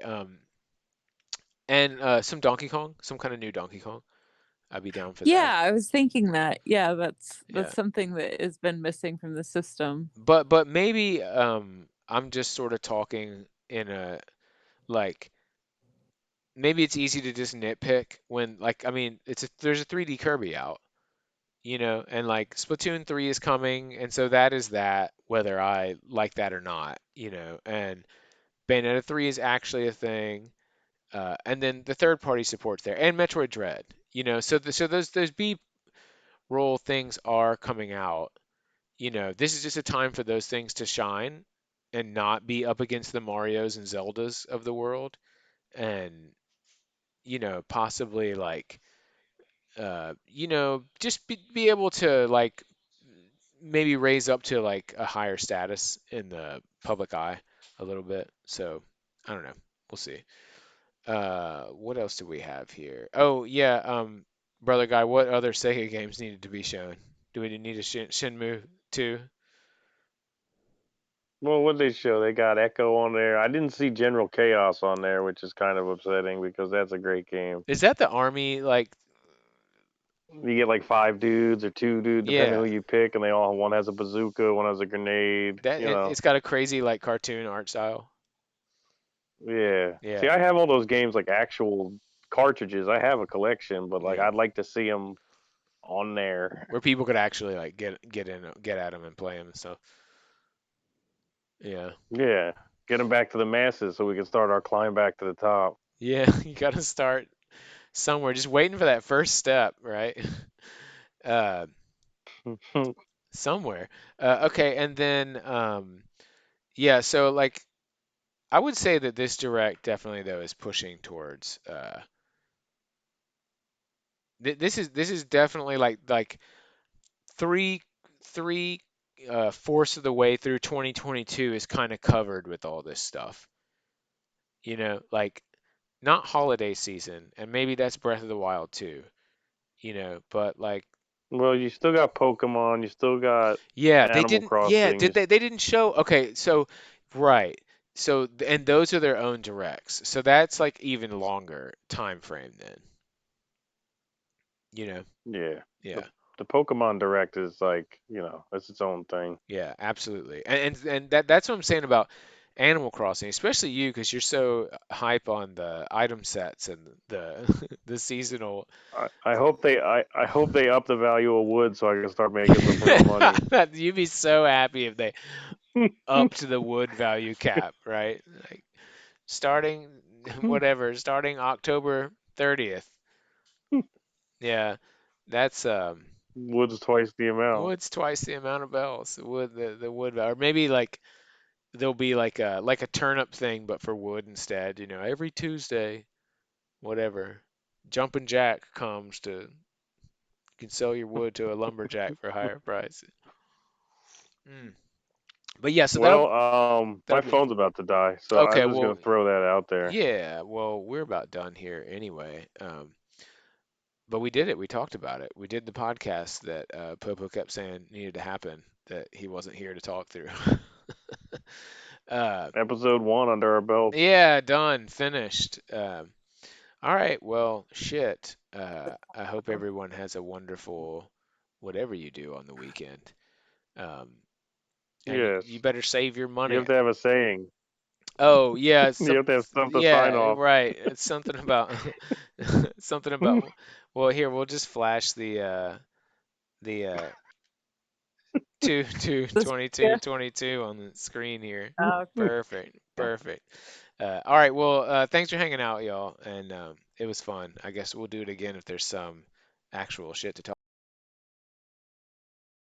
and some Donkey Kong, some kind of new Donkey Kong. I'd be down for that. Yeah, I was thinking that. Yeah, Yeah. that's something that has been missing from the system. But maybe I'm just sort of talking in a like maybe it's easy to just nitpick when like I mean there's a 3D Kirby out, and like Splatoon 3 is coming, and so that is that whether I like that or not, and Bayonetta 3 is actually a thing, and then the third party support's there, and Metroid Dread, so those B roll things are coming out. This is just a time for those things to shine and not be up against the Marios and Zeldas of the world. and possibly like just be able to like maybe raise up to like a higher status in the public eye a little bit. So I don't know. We'll see. What else do we have here? Oh yeah, brother guy, what other Sega games needed to be shown? Do we need a Shenmue 2? Well, what they show? They got Echo on there. I didn't see General Chaos on there, which is kind of upsetting because that's a great game. Is that the army like? You get like 5 dudes or 2 dudes, depending Yeah, who you pick, and they all one has a bazooka, one has a grenade. that it's got a crazy like cartoon art style. Yeah. See, Yeah, I have all those games like actual cartridges. I have a collection, but like yeah, I'd like to see them on there. where people could actually like get at them and play them. So yeah, Yeah. Get them back to the masses so we can start our climb back to the top. yeah, you got to start somewhere. Just waiting for that first step, right? Uh, somewhere. Okay, and then yeah, so like I would say that this direct definitely though is pushing towards this is definitely like three three fourths of the way through 2022 is kind of covered with all this stuff. Like not holiday season, and maybe that's Breath of the Wild too. But like Well, you still got Pokemon, you still got yeah, they Animal didn't. Yeah, Crossing. did they didn't show? Okay, so right. So and those are their own directs. So that's like even longer time frame then. You know. Yeah. The Yeah. the Pokemon Direct is like, it's its own thing. Yeah, absolutely. And that's what I'm saying about Animal Crossing, especially you because you're so hype on the item sets and the the seasonal. I hope they up the value of wood so I can start making some real money. You'd be so happy if they upped the wood value cap, right? Like starting whatever, starting October 30th. Yeah, that's Wood's twice the amount. wood's twice the amount of bells. The wood or maybe like there'll be like a turnip thing but for wood instead, every Tuesday, whatever. Jumpin' Jack comes to you can sell your wood to a lumberjack for a higher price. Mm. But yeah, so that'll Well, my that'll be phone's about to die, so okay. I'm just Well, gonna throw that out there. yeah, well, we're about done here anyway. But we did it. We talked about it. We did the podcast that Popo kept saying needed to happen that he wasn't here to talk through. uh, Episode 1 under our belts. yeah, done, finished. All right, well, shit. I hope everyone has a wonderful whatever you do on the weekend. Um, and Yes. you better save your You money. have to have a saying. Oh, yeah, You have to have something to sign yeah, off. right. It's something about something about. Well, here we'll just flash the two This 22 yeah. 22 on the screen here. Oh, Perfect, perfect. All right, well, thanks for hanging out, y'all, and it was fun. I guess we'll do it again if there's some actual shit to talk.